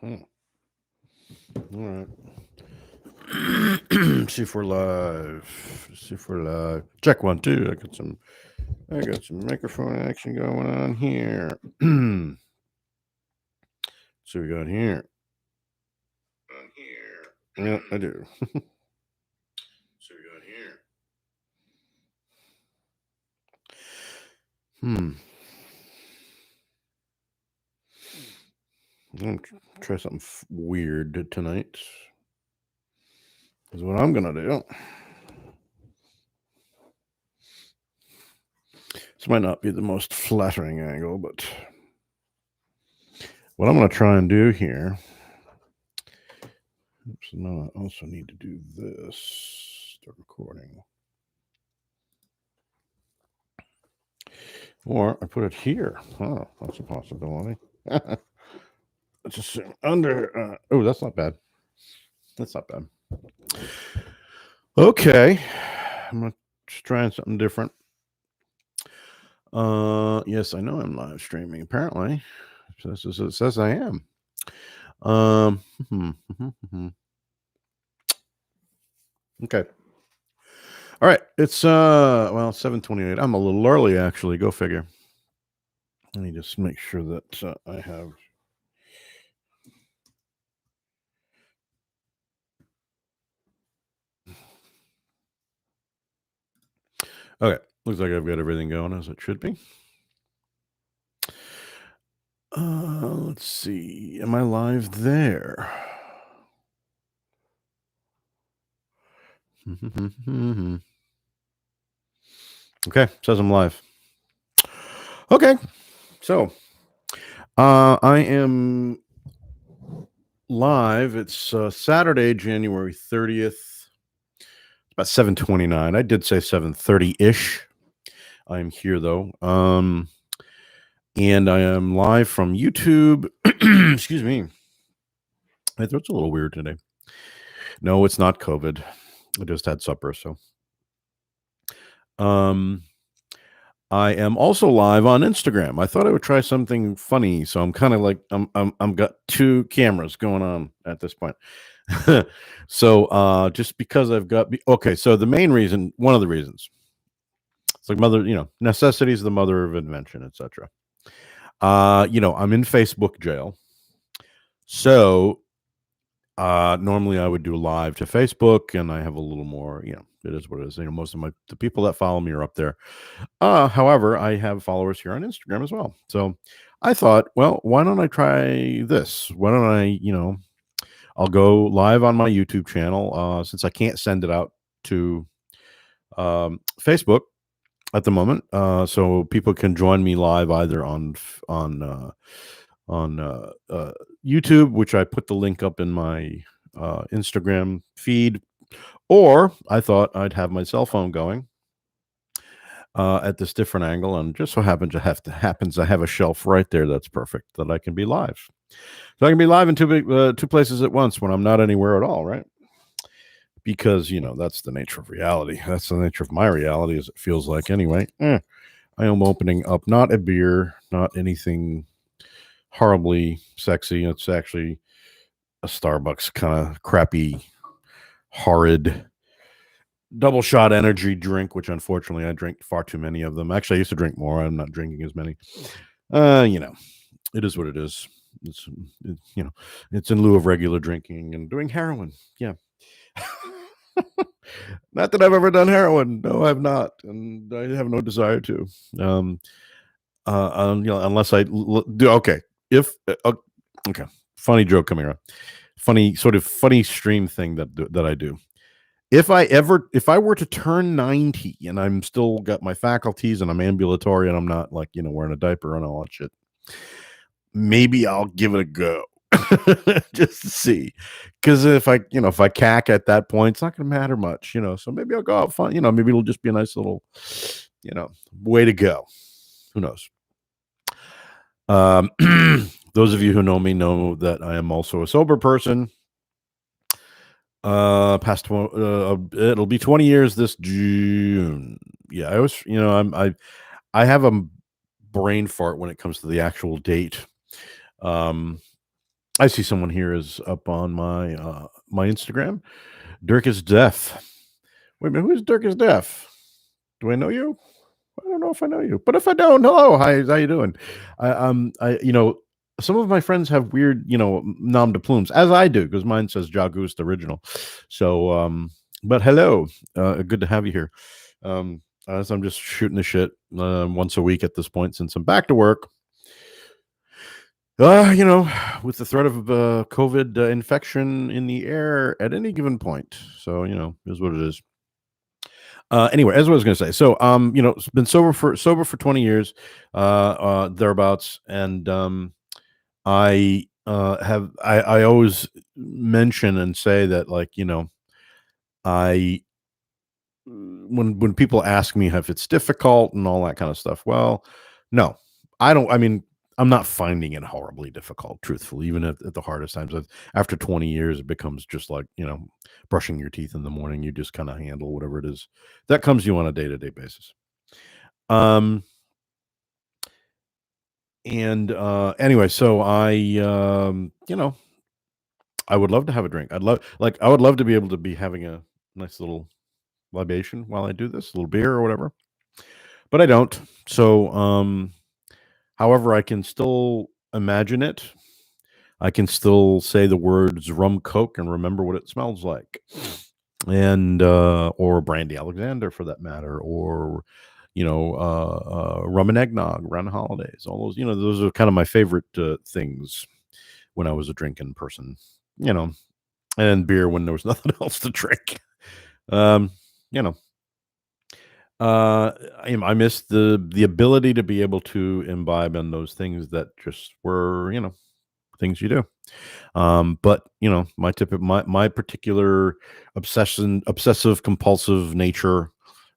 All right. See if we're live. See if we're live. Check 1 2. I got some microphone action going on here. So we got here. On here. Yeah, I do. So we got here. I'm gonna try something weird tonight. Is what I'm gonna do. This might not be the most flattering angle, but what I'm gonna try and do here. Oops, no, I also need to do this. Start recording. Or I put it here. Oh, that's a possibility. Let's assume under. Oh, that's not bad. That's not bad. Okay. I'm going to try something different. Yes, I know I'm live streaming, apparently. It says I am. Okay. All right. It's 7:28. I'm a little early, actually. Go figure. Let me just make sure that I have. Okay. Looks like I've got everything going as it should be. Let's see. Am I live there? Okay, says I'm live. Okay, so I am live. It's Saturday, January 30th. It's about 7:29. I did say 7:30-ish. I'm here though. And I am live from YouTube. Excuse me. My throat's a little weird today. No, it's not COVID. I just had supper, so. I am also live on Instagram. I thought I would try something funny, so I'm kind of like I'm got two cameras going on at this point. So just because I've got okay, so the main reason, one of the reasons, it's like necessity is the mother of invention, etc. I'm in Facebook jail, so normally I would do live to Facebook, and I have a little more, it is what it is. Most of the people that follow me are up there. However, I have followers here on Instagram as well. So I thought, well, why don't I try this? Why don't I, I'll go live on my YouTube channel since I can't send it out to Facebook at the moment. So people can join me live either on YouTube, which I put the link up in my Instagram feed, or I thought I'd have my cell phone going at this different angle, and just so happens I have a shelf right there that's perfect that I can be live. So I can be live in two places at once when I'm not anywhere at all, right? Because that's the nature of reality. That's the nature of my reality, as it feels like anyway. I am opening up not a beer, not anything horribly sexy. It's actually a Starbucks kind of crappy, horrid double shot energy drink, which unfortunately I drink far too many of them. Actually, I used to drink more. I'm not drinking as many. It is what it is. It's in lieu of regular drinking and doing heroin. Yeah. Not that I've ever done heroin. No, I've not, and I have no desire to. Unless I do. Okay, okay, funny joke coming around. Funny stream thing that I do. If I were to turn 90 and I'm still got my faculties and I'm ambulatory and I'm not like wearing a diaper and all that shit, maybe I'll give it a go. Just to see, because if I cack at that point, it's not going to matter much, so maybe I'll go out fun, maybe it'll just be a nice little way to go. Who knows? Those of you who know me know that I am also a sober person. It'll be 20 years this June. Yeah, I was, I have a brain fart when it comes to the actual date. I see someone here is up on my Instagram. Dirk is deaf. Wait a minute, who's Dirk is deaf? Do I know you? I don't know if I know you, but if I don't, hello, hi, how you doing? Some of my friends have weird, nom de plumes, as I do, because mine says Jagust original. So, but hello, good to have you here. As I'm just shooting the shit once a week at this point, since I'm back to work. With the threat of COVID infection in the air at any given point. So, is what it is. Anyway, as I was going to say, so it's been sober for 20 years, thereabouts, and I always mention and say that, like, I when people ask me if it's difficult and all that kind of stuff, well, no, I don't. I mean, I'm not finding it horribly difficult, truthfully, even at the hardest times. After 20 years, it becomes just like, brushing your teeth in the morning. You just kind of handle whatever it is that comes to you on a day-to-day basis. Um, and anyway, so I would love to have a drink. I would love to be able to be having a nice little libation while I do this, a little beer or whatever, but I don't. So, however, I can still imagine it. I can still say the words rum coke and remember what it smells like, and or brandy Alexander for that matter, or rum and eggnog around the holidays. All those, those are kind of my favorite things when I was a drinking person, you know, and beer when there was nothing else to drink. Um, you know, I miss the ability to be able to imbibe in those things that just were, things you do. But my particular obsessive compulsive nature,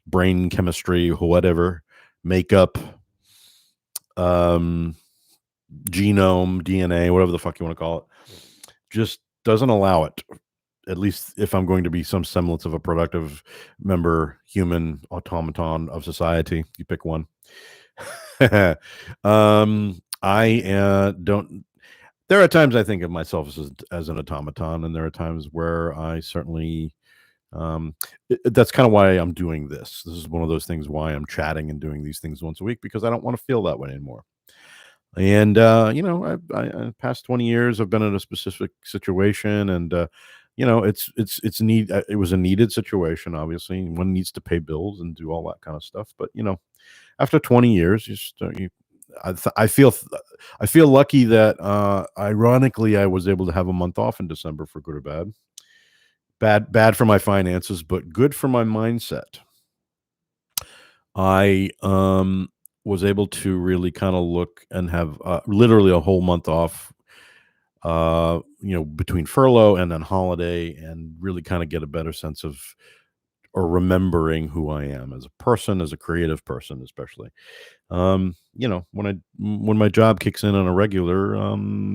brain chemistry, whatever, makeup, um, genome, DNA, whatever the fuck you want to call it, just doesn't allow it. At least if I'm going to be some semblance of a productive member, human automaton of society, you pick one. I don't. There are times I think of myself as an automaton, and there are times where I certainly. That's kind of why I'm doing this. This is one of those things why I'm chatting and doing these things once a week, because I don't want to feel that way anymore. And past 20 years, I've been in a specific situation, and it was a needed situation. Obviously, one needs to pay bills and do all that kind of stuff. But after 20 years, I feel lucky that ironically I was able to have a month off in December, for good or bad. Bad for my finances, but good for my mindset. I was able to really kind of look and have literally a whole month off, between furlough and then holiday, and really kind of get a better sense of, or remembering who I am as a person, as a creative person, especially. When my job kicks in on a regular,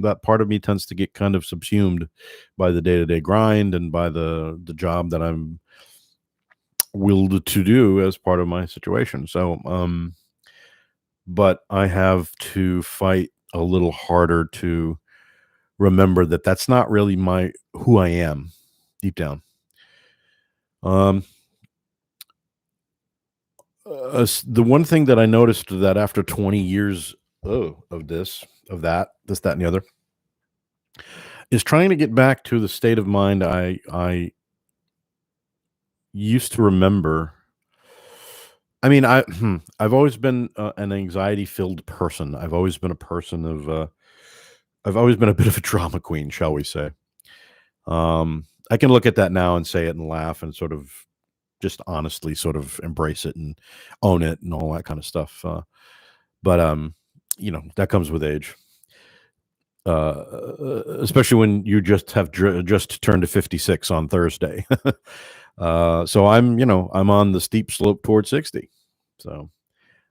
that part of me tends to get kind of subsumed by the day-to-day grind and by the job that I'm willed to do as part of my situation. So, but I have to fight a little harder to remember that that's not really who I am deep down. Um, the one thing that I noticed that after 20 years of that, and the other, is trying to get back to the state of mind I used to remember. I mean, I've always been an anxiety-filled person. I've always been a person of I've always been a bit of a drama queen, shall we say. I can look at that now and say it and laugh and sort of just honestly sort of embrace it and own it and all that kind of stuff. But that comes with age. Especially when you just have just turned to 56 on Thursday. So I'm on the steep slope toward 60. So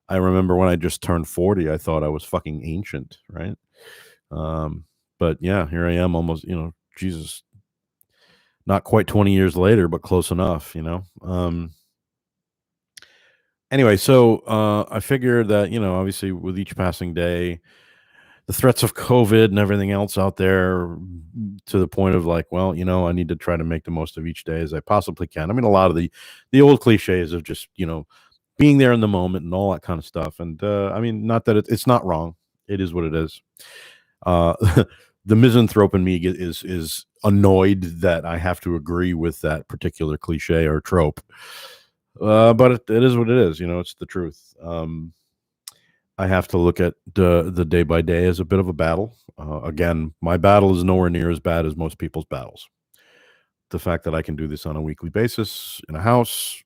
I remember when I just turned 40, I thought I was fucking ancient, right? But yeah, here I am almost, Jesus, not quite 20 years later, but close enough. Anyway, so I figured that, obviously with each passing day, the threats of COVID and everything else out there, to the point of like, well, I need to try to make the most of each day as I possibly can. I mean, a lot of the old cliches of just, being there in the moment and all that kind of stuff. And I mean, not that it's not wrong. It is what it is. Uh, the misanthrope in me is annoyed that I have to agree with that particular cliche or trope. But it is what it is. It's the truth. I have to look at the day by day as a bit of a battle. Again, my battle is nowhere near as bad as most people's battles. The fact that I can do this on a weekly basis in a house,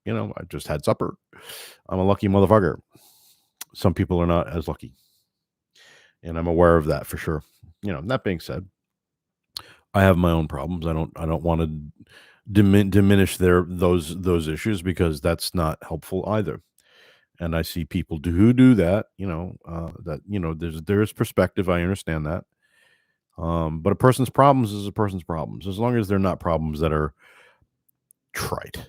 I just had supper. I'm a lucky motherfucker. Some people are not as lucky, and I'm aware of that for sure. That being said, I have my own problems. I don't want to diminish those issues, because that's not helpful either. And I see people who do that. There's perspective. I understand that. But a person's problems is a person's problems, as long as they're not problems that are trite.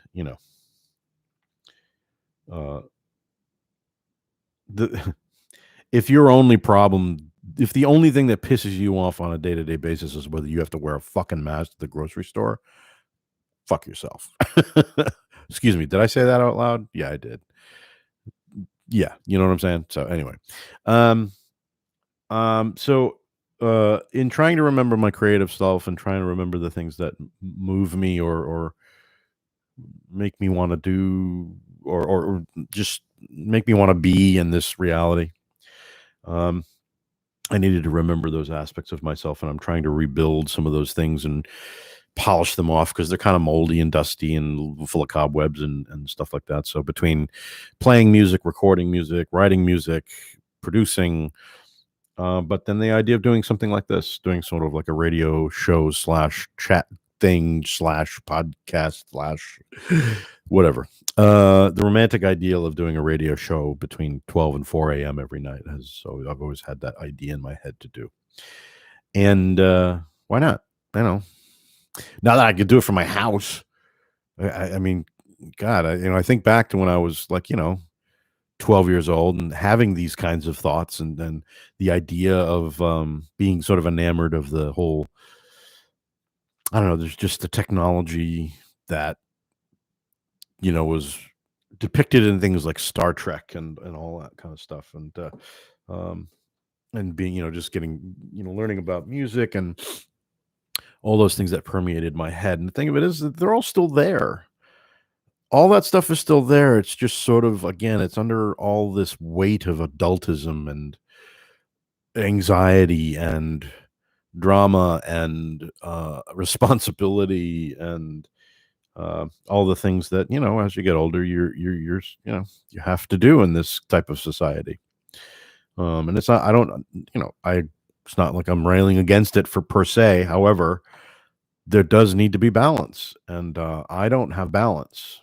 Uh, the if your only problem, if the only thing that pisses you off on a day to day basis is whether you have to wear a fucking mask at the grocery store, fuck yourself. Excuse me. Did I say that out loud? Yeah, I did. Yeah, you know what I'm saying? So anyway, um, so in trying to remember my creative self and trying to remember the things that move me, or make me want to do, or just make me want to be in this reality, um, I needed to remember those aspects of myself, and I'm trying to rebuild some of those things and polish them off, because they're kind of moldy and dusty and full of cobwebs and stuff like that. So between playing music, recording music, writing music, producing, but then the idea of doing something like this, doing sort of like a radio show slash chat thing slash podcast slash whatever. The romantic ideal of doing a radio show between 12 and 4 a.m. every night so I've always had that idea in my head to do. And why not? Now that I could do it from my house, I mean, God, I think back to when I was like, 12 years old and having these kinds of thoughts, and then the idea of being sort of enamored of the whole, I don't know, there's just the technology that, was depicted in things like Star Trek and all that kind of stuff. Um, and being, just getting, learning about music and all those things that permeated my head. And the thing of it is that they're all still there. All that stuff is still there. It's just sort of, again, it's under all this weight of adultism and anxiety and drama and responsibility and all the things that, as you get older, you have to do in this type of society. And it's not, I don't, it's not like I'm railing against it for per se. However, there does need to be balance, and I don't have balance.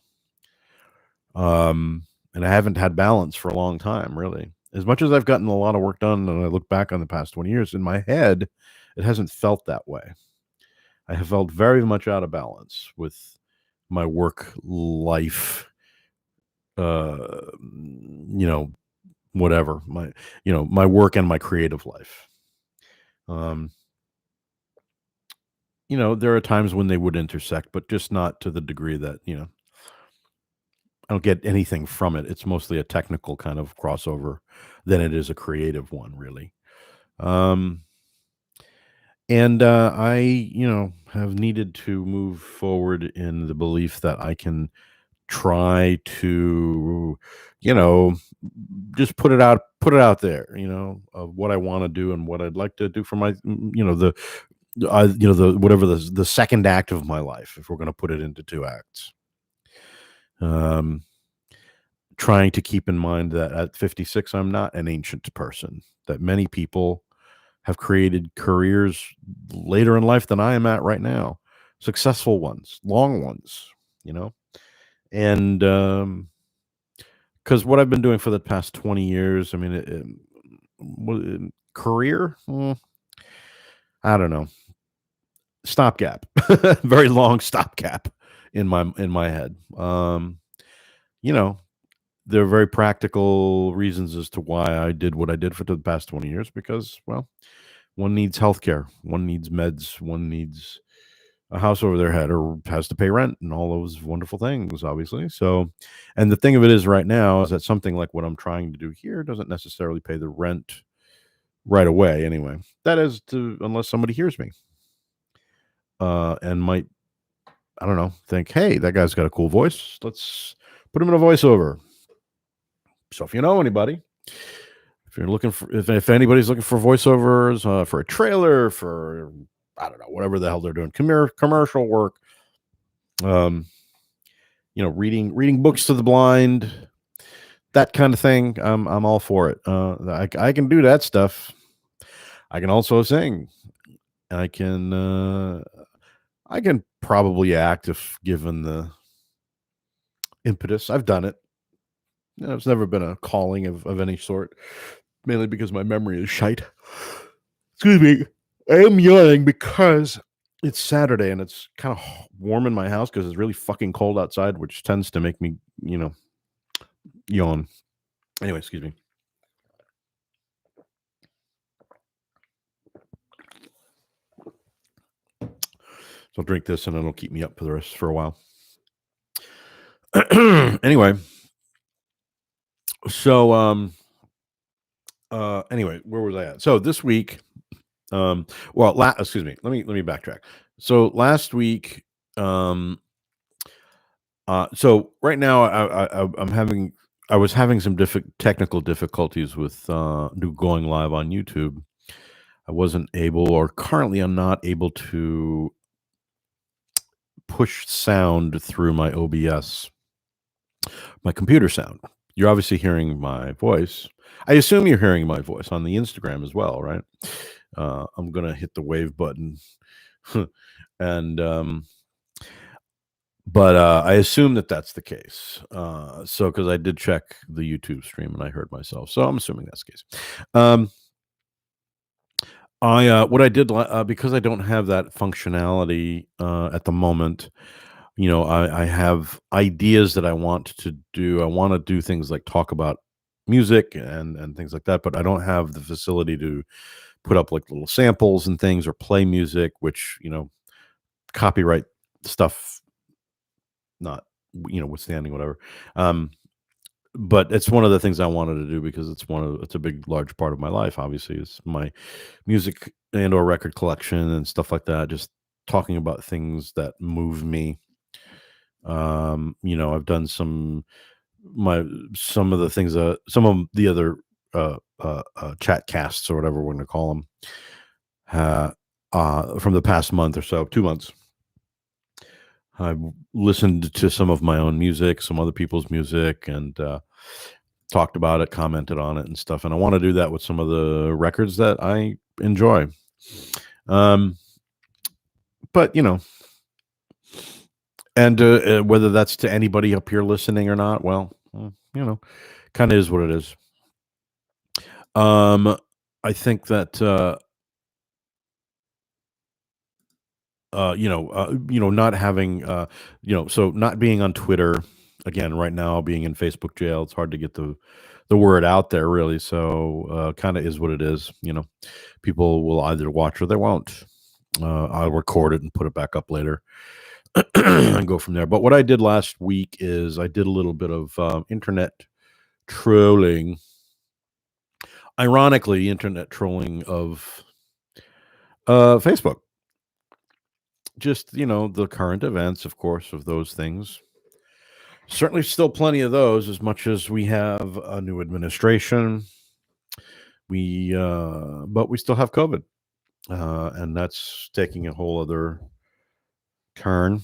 And I haven't had balance for a long time, really. As much as I've gotten a lot of work done, and I look back on the past 20 years, in my head, it hasn't felt that way. I have felt very much out of balance with my work life, whatever, my work and my creative life. There are times when they would intersect, but just not to the degree that, I don't get anything from it. It's mostly a technical kind of crossover than it is a creative one, really. Um, and I, have needed to move forward in the belief that I can try to, just put it out there, of what I want to do and what I'd like to do for my, the whatever the second act of my life, if we're going to put it into two acts. Trying to keep in mind that at 56, I'm not an ancient person, that many people have created careers later in life than I am at right now, successful ones, long ones, and because what I've been doing for the past 20 years, I mean, career, I don't know, stopgap, very long stopgap in my head. You know, there are very practical reasons as to why I did what I did for the past 20 years because, well, one needs healthcare, one needs meds, one needs a house over their head or has to pay rent and all those wonderful things, obviously. So, and the thing of it is right now is that something like what I'm trying to do here doesn't necessarily pay the rent right away anyway. That is to unless somebody hears me and might, I don't know, think, hey, that guy's got a cool voice. Let's put him in a voiceover. So if you know anybody, if you're looking for, if anybody's looking for voiceovers for a trailer, for, I don't know, whatever the hell they're doing, commercial work, reading books to the blind, that kind of thing, I'm all for it. I can do that stuff. I can also sing. I can probably act if given the impetus. I've done it. It's never been a calling of any sort, mainly because my memory is shite. Excuse me. I am yawning because it's Saturday and it's kind of warm in my house because it's really fucking cold outside, which tends to make me, yawn. Anyway, excuse me. So I'll drink this and it'll keep me up for a while. Anyway, so anyway, where was I at? So this week, excuse me, let me backtrack. So last week, so right now I was having some technical difficulties with going live on YouTube. I wasn't able, or currently I'm not able to push sound through my OBS, my computer sound. You're obviously hearing my voice. I assume you're hearing my voice on the Instagram as well, right? I'm gonna hit the wave button, and but I assume that that's the case. So because I did check the YouTube stream and I heard myself, so I'm assuming that's the case. What I did because I don't have that functionality at the moment. I have ideas that I want to do. I want to do things like talk about music and things like that, but I don't have the facility to put up like little samples and things or play music, which copyright stuff not withstanding whatever. But it's one of the things I wanted to do because it's a big large part of my life. Obviously, is my music and or record collection and stuff like that. Just talking about things that move me. I've done some of the things some of the other chat casts or whatever we're going to call them from the past month or so, 2 months. I've listened to some of my own music, some other people's music, and talked about it, commented on it, and stuff. And I want to do that with some of the records that I enjoy. But and whether that's to anybody up here listening or not, well, kind of is what it is. I think that not having so not being on Twitter again right now, being in Facebook jail, it's hard to get the word out there really. So kind of is what it is. People will either watch or they won't. I'll record it and put it back up later and go from there. But what I did last week is I did a little bit of internet trolling. Ironically, internet trolling of Facebook. Just, the current events, of course, of those things. Certainly still plenty of those, as much as we have a new administration. But we still have COVID. And that's taking a whole other turn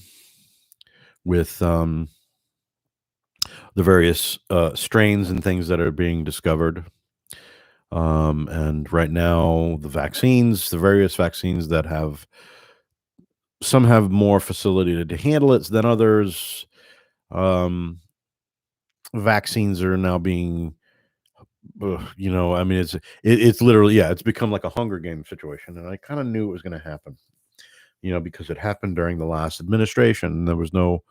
with the various strains and things that are being discovered. And right now, the various vaccines that some have more facility to handle it than others. Vaccines are now being, I mean, it's literally, it's become like a Hunger Games situation. And I kind of knew it was going to happen, because it happened during the last administration. And there was no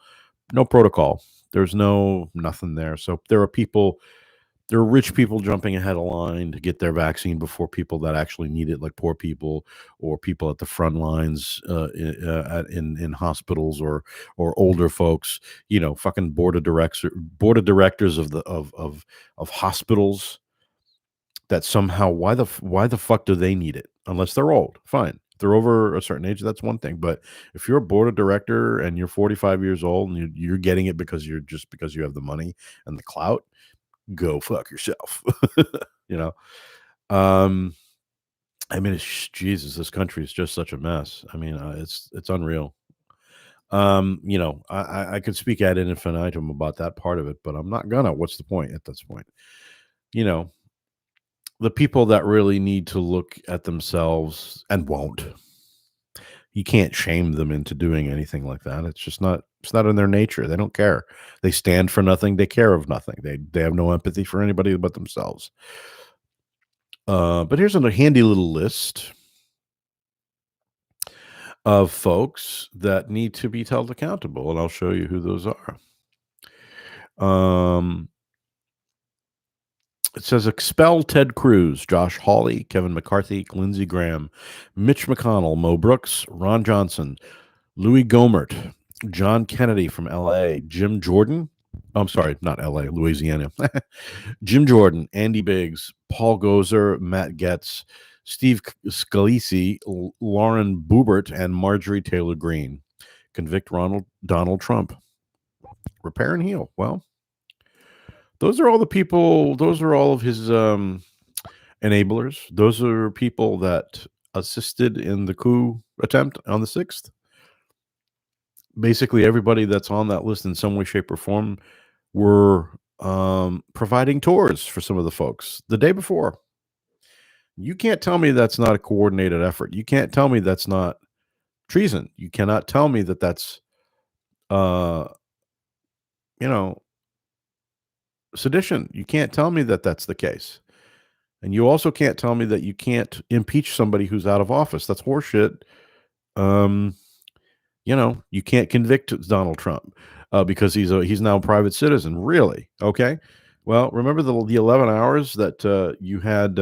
protocol. There's no nothing there. So there are rich people jumping ahead of line to get their vaccine before people that actually need it, like poor people or people at the front lines in hospitals or older folks. Fucking board of directors of hospitals that somehow why the fuck do they need it unless they're old? Fine. If they're over a certain age, that's one thing. But if you're a board of director and you're 45 years old and you're getting it because you have the money and the clout, go fuck yourself. you know. Um, I mean, Jesus, this country is just such a mess. I mean, it's unreal. I could speak ad infinitum about that part of it, but I'm not gonna. What's the point at this point? You know, the people that really need to look at themselves and won't. You can't shame them into doing anything like that. It's not in their nature. They don't care. They stand for nothing. They care of nothing. They have no empathy for anybody but themselves. But here's a handy little list of folks that need to be held accountable, and I'll show you who those are. It says expel Ted Cruz, Josh Hawley, Kevin McCarthy, Lindsey Graham, Mitch McConnell, Mo Brooks, Ron Johnson, Louis Gohmert, John Kennedy from L.A., Jim Jordan. Oh, I'm sorry, not L.A., Louisiana. Jim Jordan, Andy Biggs, Paul Gozer, Matt Getz, Steve Scalise, Lauren Boebert, and Marjorie Taylor Greene. Convict Donald Trump. Repair and heal. Well, those are all the people. Those are all of his enablers. Those are people that assisted in the coup attempt on the 6th. Basically, everybody that's on that list in some way, shape, or form were providing tours for some of the folks the day before. You can't tell me that's not a coordinated effort. You can't tell me that's not treason. You cannot tell me that that's, uh, sedition. You can't tell me that that's the case. And you also can't tell me that you can't impeach somebody who's out of office. That's horseshit. You can't convict Donald Trump because he's now a private citizen. Really? Okay. Well, remember the 11 hours that you had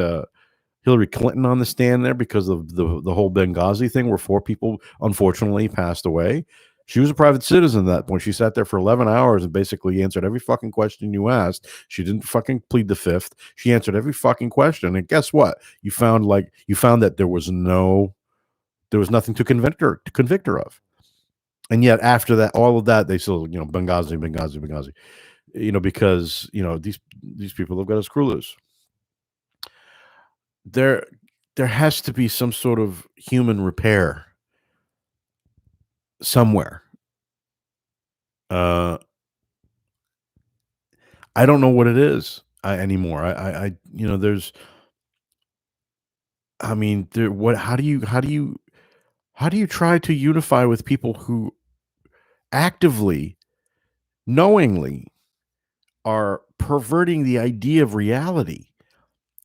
Hillary Clinton on the stand there because of the whole Benghazi thing where 4 people unfortunately passed away. She was a private citizen at that point. She sat there for 11 hours and basically answered every fucking question you asked. She didn't fucking plead the fifth. She answered every fucking question. And guess what? You found that there was nothing to convict her of. And yet after that, all of that, they still, Benghazi, because, these people have got a screw loose. There has to be some sort of human repair somewhere. I don't know what it is anymore. There's, I mean, how do you try to unify with people who actively, knowingly are perverting the idea of reality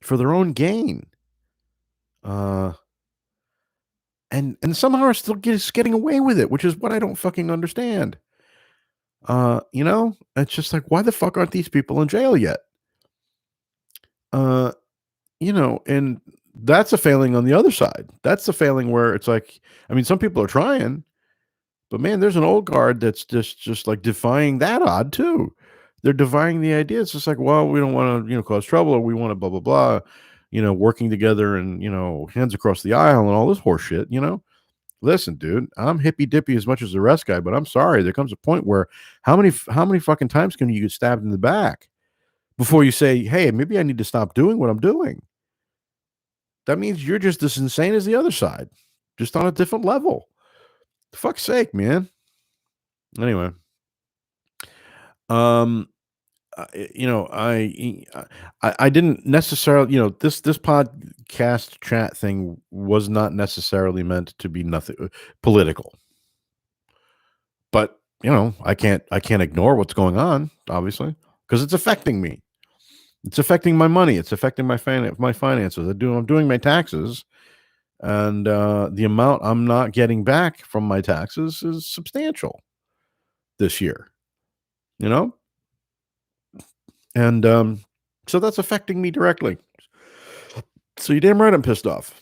for their own gain? And somehow are still getting away with it, which is what I don't fucking understand. It's just like, why the fuck aren't these people in jail yet? And that's a failing on the other side. That's the failing where it's like, I mean, some people are trying, but man, there's an old guard that's just like defying that odd too. They're defying the idea. It's just like, well, we don't want to, cause trouble, or we want to blah blah blah, working together and hands across the aisle and all this horse shit. Listen, dude, I'm hippy dippy as much as the rest guy, but I'm sorry. There comes a point where how many fucking times can you get stabbed in the back before you say, hey, maybe I need to stop doing what I'm doing? That means you're just as insane as the other side, just on a different level. For fuck's sake, man. Anyway, I didn't necessarily, this podcast chat thing was not necessarily meant to be nothing political, but I can't ignore what's going on, obviously, because it's affecting me. It's affecting my money. It's affecting my finances. I'm doing my taxes, and the amount I'm not getting back from my taxes is substantial this year. you know? And so that's affecting me directly. So you're damn right I'm pissed off.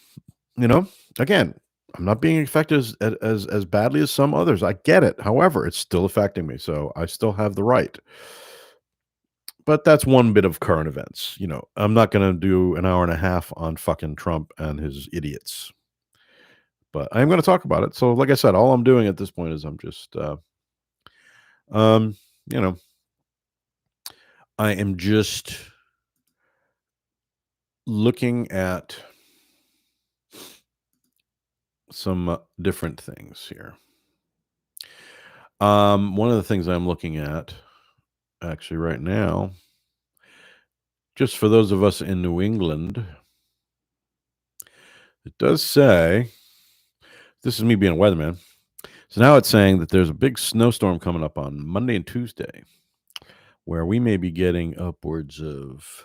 You know, again, I'm not being affected as badly as some others. I get it. However, it's still affecting me. So I still have the right. But that's one bit of current events. You know, I'm not going to do an hour and a half on fucking Trump and his idiots. But I'm going to talk about it. So, like I said, all I'm doing at this point is I'm just, you know, I am just looking at some different things here. One of the things I'm looking at actually right now, just for those of us in New England, it does say, this is me being a weatherman. So now it's saying that there's a big snowstorm coming up on Monday and Tuesday, where we may be getting upwards of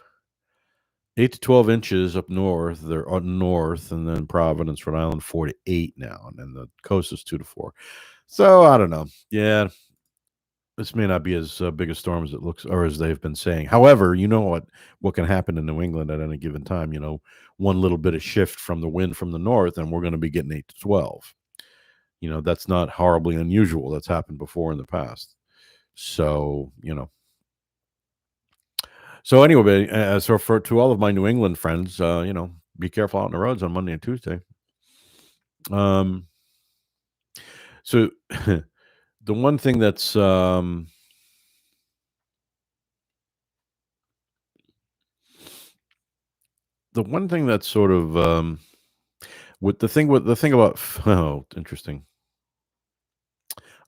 8 to 12 inches up north. They're up north, and then Providence, Rhode Island, 4 to 8 now, and then the coast is 2 to 4. So I don't know. Yeah, this may not be as big a storm as it looks, or as they've been saying. However, you know what can happen in New England at any given time. You know, one little bit of shift from the wind from the north, and we're going to be getting 8 to 12. You know, that's not horribly unusual. That's happened before in the past. So, you know. So anyway, so to all of my New England friends, you know, be careful out on the roads on Monday and Tuesday. So the one thing that's sort of with the thing about oh, interesting.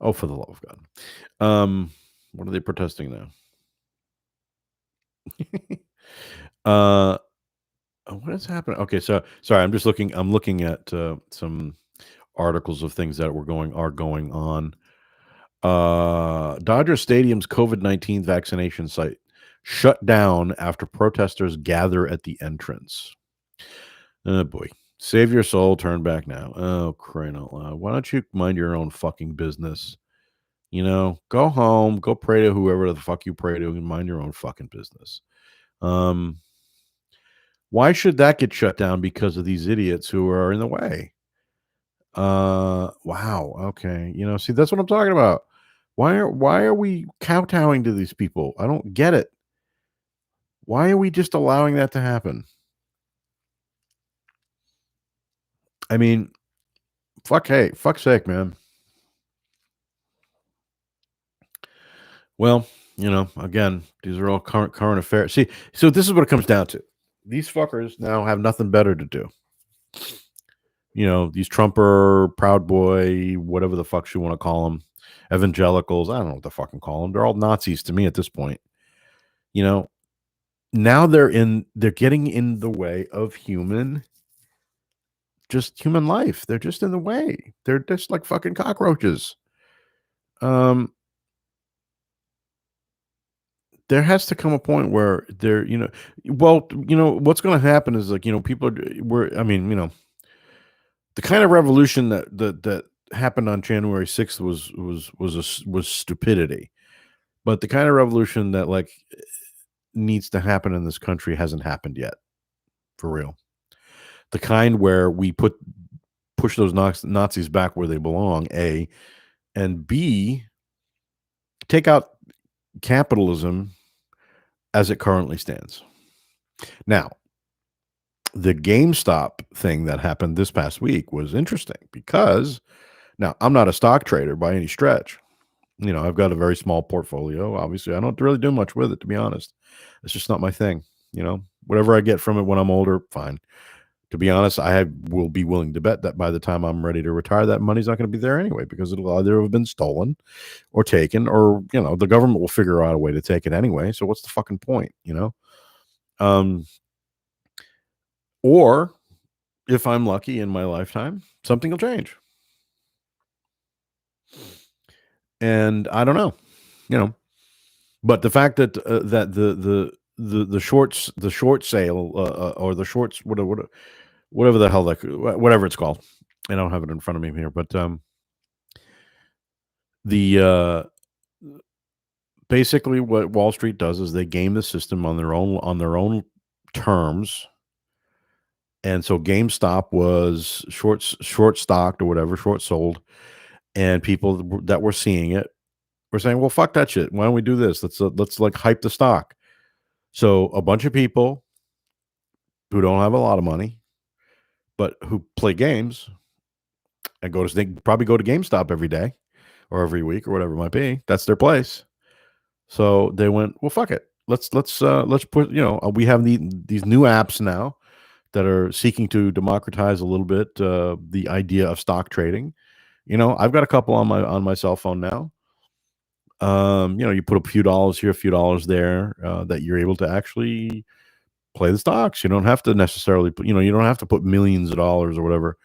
Oh, for the love of God. What are they protesting now? What is happening? Okay, so sorry, I'm looking at some articles of things that are going on. Dodger Stadium's COVID-19 vaccination site shut down after protesters gather at the entrance. Oh boy. Save your soul, turn back now. Oh, crying out loud. Why don't you mind your own fucking business? You know, go home, go pray to whoever the fuck you pray to, and mind your own fucking business. Um, why should that get shut down because of these idiots who are in the way? Wow. Okay. You know, see, that's what I'm talking about. Why are we kowtowing to these people? I don't get it. Why are we just allowing that to happen? I mean, fuck's sake, man. Well, you know, again, these are all current affairs. See, so this is what it comes down to. These fuckers now have nothing better to do. You know, these Trumper, Proud Boy, whatever the fuck you want to call them, evangelicals. I don't know what to fucking call them. They're all Nazis to me at this point. You know, now they're getting in the way of human life. They're just in the way. They're just like fucking cockroaches. Um, there has to come a point where there, you know, well, you know, what's going to happen is like, you know, people I mean, you know, the kind of revolution that happened on January 6th was stupidity. But the kind of revolution that like needs to happen in this country hasn't happened yet, for real. The kind where we push those Nazis back where they belong, A, and B, take out capitalism as it currently stands. Now, the GameStop thing that happened this past week was interesting because now I'm not a stock trader by any stretch. You know, I've got a very small portfolio. Obviously, I don't really do much with it, to be honest. It's just not my thing. You know, whatever I get from it when I'm older, fine. To be honest, I will be willing to bet that by the time I'm ready to retire, that money's not going to be there anyway because it'll either have been stolen or taken, or you know, the government will figure out a way to take it anyway. So what's the fucking point? You know, or if I'm lucky in my lifetime, something will change, and I don't know. You know, but the fact that that the short sale or the shorts whatever the hell whatever it's called, I don't have it in front of me here, but the Basically, what Wall Street does is they game the system on their own terms. And so GameStop was short stocked or whatever, short sold, and people that were seeing it were saying, "Well, fuck that shit. Why don't we do this? Let's like hype the stock." So a bunch of people who don't have a lot of money, but who play games and they probably go to GameStop every day or every week or whatever it might be. That's their place. So they went, well, fuck it. Let's put, we have these new apps now that are seeking to democratize a little bit the idea of stock trading. I've got a couple on my cell phone now. You put a few dollars here, a few dollars there, that you're able to actually play the stocks. You don't have to necessarily put, you don't have to put millions of dollars or whatever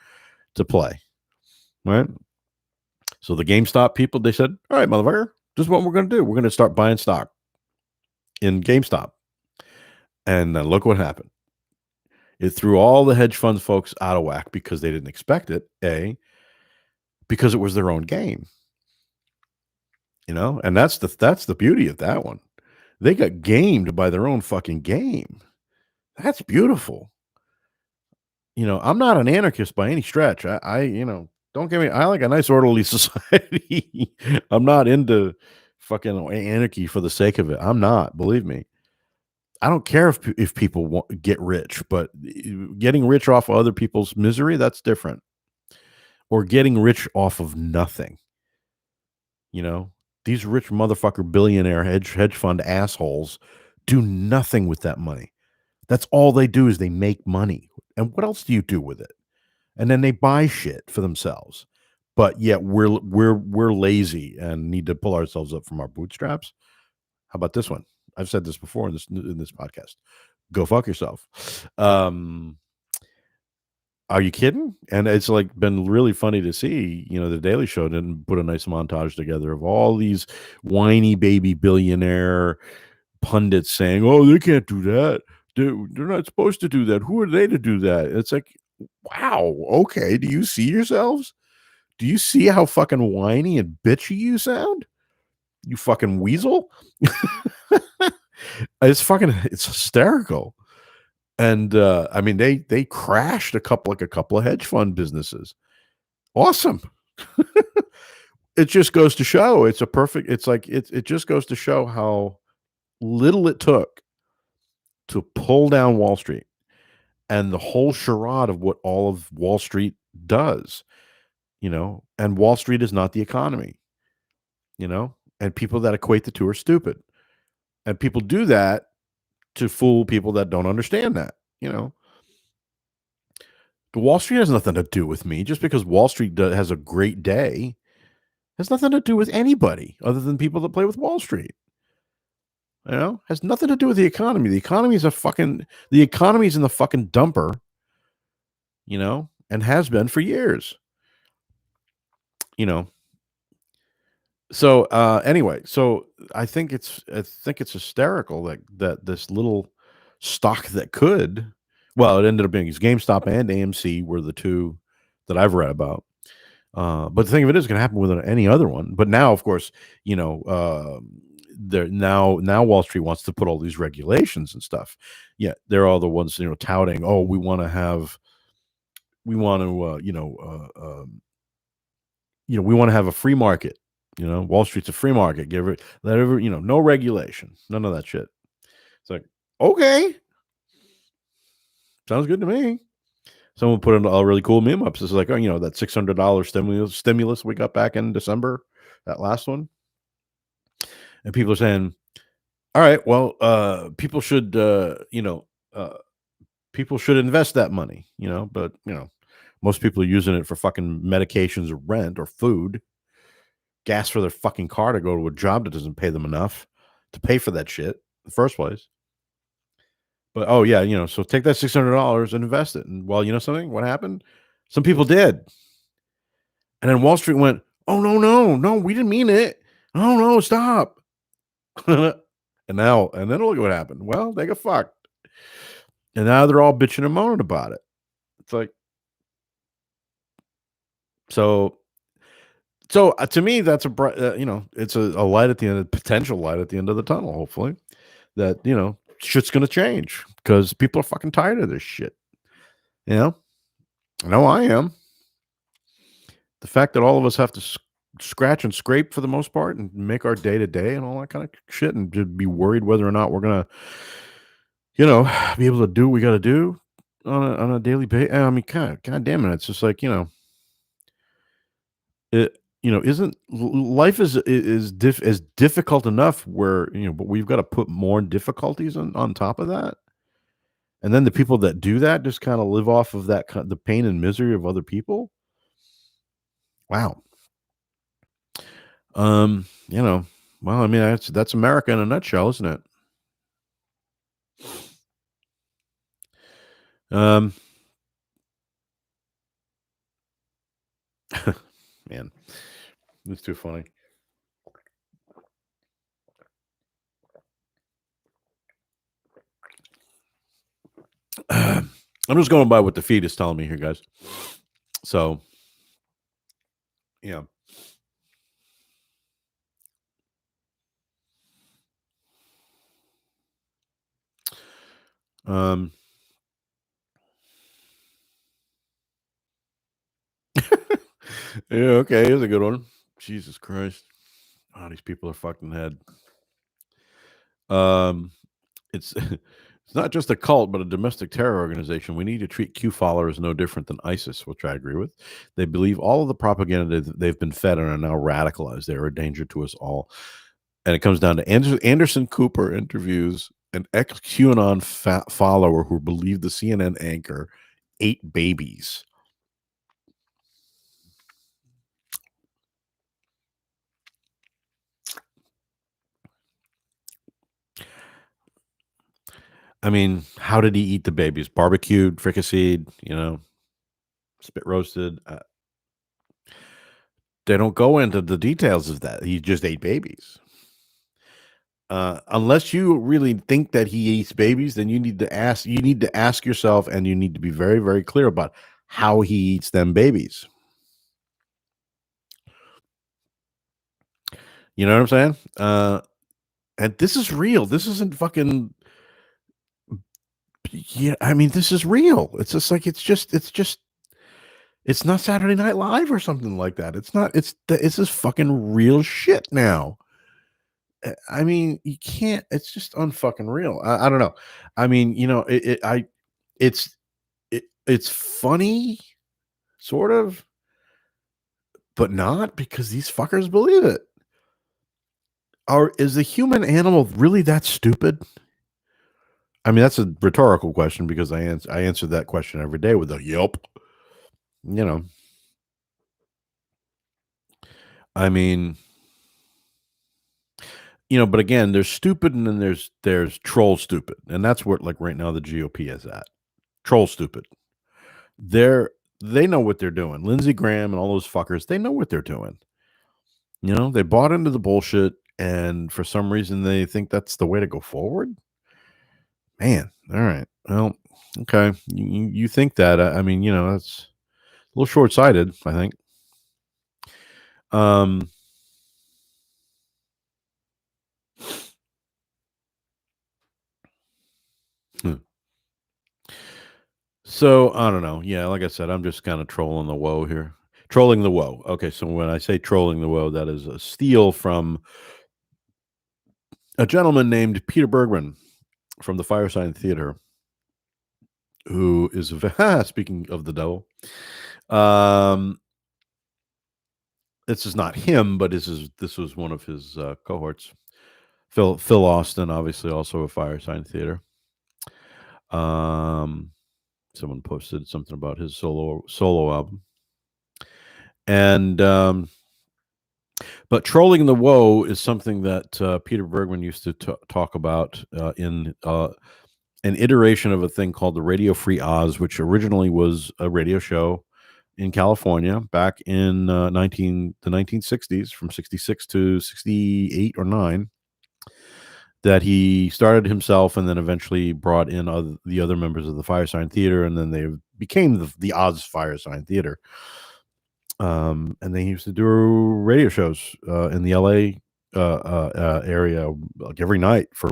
to play, right? So the GameStop people, they said, all right, motherfucker, this is what we're going to do. We're going to start buying stock in GameStop. And then look what happened. It threw all the hedge fund folks out of whack because they didn't expect it, because it was their own game. And that's the beauty of that one. They got gamed by their own fucking game. That's beautiful. I'm not an anarchist by any stretch. Don't get me. I like a nice orderly society. I'm not into fucking anarchy for the sake of it. I'm not. Believe me. I don't care if people get rich, but getting rich off of other people's misery, that's different. Or getting rich off of nothing. These rich motherfucker billionaire hedge fund assholes do nothing with that money. That's all they do is they make money. And what else do you do with it? And then they buy shit for themselves. But yet we're lazy and need to pull ourselves up from our bootstraps. How about this one? I've said this before in this podcast. Go fuck yourself. Are you kidding? And it's like been really funny to see, the Daily Show didn't put a nice montage together of all these whiny baby billionaire pundits saying, oh, they can't do that. They're not supposed to do that. Who are they to do that? It's like, wow. Okay. Do you see yourselves? Do you see how fucking whiny and bitchy you sound? You fucking weasel. It's hysterical. And I mean, they crashed a couple of hedge fund businesses. Awesome. It just goes to show it just goes to show how little it took to pull down Wall Street and the whole charade of what all of Wall Street does, and Wall Street is not the economy, and people that equate the two are stupid. And people do that to fool people that don't understand that, Wall Street has nothing to do with me. Just because Wall Street has a great day has nothing to do with anybody other than people that play with Wall Street. Has nothing to do with the economy. The economy is in the fucking dumper, and has been for years. So anyway, so I think it's hysterical that this little stock that could, well, it ended up being GameStop and AMC were the two that I've read about. But the thing of it is going to happen with any other one. But now, of course, they're now Wall Street wants to put all these regulations and stuff. Yeah, they're all the ones touting, oh, we want to we want to have a free market. Wall Street's a free market. No regulation, none of that shit. It's like, okay, sounds good to me. Someone put a really cool meme up. So it's like, that $600 stimulus we got back in December, that last one. And people are saying, all right, well, people should invest that money, but most people are using it for fucking medications or rent or food, gas for their fucking car to go to a job that doesn't pay them enough to pay for that shit in the first place. But oh yeah, so take that $600 and invest it. And well, something, what happened? Some people did. And then Wall Street went, oh no, we didn't mean it. Oh no, stop. and then look at what happened. Well, they got fucked. And now they're all bitching and moaning about it. It's like, so So to me, that's a it's a light at the end, a potential light at the end of the tunnel. Hopefully, that shit's gonna change because people are fucking tired of this shit. You know, I know I am. The fact that all of us have to scratch and scrape for the most part and make our day to day and all that kind of shit, and just be worried whether or not we're gonna, be able to do what we got to do on a daily basis. I mean, god damn it, it's just like it. Isn't life is difficult enough where but we've got to put more difficulties on top of that, and then the people that do that just kind of live off of the pain and misery of other people. Wow. You know, well, I mean, that's America in a nutshell, isn't it? Um, man, it's too funny. I'm just going by what the feed is telling me here, guys. So, yeah. Um, yeah, okay, here's a good one. Jesus Christ. Oh, these people are fucking head. It's it's not just a cult, but a domestic terror organization. We need to treat Q followers no different than ISIS, which I agree with. They believe all of the propaganda that they've been fed and are now radicalized. They are a danger to us all. And it comes down to Anderson Cooper interviews an ex QAnon follower who believed the CNN anchor ate babies. I mean, how did he eat the babies? Barbecued, fricasseed, spit roasted. They don't go into the details of that. He just ate babies. Unless you really think that he eats babies, then you need to ask. You need to ask yourself, and you need to be very, very clear about how he eats them babies. You know what I'm saying? And this is real. This isn't fucking. Yeah, I mean, this is real. It's just like it's not Saturday Night Live or something like that. It's not. It's just fucking real shit now. I mean, you can't. It's just unfucking real. I don't know. I mean, it's it's funny, sort of, but not because these fuckers believe it. Is the human animal really that stupid? I mean, that's a rhetorical question because I answer that question every day with a yelp. You know, I mean, but again, there's stupid and then there's troll stupid, and that's what like right now the GOP is at. Troll stupid. They're they know what they're doing. Lindsey Graham and all those fuckers, they know what they're doing. They bought into the bullshit, and for some reason they think that's the way to go forward. Man, all right. Well, okay. You think that? I mean, that's a little short sighted. I think. Um. hmm. So I don't know. Yeah, like I said, I'm just kind of trolling the woe here. Trolling the woe. Okay, so when I say trolling the woe, that is a steal from a gentleman named Peter Bergman from the Firesign Theater, who is speaking of the devil. This is not him, but this was one of his cohorts. Phil Austin, obviously, also a Firesign Theater. Someone posted something about his solo album, and but trolling the woe is something that Peter Bergman used to talk about in an iteration of a thing called the Radio Free Oz, which originally was a radio show in California back in the 1960s, from 66 to 68 or 9, that he started himself and then eventually brought in the other members of the Firesign Theater, and then they became the Oz Firesign Theater. And they used to do radio shows in the LA area like every night for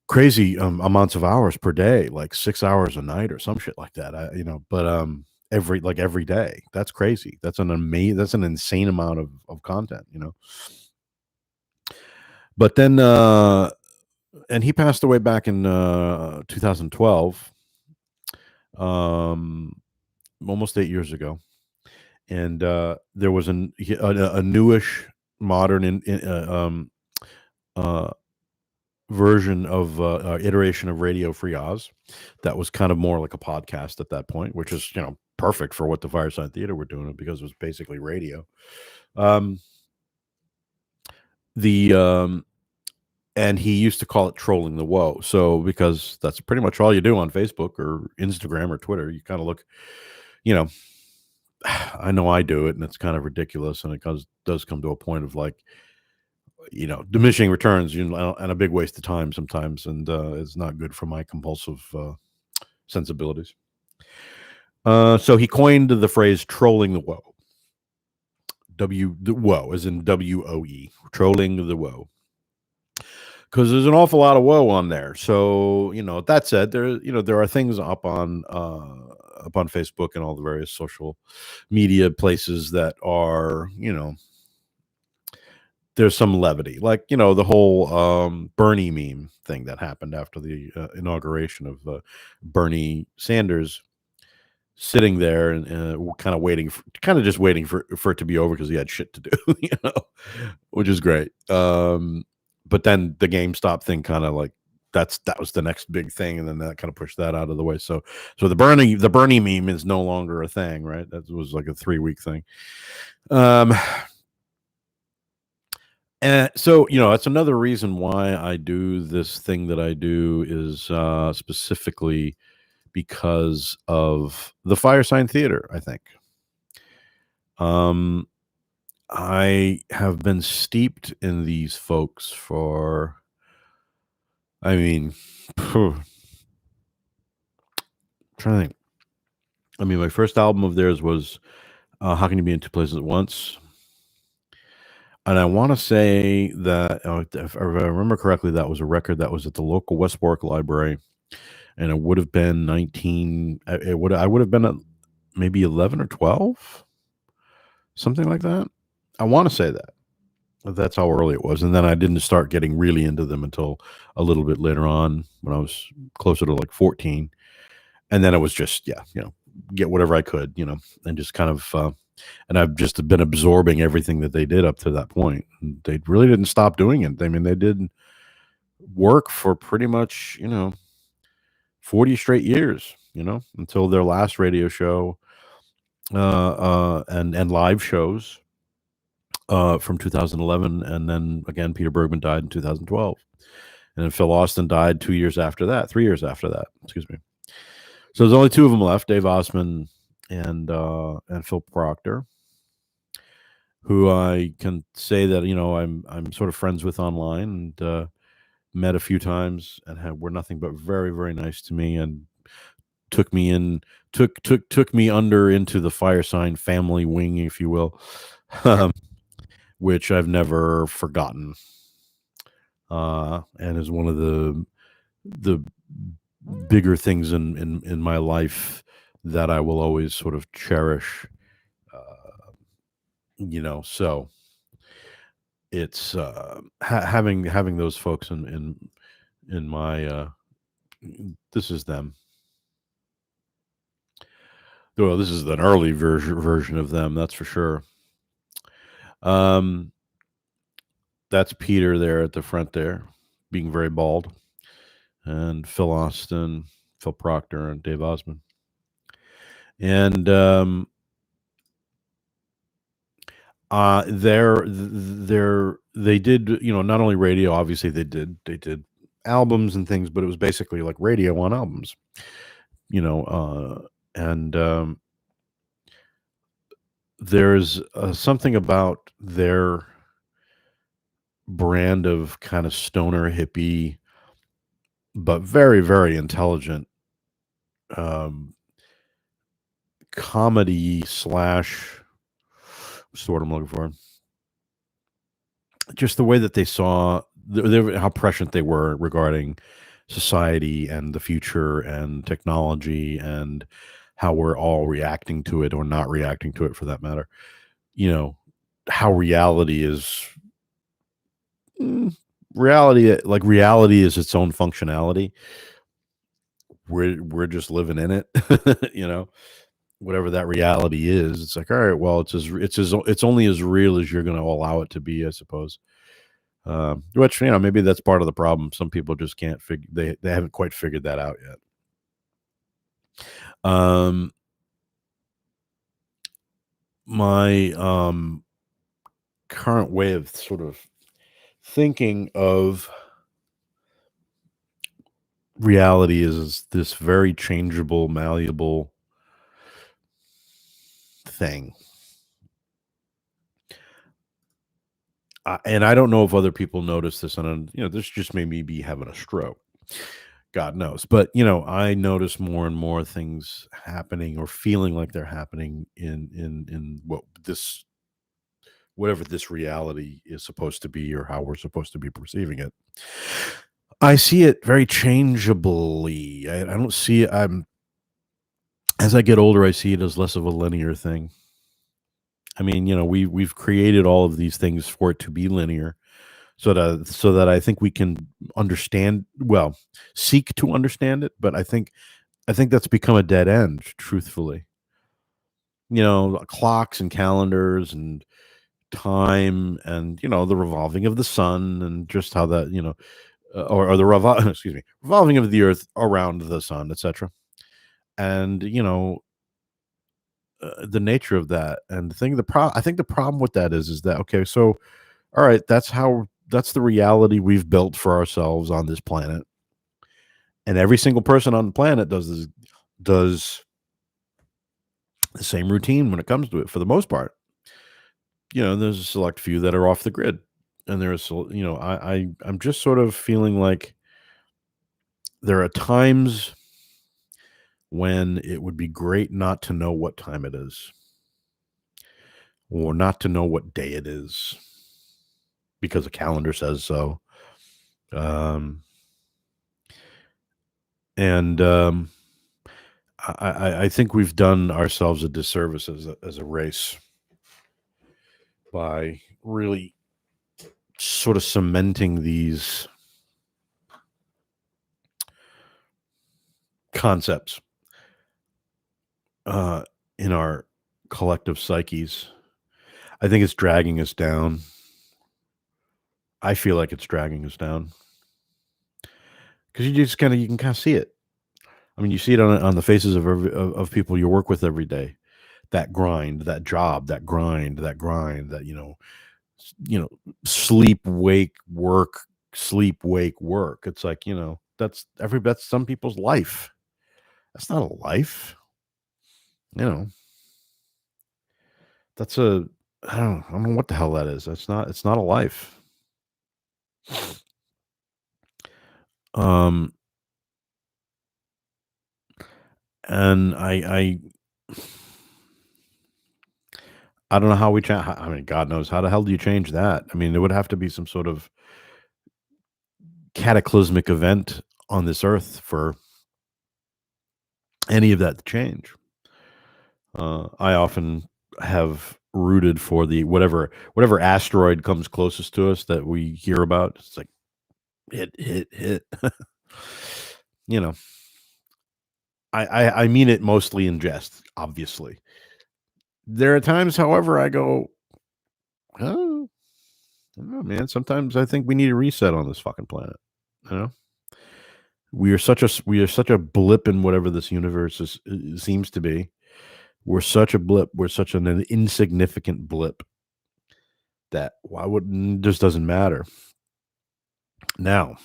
crazy amounts of hours per day, like 6 hours a night or some shit like that. But every day. That's crazy. That's an insane amount of content. But then and he passed away back in 2012, um, almost 8 years ago. And there was a newish modern uh, version of iteration of Radio Free Oz that was kind of more like a podcast at that point, which is perfect for what the Fireside Theater were doing because it was basically radio. Um, the And he used to call it trolling the woe. So because that's pretty much all you do on Facebook or Instagram or Twitter, you kind of look, you know, I know I do it, and it's kind of ridiculous, and it does come to a point of like, diminishing returns, and a big waste of time sometimes, and it's not good for my compulsive sensibilities. So he coined the phrase "trolling the woe." The woe, as in WOE, trolling the woe, because there's an awful lot of woe on there. So that said, there are things up on Facebook and all the various social media places that are there's some levity, like the whole Bernie meme thing that happened after the inauguration of Bernie Sanders, sitting there and kind of just waiting for it to be over because he had shit to do, which is great. But then the GameStop thing kind of like that was the next big thing, and then that kind of pushed that out of the way. So the Bernie meme is no longer a thing, right? That was like a 3-week thing. And so, that's another reason why I do this thing that I do is specifically because of the Fireside Theater, I think. I have been steeped in these folks for, I mean, trying to think. I mean, my first album of theirs was How Can You Be in Two Places at Once? And I want to say that, if I remember correctly, that was a record that was at the local West Warwick Library, and it would have been I would have been at maybe 11 or 12, something like that. I want to say that. That's how early it was, and then I didn't start getting really into them until a little bit later on when I was closer to like 14, and then it was just get whatever I could, and just kind of. And I've just been absorbing everything that they did up to that point. They really didn't stop doing it. I mean, they did work for pretty much 40 straight years, until their last radio show and live shows from 2011, and then again Peter Bergman died in 2012, and then Phil Austin died 3 years after that. Excuse me. So there's only two of them left: Dave Osman and Phil Proctor, who I can say that I'm sort of friends with online, and met a few times, and were nothing but very, very nice to me, and took me under into the Firesign family wing, if you will, which I've never forgotten, and is one of the bigger things in my life that I will always sort of cherish. So it's having those folks in my this is them. Well, this is an early version of them, that's for sure. That's Peter there at the front there, being very bald, and Phil Austin, Phil Proctor, and Dave Osman. And they did, not only radio, obviously they did albums and things, but it was basically like radio on albums, and there's something about their brand of kind of stoner hippie, but very, very intelligent comedy slash what's the word I'm looking for? Just the way that they saw how prescient they were regarding society and the future and technology and how we're all reacting to it or not reacting to it for that matter. You know, how reality is mm, reality is its own functionality. We're just living in it, you know. Whatever that reality is, it's like, all right, well, it's only as real as you're going to allow it to be, I suppose. Which maybe that's part of the problem. Some people just can't figure they haven't quite figured that out yet. Um, my current way of sort of thinking of reality is this very changeable, malleable thing. And I don't know if other people notice this, and this just made me be having a stroke. God knows, but I notice more and more things happening or feeling like they're happening in whatever this reality is supposed to be or how we're supposed to be perceiving it. I see it very changeably. I don't see it. As I get older, I see it as less of a linear thing. I mean, we've created all of these things for it to be linear, so that I think we can understand, well, seek to understand it. But I think that's become a dead end, truthfully. Clocks and calendars and time and the revolving of the sun and just how that or the excuse me, revolving of the earth around the sun, etc. And the nature of that and the thing I think the problem with that is that, okay, so all right, that's the reality we've built for ourselves on this planet, and every single person on the planet does the same routine when it comes to it for the most part. There's a select few that are off the grid, and I'm just sort of feeling like there are times when it would be great not to know what time it is or not to know what day it is because the calendar says so. Um, and I think we've done ourselves a disservice as a race by really sort of cementing these concepts uh, in our collective psyches. I think it's dragging us down. I feel like it's dragging us down because you can kind of see it. I mean, you see it on the faces of people you work with every day. That grind, that job, that grind, that sleep, wake, work, sleep, wake, work. It's like that's some people's life. That's not a life. You know, that's a I don't know what the hell that is. It's not a life. Um, and I don't know how we change. I mean, God knows how the hell do you change that? I mean, there would have to be some sort of cataclysmic event on this earth for any of that to change. I often have rooted for the whatever asteroid comes closest to us that we hear about. It's like hit. you know, I mean it mostly in jest. Obviously, there are times, however, I go, oh, I don't know, man. Sometimes I think we need a reset on this fucking planet. You know, we are such a blip in whatever this universe seems to be. We're such a blip. We're such an insignificant blip that why wouldn't just doesn't matter. Now,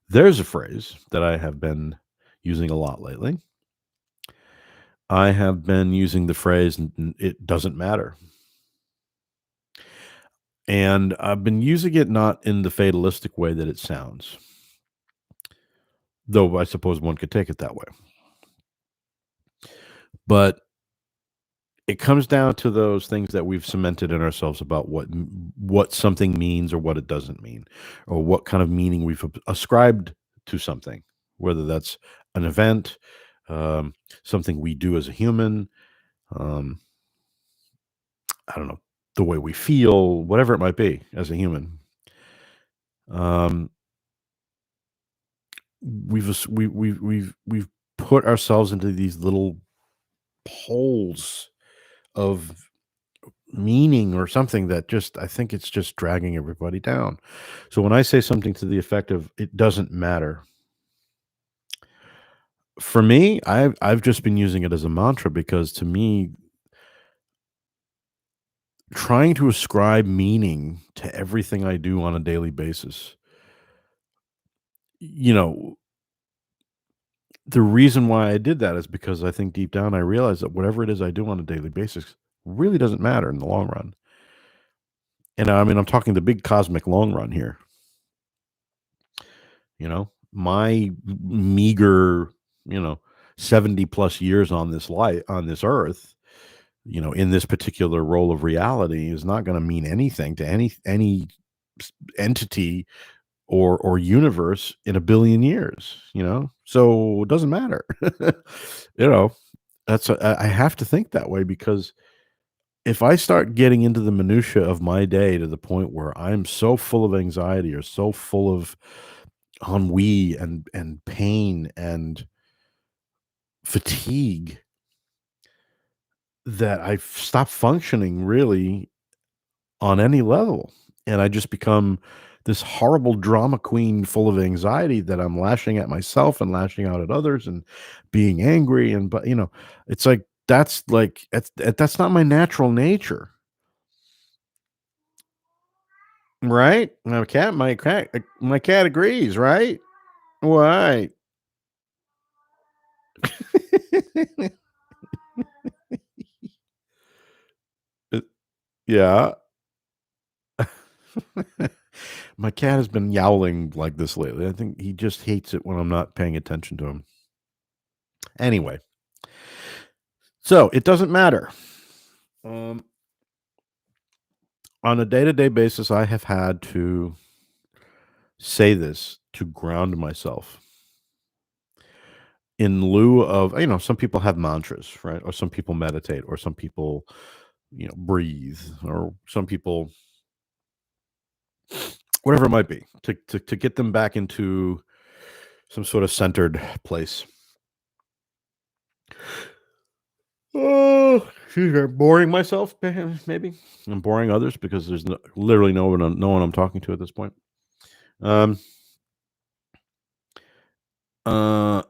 there's a phrase that I have been using a lot lately. I have been using the phrase "it doesn't matter," and I've been using it not in the fatalistic way that it sounds, though I suppose one could take it that way. But it comes down to those things that we've cemented in ourselves about what something means or what it doesn't mean, or what kind of meaning we've ascribed to something, whether that's an event, um, something we do as a human, um, I don't know, the way we feel, whatever it might be as a human. Um, we've put ourselves into these little holes of meaning or something that just I think it's just dragging everybody down. So when I say something to the effect of "It doesn't matter," for me, I've just been using it as a mantra because to me, trying to ascribe meaning to everything I do on a daily basis, you know, the reason why I did that is because I think deep down I realized that whatever it is I do on a daily basis really doesn't matter in the long run. And I mean, I'm talking the big cosmic long run here. My meager, you know 70 plus years on this life, on this earth, in this particular role of reality is not going to mean anything to any entity or universe in a billion years, so it doesn't matter. you know I have to think that way because if I start getting into the minutia of my day to the point where I'm so full of anxiety or so full of ennui and pain and fatigue that I stop functioning really on any level, and I just become this horrible drama queen full of anxiety that I'm lashing at myself and lashing out at others and being angry, and but it's like that's not my natural nature, right? My cat agrees, right? Right. Yeah. My cat has been yowling like this lately. I think he just hates it when I'm not paying attention to him. Anyway, so it doesn't matter. Um, on a day-to-day basis, I have had to say this to ground myself in lieu of, some people have mantras, right? Or some people meditate, or some people, breathe, or some people, whatever it might be, to get them back into some sort of centered place. Oh, excuse me, I'm boring myself, maybe. I'm boring others because there's literally no one I'm talking to at this point. Um, uh,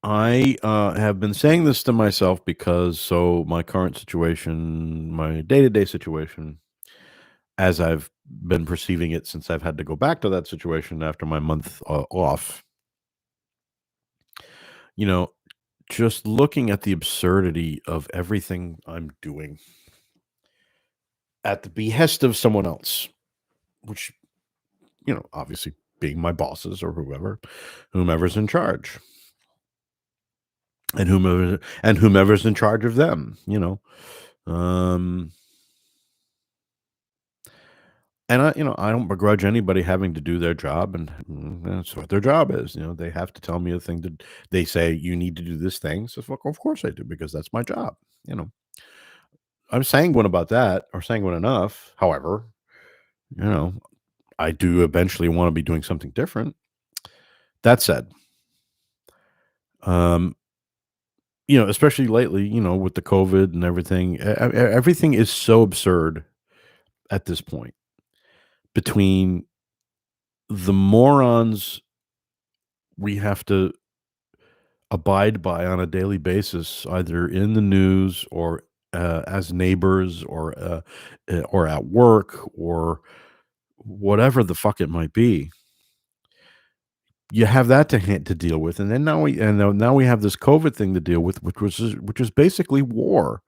I have been saying this to myself because my current situation, my day-to-day situation, as I've been perceiving it since I've had to go back to that situation after my month off, you know, just looking at the absurdity of everything I'm doing at the behest of someone else, which obviously being my bosses or whomever's in charge, and whomever's in charge of them, Um, and I don't begrudge anybody having to do their job, and that's what their job is. They have to tell me a thing that they say you need to do this thing. So fuck, of course I do because that's my job. You know, I'm sanguine about that, or sanguine enough. However, you know, I do eventually want to be doing something different. That said, um, especially lately, with the COVID and everything, everything is so absurd at this point between the morons we have to abide by on a daily basis, either in the news or as neighbors or at work or whatever the fuck it might be. You have that to deal with, and then now we have this COVID thing to deal with, which is basically war.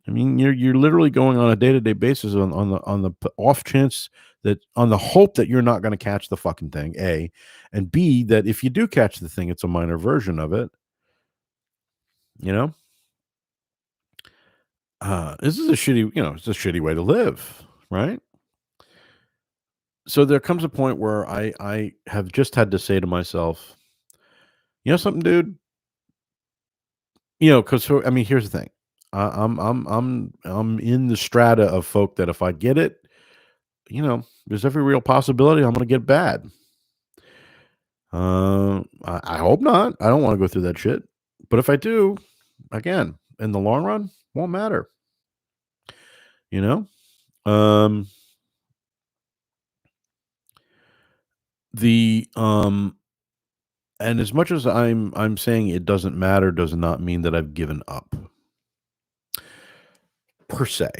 I mean, you're literally going on a day-to-day basis on the off chance that on the hope that you're not gonna catch the fucking thing, A, and B, that if you do catch the thing, it's a minor version of it, you know? This is a shitty, it's a shitty way to live, right? So there comes a point where I have just had to say to myself, you know something, dude. Because I mean, here's the thing. I'm in the strata of folk that if I get it, there's every real possibility I'm going to get bad. I hope not. I don't want to go through that shit. But if I do, again, in the long run, won't matter. You know. Um, the and as much as I'm saying it doesn't matter, does not mean that I've given up per se.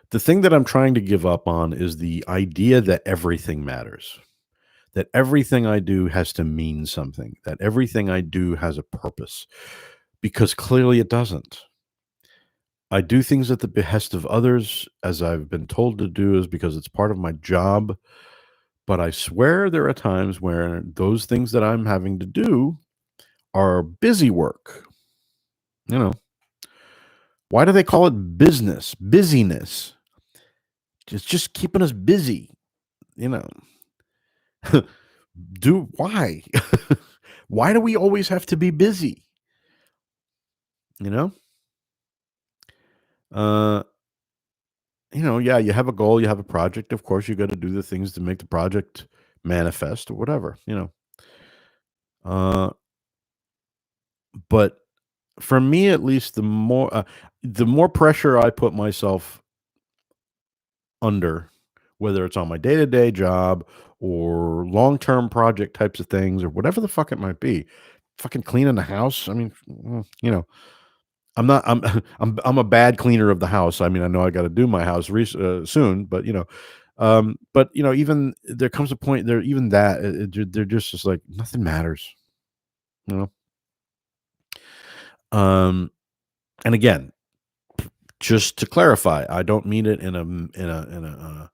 The thing that I'm trying to give up on is the idea that everything matters. That everything I do has to mean something. That everything I do has a purpose. Because clearly it doesn't. I do things at the behest of others, as I've been told to do, is because it's part of my job. But I swear there are times where those things that I'm having to do are busy work. You know, why do they call it business? Busyness. It's just keeping us busy. You know, do why? Why do we always have to be busy? You know, uh, yeah, you have a goal, you have a project. Of course, you got to do the things to make the project manifest or whatever. Uh, but for me, at least, the more pressure I put myself under, whether it's on my day to day job or long term project types of things or whatever the fuck it might be, fucking cleaning the house. I mean, I'm not. I'm. I'm a bad cleaner of the house. I mean, I know I got to do my house soon, but even there comes a point there. Even that, they're just like nothing matters. You know. Um, and again, just to clarify, I don't mean it in a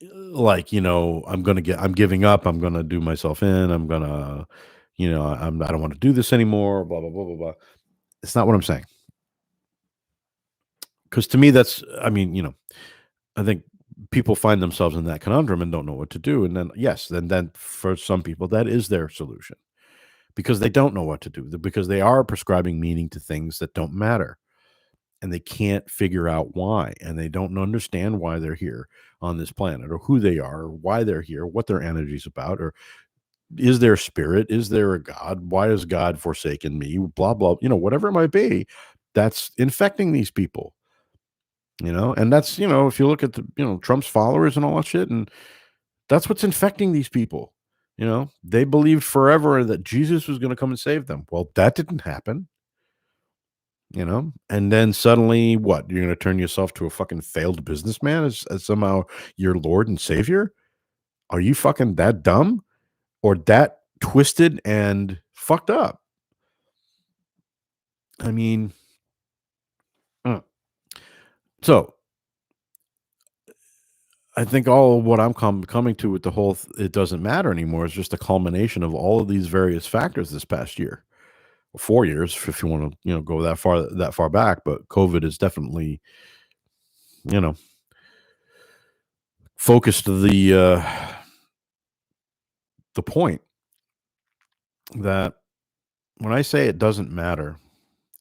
like I'm giving up. I'm gonna do myself in. I'm gonna, I don't want to do this anymore. Blah blah blah blah blah. It's not what I'm saying. Because to me, that's. I mean, I think people find themselves in that conundrum and don't know what to do. And then, yes, then for some people, that is their solution because they don't know what to do, because they are prescribing meaning to things that don't matter and they can't figure out why. And they don't understand why they're here on this planet or who they are, or why they're here, what their energy is about, or is there a spirit? Is there a God? Why has God forsaken me? Blah, blah, whatever it might be, that's infecting these people. And that's, if you look at Trump's followers and all that shit, and that's what's infecting these people. They believed forever that Jesus was going to come and save them. Well, that didn't happen. And then suddenly, what? You're going to turn yourself to a fucking failed businessman as somehow your Lord and Savior? Are you fucking that dumb or that twisted and fucked up? I mean, uh, so I think all of what I'm coming to with the whole it doesn't matter anymore is just a culmination of all of these various factors this past year, 4 years, if you want to, go that far back. But COVID is definitely, you know, focused the point that when I say it doesn't matter,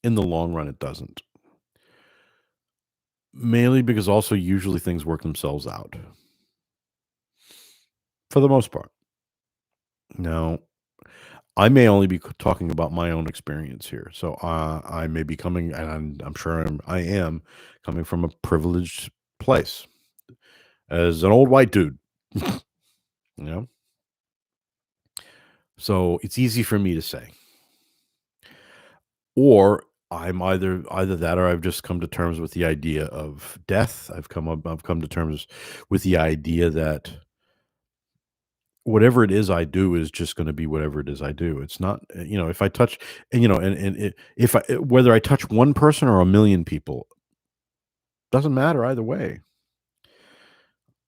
in the long run, it doesn't. Mainly because also usually things work themselves out for the most part. Now, I may only be talking about my own experience here. So I may be coming, and I'm sure I am coming from a privileged place as an old white dude. you know, so it's easy for me to say, or I'm either that, or I've just come to terms with the idea of death. I've come to terms with the idea that whatever it is I do is just going to be whatever it is I do. It's not, if I touch, and if I whether I touch one person or a million people, doesn't matter either way.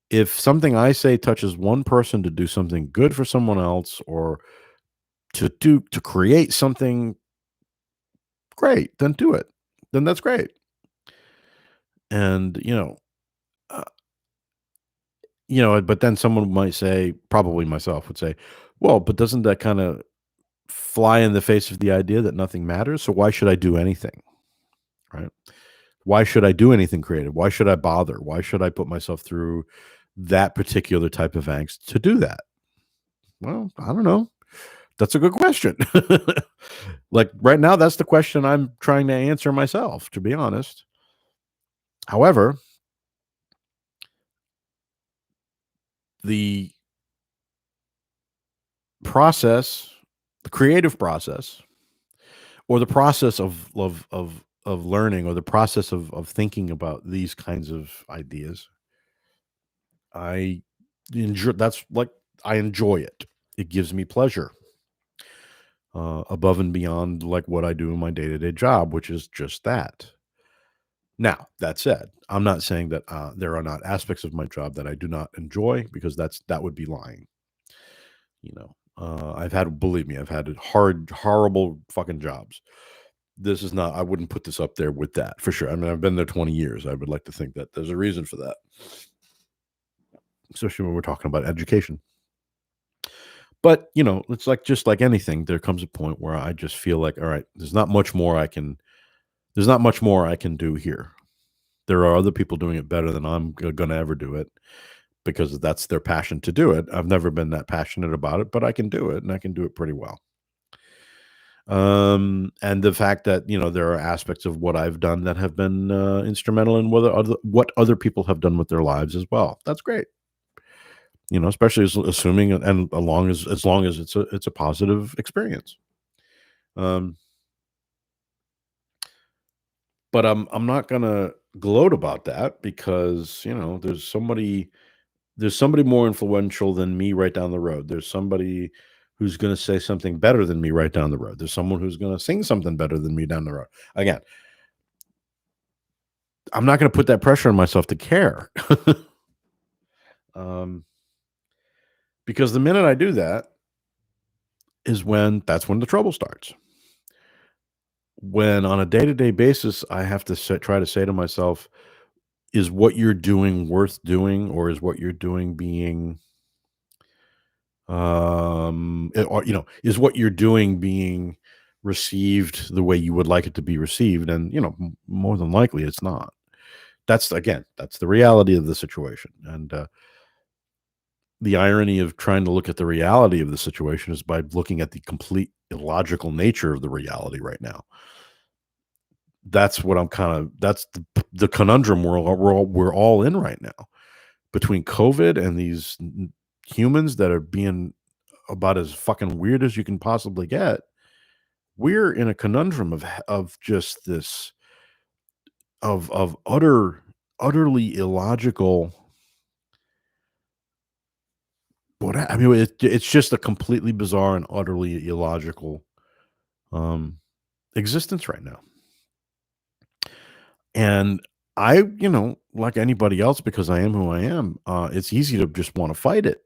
If something I say touches one person to do something good for someone else, or to create something great, then do it. Then that's great. And, uh, but then someone might say, probably myself would say, well, but doesn't that kind of fly in the face of the idea that nothing matters? So why should I do anything? Right? Why should I do anything creative? Why should I bother? Why should I put myself through that particular type of angst to do that? Well, I don't know. That's a good question. Like right now, that's the question I'm trying to answer myself, to be honest. However, the process, the creative process, or the process of learning, or the process of thinking about these kinds of ideas, I enjoy. That's like I enjoy it. It gives me pleasure, above and beyond like what I do in my day to day job, which is just that. Now, that said, I'm not saying that there are not aspects of my job that I do not enjoy, because that would be lying. I've had, believe me, I've had hard, horrible fucking jobs. This is not. I wouldn't put this up there with that for sure. I mean, I've been there 20 years. I would like to think that there's a reason for that, especially when we're talking about education. But it's like just like anything. There comes a point where I just feel like, all right, there's not much more I can. There's not much more I can do here. There are other people doing it better than I'm going to ever do it, because that's their passion to do it. I've never been that passionate about it, but I can do it, and I can do it pretty well. And the fact that there are aspects of what I've done that have been instrumental in what other people have done with their lives as well. That's great. Especially assuming, and as long as it's a positive experience. Um, but I'm not gonna gloat about that, because there's somebody more influential than me right down the road. There's somebody who's going to say something better than me right down the road. There's someone who's going to sing something better than me down the road. Again, I'm not going to put that pressure on myself to care. um, because the minute I do that that's when the trouble starts. When on a day to day basis, I have to try to say to myself, is what you're doing worth doing, or is what you're doing being or is what you're doing being received the way you would like it to be received? And more than likely it's not. That's the reality of the situation. And the irony of trying to look at the reality of the situation is by looking at the complete illogical nature of the reality right now. That's what I'm kind of that's the conundrum we're all in right now, between COVID and these humans that are being about as fucking weird as you can possibly get. We're in a conundrum of just this, of utterly illogical. I mean, it's just a completely bizarre and utterly illogical um, existence right now. And I, like anybody else, because I am who I am, it's easy to just want to fight it.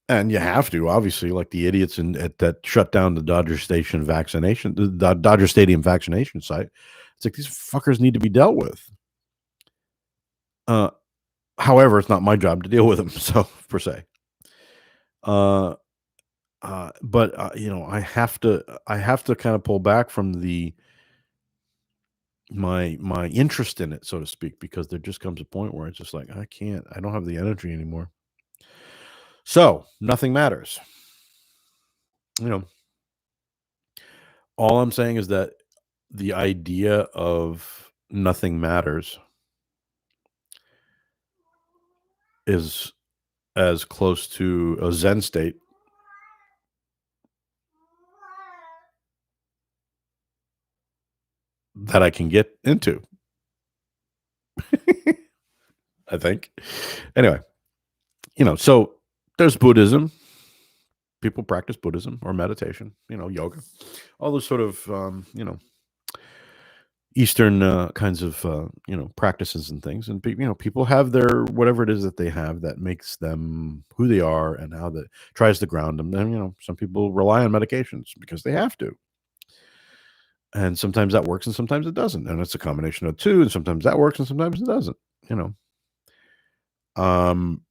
And you have to, obviously, like the idiots that shut down the Dodger Stadium vaccination site. It's like these fuckers need to be dealt with. Uh, However, it's not my job to deal with them, so per se. Uh, but I have to kind of pull back from my interest in it, so to speak, because there just comes a point where it's just like I don't have the energy anymore. So nothing matters. You know, all I'm saying is that the idea of nothing matters is as close to a Zen state that I can get into. I think. Anyway, so there's Buddhism. People practice Buddhism or meditation, yoga, all those sort of, Eastern kinds of, practices and things. And, people have their whatever it is that they have that makes them who they are, and how that tries to ground them. And, some people rely on medications because they have to. And sometimes that works and sometimes it doesn't. And it's a combination of two, and sometimes that works and sometimes it doesn't, you know. Um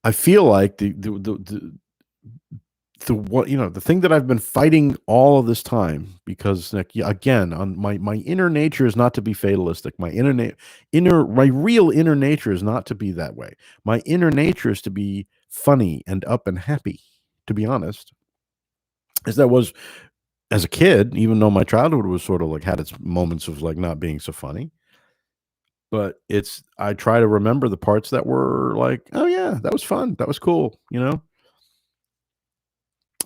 I feel like the what the thing that I've been fighting all of this time, because like, again, on my inner nature is not to be fatalistic. My real inner nature is not to be that way. My inner nature is to be funny and up and happy, to be honest. As that was as a kid, even though my childhood was sort of like had its moments of like not being so funny. But it's I try to remember the parts that were like, "Oh, yeah, that was fun. That was cool," you know?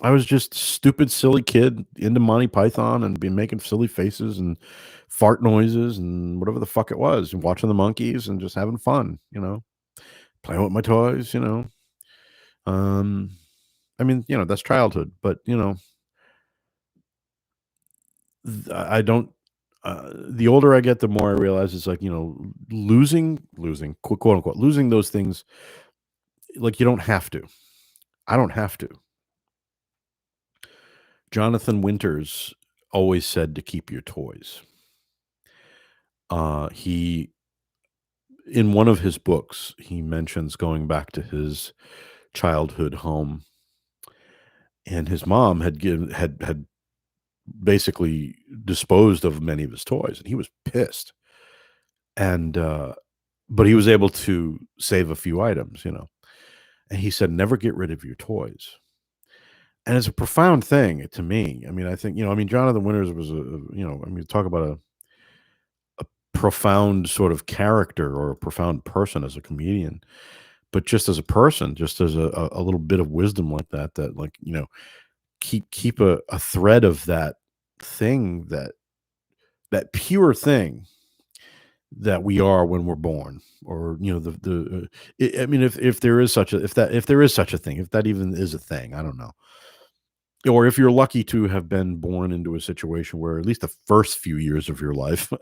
I was just stupid, silly kid into Monty Python and be making silly faces and fart noises and whatever the fuck it was, and watching the monkeys and just having fun, playing with my toys, Um, I mean, that's childhood, but, I don't the older I get, the more I realize it's like, losing, quote unquote, losing those things, like, you don't have to. I don't have to. Jonathan Winters always said to keep your toys. He in one of his books, he mentions going back to his childhood home, and his mom had basically disposed of many of his toys, and he was pissed. And but he was able to save a few items, And he said, "Never get rid of your toys." And it's a profound thing to me. I mean, I think, Jonathan Winters was talk about a profound sort of character or a profound person as a comedian, but just as a person, just as a little bit of wisdom like that, like, keep a thread of that thing, that pure thing that we are when we're born, or, I mean, if there is such a if there is such a thing, if that even is a thing, I don't know. Or if you're lucky to have been born into a situation where at least the first few years of your life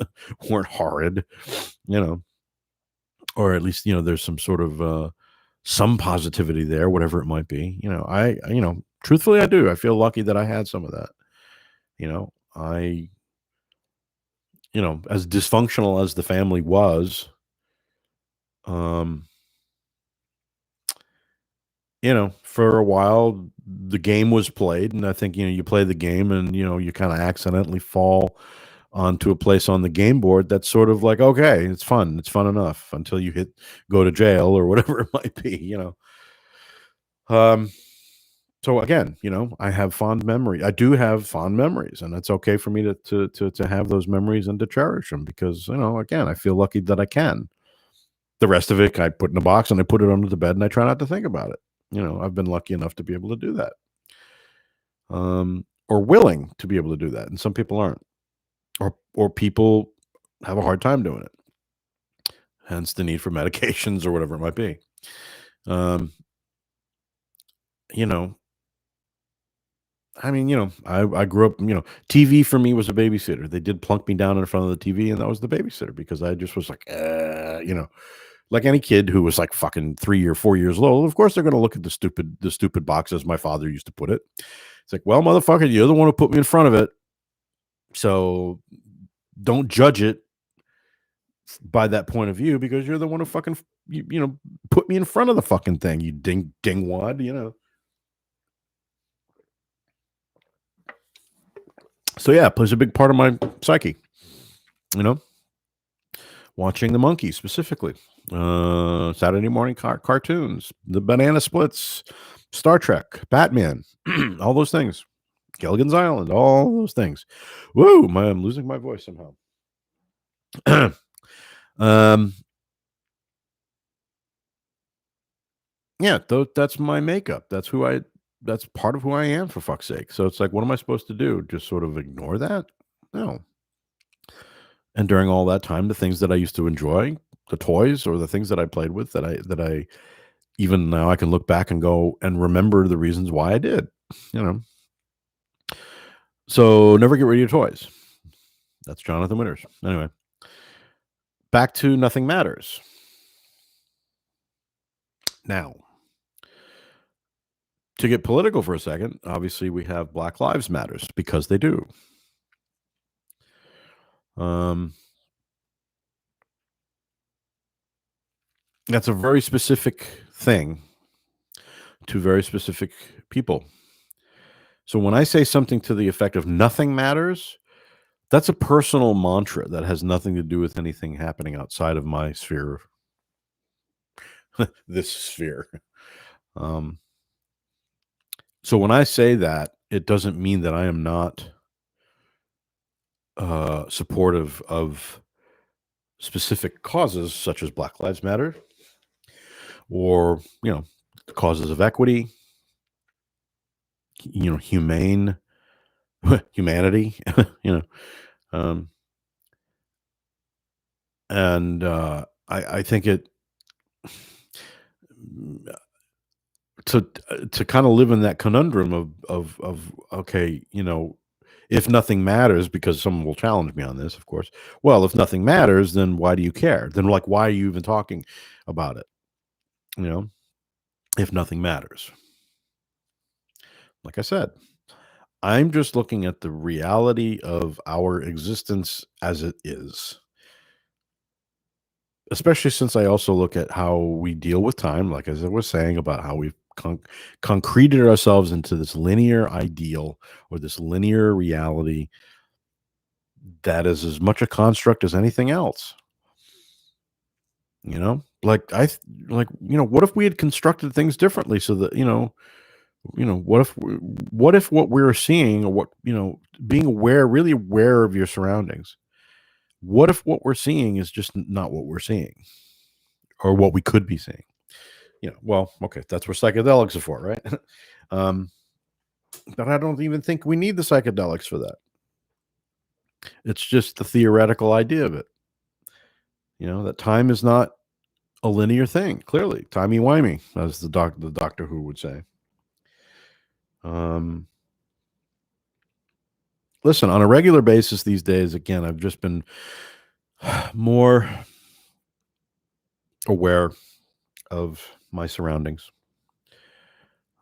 weren't horrid, you know, or at least, there's some sort of some positivity there, whatever it might be. Truthfully, I do. I feel lucky that I had some of that. I, as dysfunctional as the family was, um, for a while the game was played, and I think, you play the game and, you kind of accidentally fall onto a place on the game board that's sort of like, okay, it's fun. It's fun enough until you go to jail or whatever it might be. Um, so again, I have fond memory. I do have fond memories, and it's okay for me to have those memories and to cherish them, because, again, I feel lucky that I can. The rest of it, I put in a box and I put it under the bed and I try not to think about it. I've been lucky enough to be able to do that. Or willing to be able to do that, and some people aren't, or people have a hard time doing it. Hence the need for medications or whatever it might be. Um, you know, I mean, I grew up, TV for me was a babysitter. They did plunk me down in front of the TV, and that was the babysitter, because I just was like, like any kid who was like fucking 3 or 4 years old. Of course, they're going to look at the stupid box, as my father used to put it. It's like, well, motherfucker, you're the one who put me in front of it, so don't judge it by that point of view, because you're the one who fucking put me in front of the fucking thing, you dingwad. So yeah, it plays a big part of my psyche. You know, watching the Monkees specifically, Saturday morning cartoons, the Banana Splits, Star Trek, Batman, all those things, Gilligan's Island, all those things. Woo, I'm losing my voice somehow. um, yeah, that's my makeup. That's part of who I am, for fuck's sake. So it's like, what am I supposed to do? Just sort of ignore that? No. And during all that time, the things that I used to enjoy, the toys or the things that I played with, that I even now I can look back and go and remember the reasons why I did, you know. So never get rid of your toys. That's Jonathan Winters. Anyway, back to Nothing Matters. Now, to get political for a second, obviously we have Black Lives Matters because they do. That's a very specific thing to very specific people. So when I say something to the effect of nothing matters, that's a personal mantra that has nothing to do with anything happening outside of my sphere, this sphere. Um, so when I say that, it doesn't mean that I am not supportive of specific causes such as Black Lives Matter or, causes of equity, humane humanity, you know, um, and I think it to kind of live in that conundrum of okay, if nothing matters, because someone will challenge me on this, of course. Well, if nothing matters, then why do you care? Then, like, why are you even talking about it? You know, if nothing matters, like I said, I'm just looking at the reality of our existence as it is. Especially since I also look at how we deal with time, like as I was saying about how we've concreted ourselves into this linear ideal or this linear reality that is as much a construct as anything else. Like what if we had constructed things differently so that what if what we're seeing, or what being aware, really aware of your surroundings. What if what we're seeing is just not what we're seeing, or what we could be seeing? Well, okay, that's what psychedelics are for, right? um, but I don't even think we need the psychedelics for that. It's just the theoretical idea of it. That time is not a linear thing. Clearly, timey-wimey, as the Doctor Who would say. Listen, on a regular basis these days, again, I've just been more aware of my surroundings.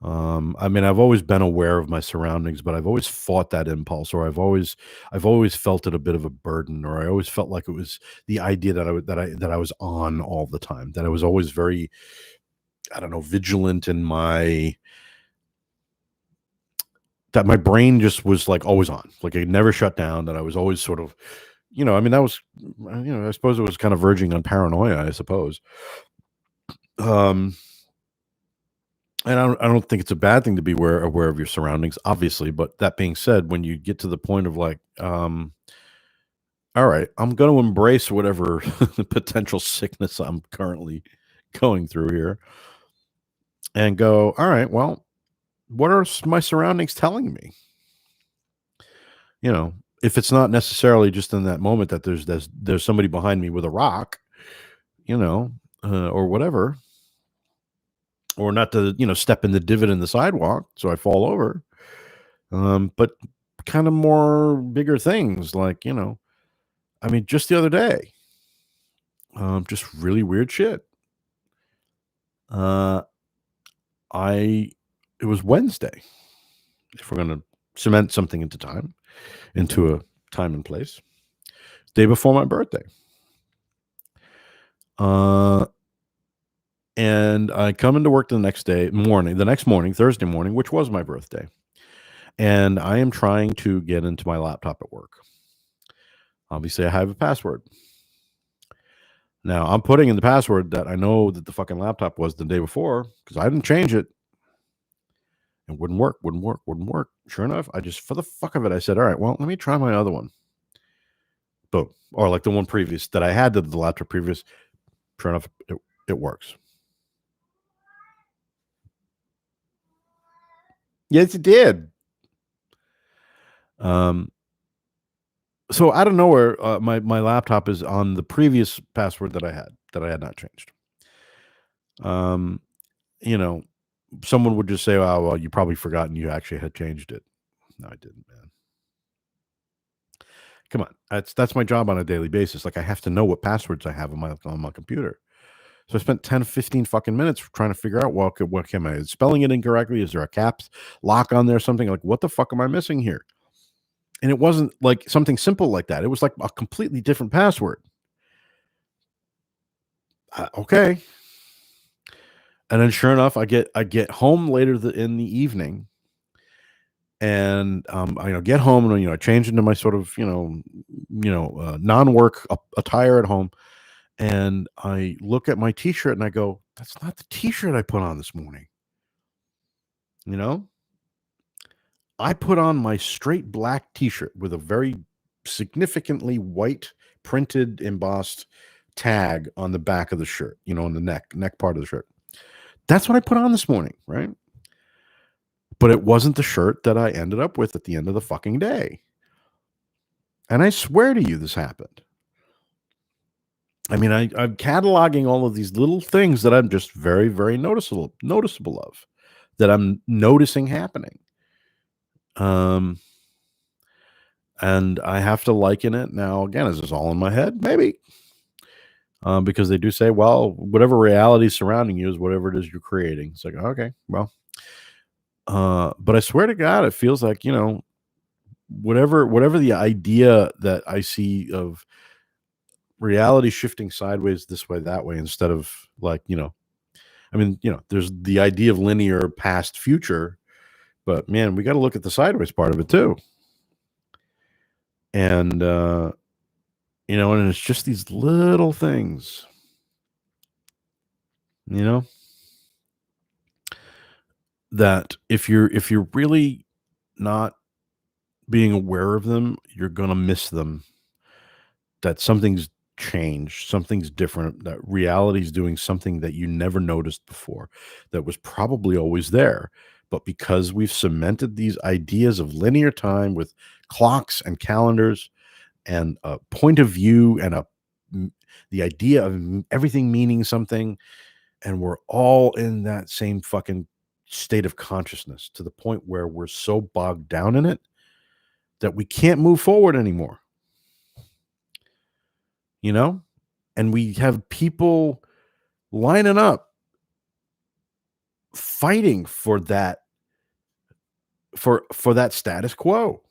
I mean, I've always been aware of my surroundings, but I've always fought that impulse, or I've always felt it a bit of a burden, or I always felt like it was the idea that I was on all the time, that I was always very, I don't know, vigilant in that my brain just was like always on, like it never shut down, that I was always sort of, I mean, that was, I suppose it was kind of verging on paranoia, I suppose. Um, and I don't think it's a bad thing to be aware of your surroundings, obviously. But that being said, when you get to the point of like, all right, I'm going to embrace whatever potential sickness I'm currently going through here, and go, all right, well, what are my surroundings telling me? If it's not necessarily just in that moment that there's somebody behind me with a rock, or whatever, or not to step in the divot in the sidewalk so I fall over. But kind of more bigger things, like I mean, just the other day, just really weird shit. Uh, I It was Wednesday. If we're gonna cement something into a time and place, day before my birthday. Uh, and I come into work the next morning, Thursday morning, which was my birthday. And I am trying to get into my laptop at work. Obviously, I have a password. Now, I'm putting in the password that I know that the fucking laptop was the day before, because I didn't change it. It wouldn't work, wouldn't work, wouldn't work. Sure enough, I just, for the fuck of it, I said, all right, well, let me try my other one. Boom. Or like the one previous that I had, the laptop previous. Sure enough, it works. Yes, it did. So out of nowhere, my laptop is on the previous password that I had not changed. Um, you know, Someone would just say, "Oh, well, you probably forgotten you actually had changed it." No, I didn't, man. Come on, that's my job on a daily basis. Like, I have to know what passwords I have on my computer. So I spent 10, 15 fucking minutes trying to figure out, well, what am I spelling it incorrectly? Is there a caps lock on there? Something like, what the fuck am I missing here? And it wasn't like something simple like that. It was like a completely different password. Okay. And then sure enough, I get home later in the evening, and I get home, and I change into my sort of non-work attire at home, and I look at my T-shirt and I go, "That's not the T-shirt I put on this morning." You know, I put on my straight black T-shirt with a very significantly white printed embossed tag on the back of the shirt. On the neck part of the shirt. That's what I put on this morning, right? But it wasn't the shirt that I ended up with at the end of the fucking day. And I swear to you, this happened. I mean, I'm cataloging all of these little things that I'm just very, very noticeable of, that I'm noticing happening. And I have to liken it now. Again, is this all in my head? Maybe. Because they do say, well, whatever reality is surrounding you is whatever it is you're creating. It's like, okay, well. But I swear to God, it feels like, whatever the idea that I see of reality shifting sideways this way, that way, instead of like, I mean, there's the idea of linear past future, but man, we got to look at the sideways part of it too. And, and it's just these little things, that if you're really not being aware of them, you're going to miss them. That something's changed, something's different, that reality's doing something that you never noticed before, that was probably always there. But because we've cemented these ideas of linear time with clocks and calendars and a point of view and the idea of everything meaning something, and we're all in that same fucking state of consciousness to the point where we're so bogged down in it that we can't move forward anymore. And we have people lining up fighting for that for that status quo.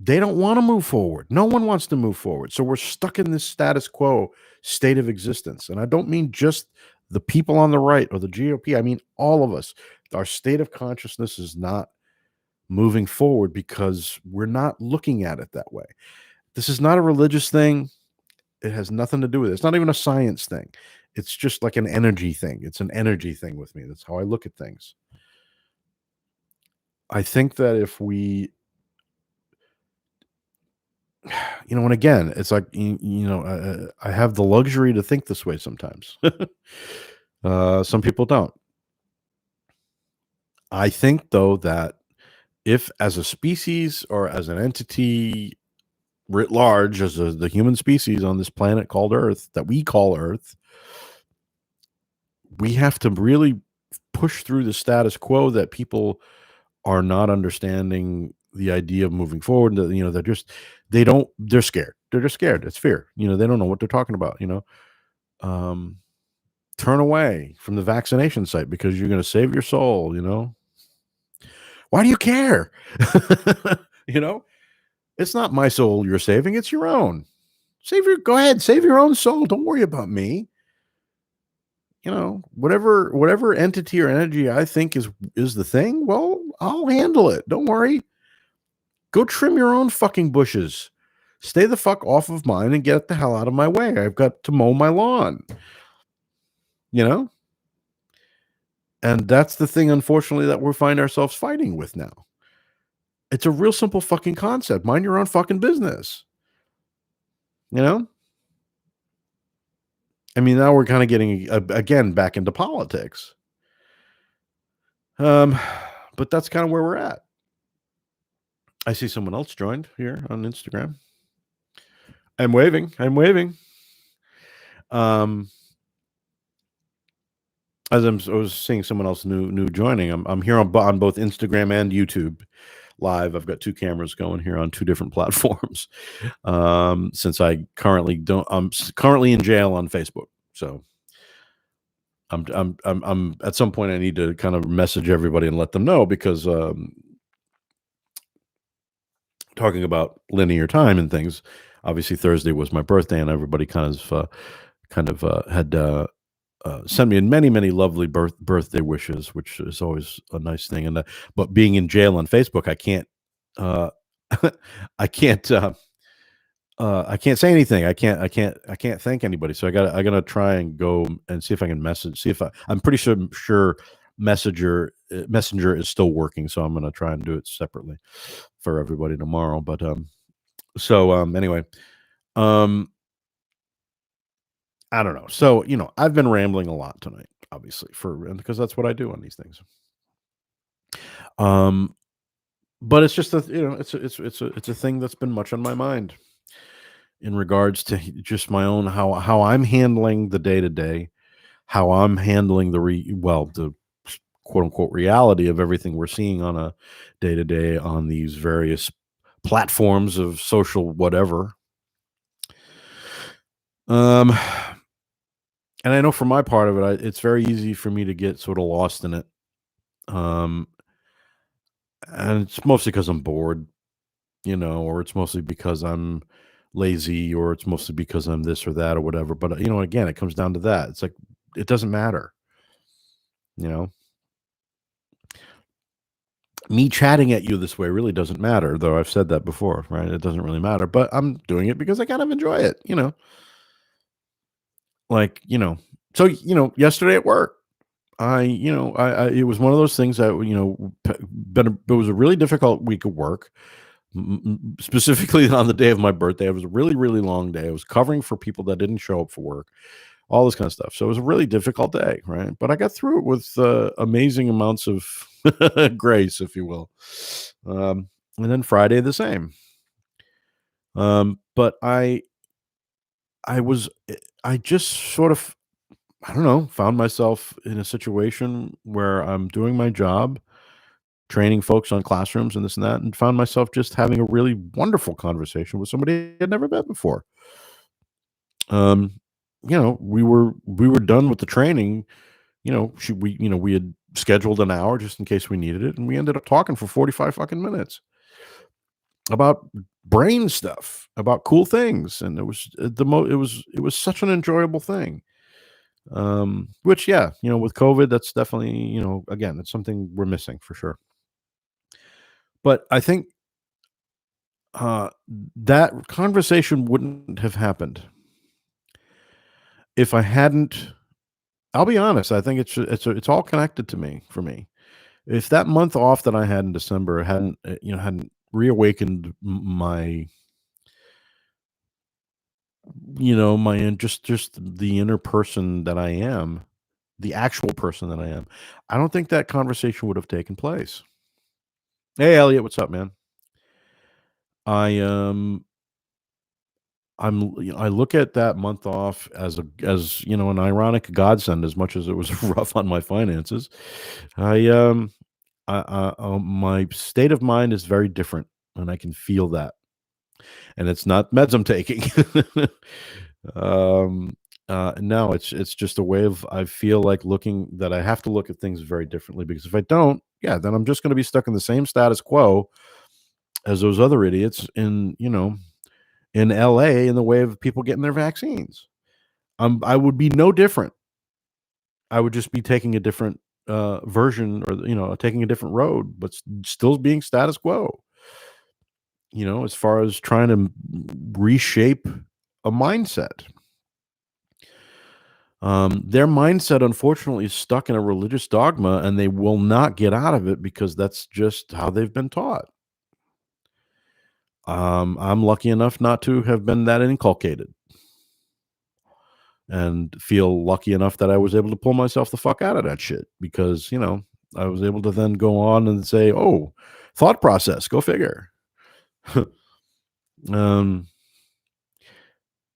They don't want to move forward. No one wants to move forward. So we're stuck in this status quo state of existence. And I don't mean just the people on the right or the GOP. I mean all of us. Our state of consciousness is not moving forward because we're not looking at it that way. This is not a religious thing. It has nothing to do with it. It's not even a science thing. It's just like an energy thing. It's an energy thing with me. That's how I look at things. I think that if we, and again, it's like, I have the luxury to think this way sometimes. Some people don't. I think, though, that if as a species or as an entity writ large, as the human species on this planet called Earth, that we call Earth, we have to really push through the status quo that people are not understanding the idea of moving forward. They're scared. They're just scared. It's fear. They don't know what they're talking about. Turn away from the vaccination site because you're going to save your soul. Why do you care? It's not my soul you're saving. It's your own. Go ahead, save your own soul. Don't worry about me. Whatever entity or energy I think is the thing, well, I'll handle it. Don't worry. Go trim your own fucking bushes. Stay the fuck off of mine and get the hell out of my way. I've got to mow my lawn. And that's the thing, unfortunately, that we find ourselves fighting with now. It's a real simple fucking concept. Mind your own fucking business. I mean, now we're kind of getting again back into politics. But that's kind of where we're at. I see someone else joined here on Instagram. I'm waving. As I was seeing someone else new joining, I'm here on both Instagram and YouTube live. I've got 2 cameras going here on 2 different platforms, since I currently don't currently in jail on Facebook. So, I'm at some point, I need to kind of message everybody and let them know because, talking about linear time and things, obviously Thursday was my birthday, and everybody had, sent me many, many lovely birthday wishes, which is always a nice thing, but being in jail on Facebook, I can't, uh, I can't, I can't say anything. I can't thank anybody. So I gotta try and go and see if I can message. See if I'm pretty sure Messenger is still working. So I'm gonna try and do it separately for everybody tomorrow. But anyway, um, I don't know. So I've been rambling a lot tonight, obviously, and because that's what I do on these things. Um, but it's just it's a thing that's been much on my mind in regards to just my own how I'm handling the day to day, how I'm handling the quote unquote reality of everything we're seeing on a day to day on these various platforms of social whatever. Um, and I know for my part of it, it's very easy for me to get sort of lost in it. Um, and it's mostly because I'm bored, or it's mostly because I'm lazy, or it's mostly because I'm this or that or whatever. But again, it comes down to that. It's like it doesn't matter, you know. Me chatting at you this way really doesn't matter, though I've said that before, right? It doesn't really matter, but I'm doing it because I kind of enjoy it. Like, so yesterday at work, it was one of those things that it was a really difficult week of work. Specifically on the day of my birthday, it was a really, really long day. I was covering for people that didn't show up for work, all this kind of stuff. So it was a really difficult day, right? But I got through it with amazing amounts of grace, if you will. And then Friday the same. But I just sort of, I don't know, found myself in a situation where I'm doing my job, training folks on classrooms and this and that, and found myself just having a really wonderful conversation with somebody I'd never met before. Um, we were done with the training. We had scheduled an hour just in case we needed it, and we ended up talking for 45 fucking minutes about brain stuff, about cool things, and it was it was such an enjoyable thing. Which, yeah, with COVID, that's definitely, again, it's something we're missing for sure. But I think uh that conversation wouldn't have happened if I hadn't. I'll be honest, I think it's all connected to me for me. If that month off that I had in December hadn't reawakened my just the inner person that I am, the actual person that I am, I don't think that conversation would have taken place. Hey, Elliot, what's up, man? I I look at that month off as an ironic godsend as much as it was rough on my finances. I my state of mind is very different, and I can feel that. And it's not meds I'm taking. um, no, it's just a way of I feel like looking that I have to look at things very differently because if I don't, yeah, then I'm just going to be stuck in the same status quo as those other idiots in LA in the way of people getting their vaccines. I would be no different. I would just be taking a different version or taking a different road, but still being status quo. As far as trying to reshape a mindset. Their mindset, unfortunately, is stuck in a religious dogma, and they will not get out of it because that's just how they've been taught. I'm lucky enough not to have been that inculcated, and feel lucky enough that I was able to pull myself the fuck out of that shit because I was able to then go on and say, "Oh, thought process, go figure." um,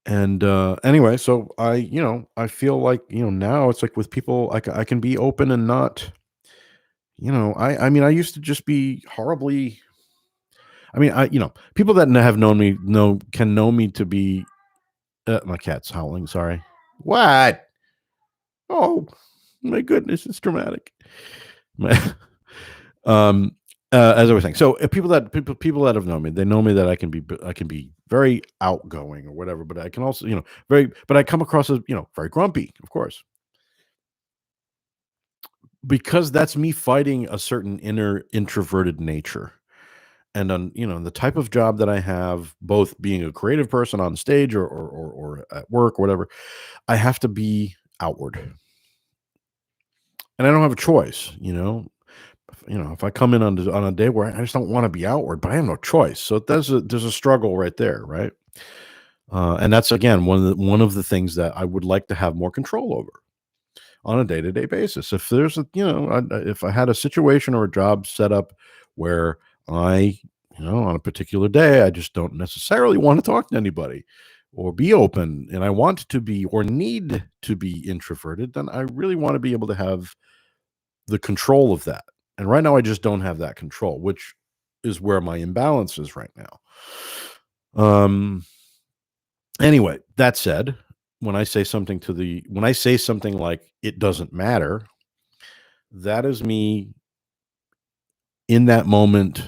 And, anyway, so I feel like, now it's like with people, I can be open and not, I mean, I used to just be horribly, I mean, people that have known me can know me to be. My cat's howling. Sorry. What? Oh, my goodness, it's dramatic. um, as I was saying, so people that have known me, they know me that I can be very outgoing or whatever, but I can also, but I come across as, very grumpy, of course, because that's me fighting a certain inner introverted nature. And on, the type of job that I have, both being a creative person on stage or at work or whatever, I have to be outward, and I don't have a choice. If I come in on a day where I just don't want to be outward, but I have no choice. So there's a struggle right there, right? And that's again one of the things that I would like to have more control over on a day to day basis. If there's if I had a situation or a job set up where I, on a particular day, I just don't necessarily want to talk to anybody or be open, and I want to be or need to be introverted, then I really want to be able to have the control of that. And right now I just don't have that control, which is where my imbalance is right now. Anyway, that said, when I say something like it doesn't matter, that is me in that moment,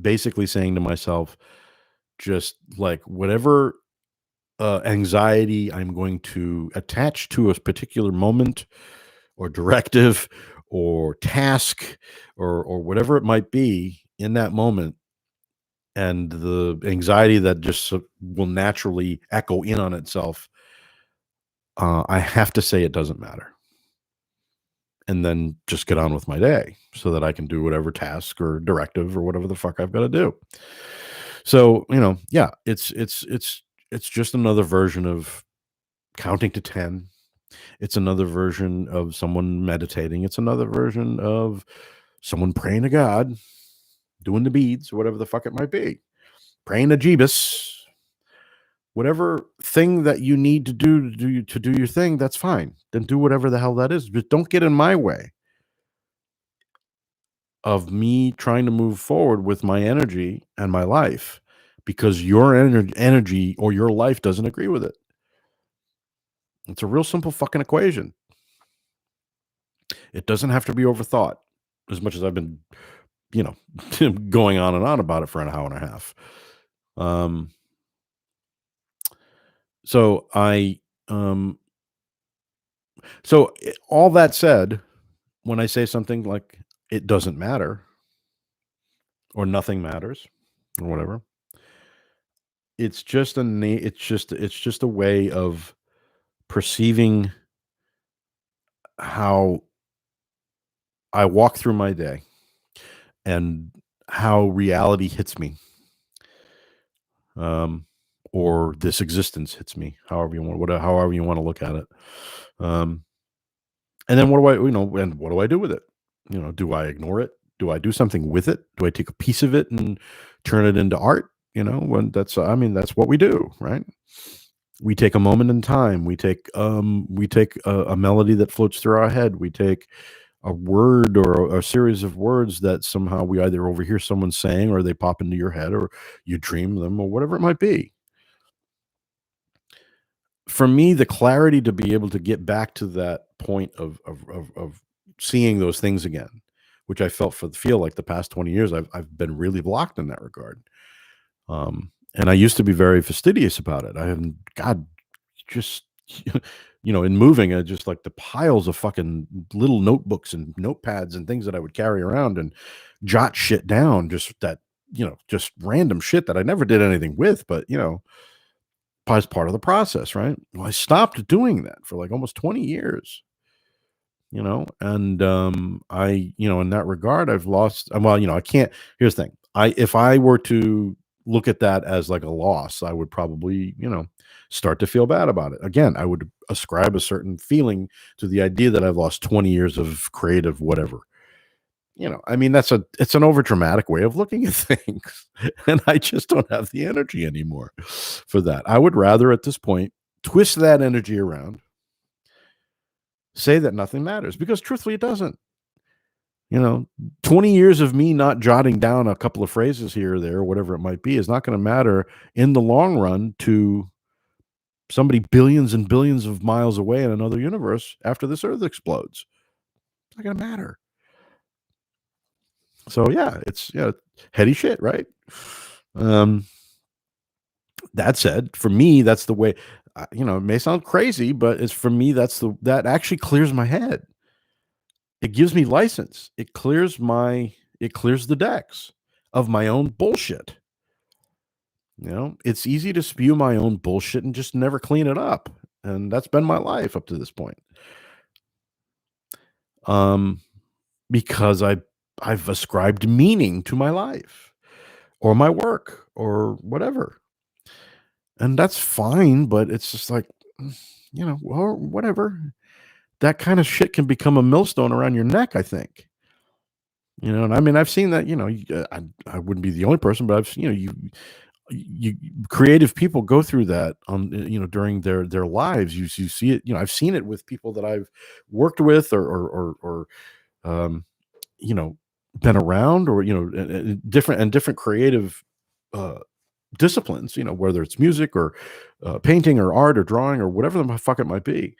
basically saying to myself, just like whatever anxiety I'm going to attach to a particular moment or directive or task or whatever it might be in that moment, and the anxiety that just will naturally echo in on itself, I have to say it doesn't matter, and then just get on with my day so that I can do whatever task or directive or whatever the fuck I've got to do. So, yeah, it's just another version of counting to 10. It's another version of someone meditating. It's another version of someone praying to God, doing the beads, or whatever the fuck it might be. Praying to Jeebus. Whatever thing that you need to do your thing, that's fine. Then do whatever the hell that is. But don't get in my way of me trying to move forward with my energy and my life, because your energy or your life doesn't agree with it. It's a real simple fucking equation. It doesn't have to be overthought, as much as I've been, you know, going on and on about it for an hour and a half. Um, so I, um, all that said, when I say something like it doesn't matter or nothing matters or whatever, it's just a way of perceiving how I walk through my day and how reality hits me, um, or this existence hits me, however you want to look at it. Um, and then what do I do with it? Do I ignore it? Do I do something with it? Do I take a piece of it and turn it into art? When that's what we do, right? We take a moment in time. We take a melody that floats through our head. We take a word or a series of words that somehow we either overhear someone saying, or they pop into your head, or you dream them, or whatever it might be. For me, the clarity to be able to get back to that point of seeing those things again, which I feel like the past 20 years, I've been really blocked in that regard. And I used to be very fastidious about it. I haven't, God, just, in moving, I just like the piles of fucking little notebooks and notepads and things that I would carry around and jot shit down, just random shit that I never did anything with, but, as part of the process, right? Well, I stopped doing that for like almost 20 years. And in that regard, I've lost. Well, I can't. Here's the thing. If I were to look at that as like a loss, I would probably, start to feel bad about it. Again, I would ascribe a certain feeling to the idea that I've lost 20 years of creative whatever. I mean, it's an over dramatic way of looking at things. And I just don't have the energy anymore for that. I would rather at this point twist that energy around, say that nothing matters, because truthfully it doesn't. You know, 20 years of me not jotting down a couple of phrases here or there, whatever it might be, is not going to matter in the long run to somebody billions and billions of miles away in another universe after this Earth explodes. It's not going to matter. So yeah, it's heady shit, right? Um, that said, for me, that's the way. It may sound crazy, but it's for me. That actually clears my head. It gives me license. It clears the decks of my own bullshit. It's easy to spew my own bullshit and just never clean it up. And that's been my life up to this point. Um, because I've ascribed meaning to my life or my work or whatever. And that's fine, but it's just like, or whatever. That kind of shit can become a millstone around your neck, I think. And I mean, I've seen that, I wouldn't be the only person, but you creative people go through that on during their lives. You see it. I've seen it with people that I've worked with or um, you know been around, or different creative uh, disciplines. Whether it's music or painting or art or drawing or whatever the fuck it might be.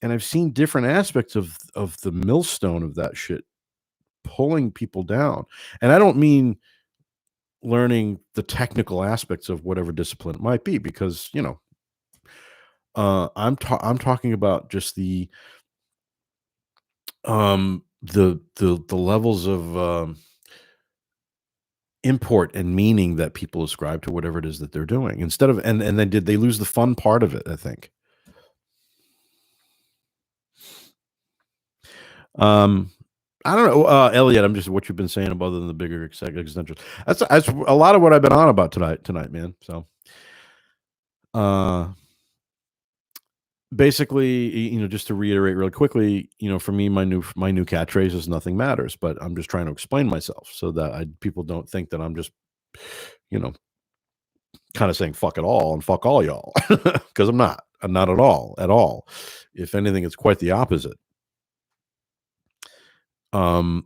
And I've seen different aspects of the millstone of that shit pulling people down. And I don't mean learning the technical aspects of whatever discipline it might be, because I'm talking about just the levels of import and meaning that people ascribe to whatever it is that they're doing, instead of and then did they lose the fun part of it, I think. um I don't know, Elliot. I'm just what you've been saying about other than the bigger existential. That's a lot of what I've been on about tonight, man. So, uh, basically, just to reiterate really quickly, for me, my new catchphrase is "Nothing matters," but I'm just trying to explain myself so that people don't think that I'm just, you know, kind of saying "fuck it all" and "fuck all y'all," because I'm not. I'm not at all, at all. If anything, it's quite the opposite. Um,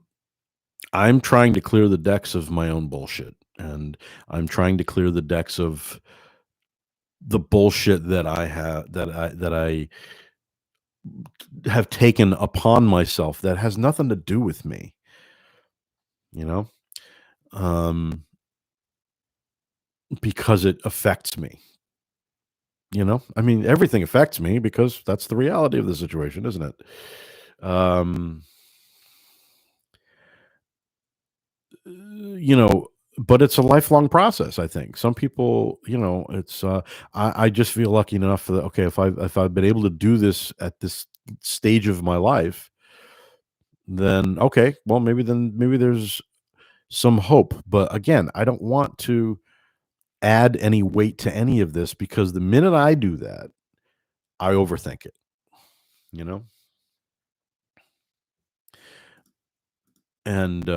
I'm trying to clear the decks of my own bullshit, and I'm trying to clear the decks of the bullshit that I have taken upon myself that has nothing to do with me, you know, um, because it affects me. I mean, everything affects me because that's the reality of the situation, isn't it? Um, you know, but it's a lifelong process. I think some people, it's. I just feel lucky enough that, okay, if I've been able to do this at this stage of my life, then okay, well, maybe there's some hope. But again, I don't want to add any weight to any of this, because the minute I do that, I overthink it, you know? And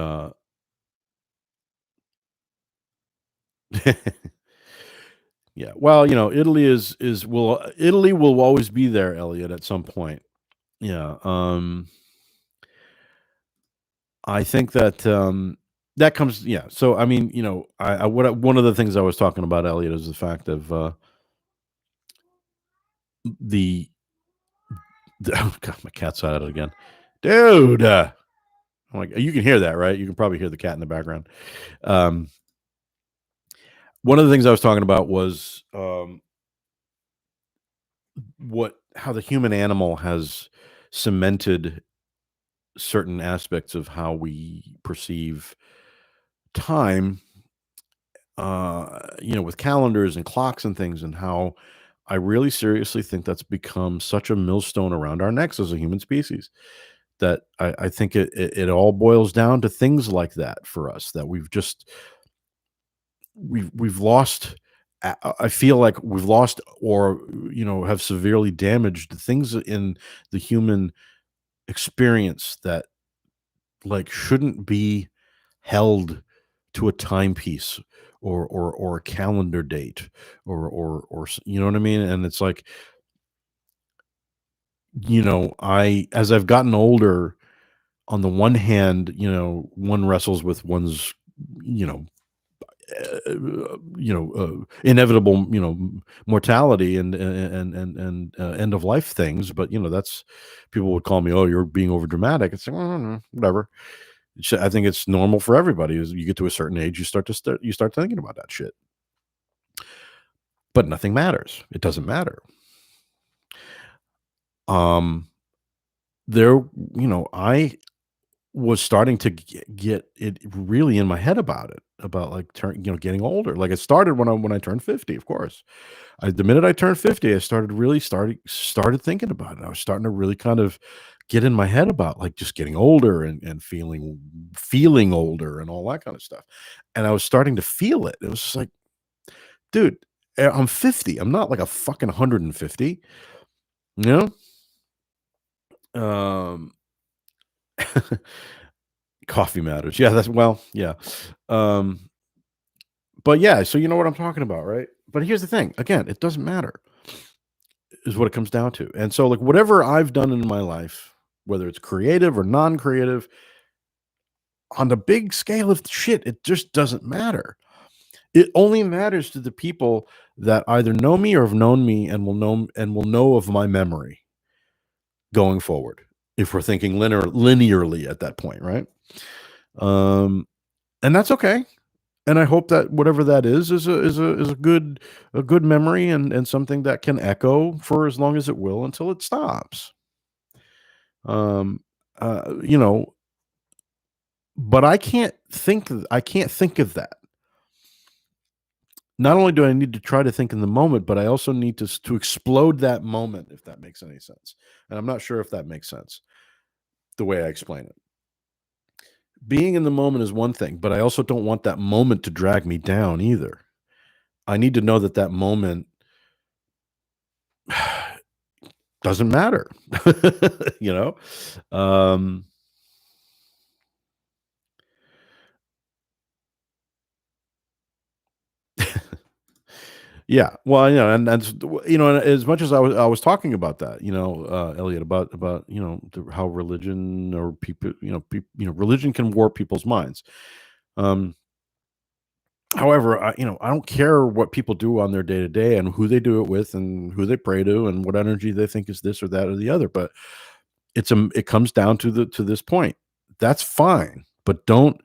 yeah, well, Italy will always be there, Elliot, at some point. Yeah. I think that that comes, yeah. So I mean, one of the things I was talking about, Elliot, is the fact of the, oh god, my cat's at it again. Dude. I'm like, you can hear that, right? You can probably hear the cat in the background. Um, one of the things I was talking about was how the human animal has cemented certain aspects of how we perceive time, with calendars and clocks and things, and how I really seriously think that's become such a millstone around our necks as a human species, that I think it all boils down to things like that for us, that we've lost. I feel like we've lost, or have severely damaged things in the human experience that, like, shouldn't be held to a timepiece, or a calendar date, you know what I mean? And it's like, I as I've gotten older, on the one hand, one wrestles with one's, you know, inevitable, mortality and end of life things. But that's, people would call me, oh, you're being over dramatic. It's like, whatever. I think it's normal for everybody. As you get to a certain age, you start thinking about that shit. But nothing matters. It doesn't matter. There, I was starting to get it really in my head about it, about like getting older. Like it started when I turned 50, of course. The minute I turned 50, I started thinking about it. I was starting to really kind of get in my head about like just getting older and feeling older and all that kind of stuff. And I was starting to feel it. It was just like, dude, I'm 50. I'm not like a fucking 150, you know? Um Coffee matters. Yeah, yeah. Um but yeah, so you know what I'm talking about, right? But here's the thing. Again, it doesn't matter, is what it comes down to. And so like whatever I've done in my life, whether it's creative or non-creative, on the big scale of shit, it just doesn't matter. It only matters to the people that either know me or have known me and will know of my memory going forward. If we're thinking linearly at that point, right? Um, and that's okay. And I hope that whatever that is a good memory and something that can echo for as long as it will until it stops. Um, you know, but I can't think of that. Not only do I need to try to think in the moment, but I also need to explode that moment, if that makes any sense. And I'm not sure if that makes sense the way I explain it. Being in the moment is one thing, but I also don't want that moment to drag me down either. I need to know that that moment doesn't matter, you know? Um, yeah, well, and that's and as much as I was talking about that, Elliot, about how religion or people, religion can warp people's minds. Um, However, I don't care what people do on their day to day and who they do it with and who they pray to and what energy they think is this or that or the other. But it comes down to this point. That's fine, but don't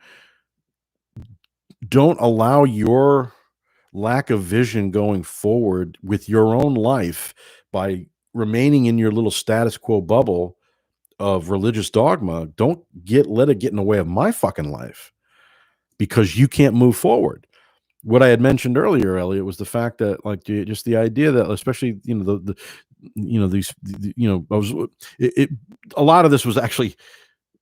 allow your lack of vision going forward with your own life by remaining in your little status quo bubble of religious dogma. Don't let it get in the way of my fucking life because you can't move forward. What I had mentioned earlier, Elliot, was the fact that like just the idea that especially I was a lot of this was actually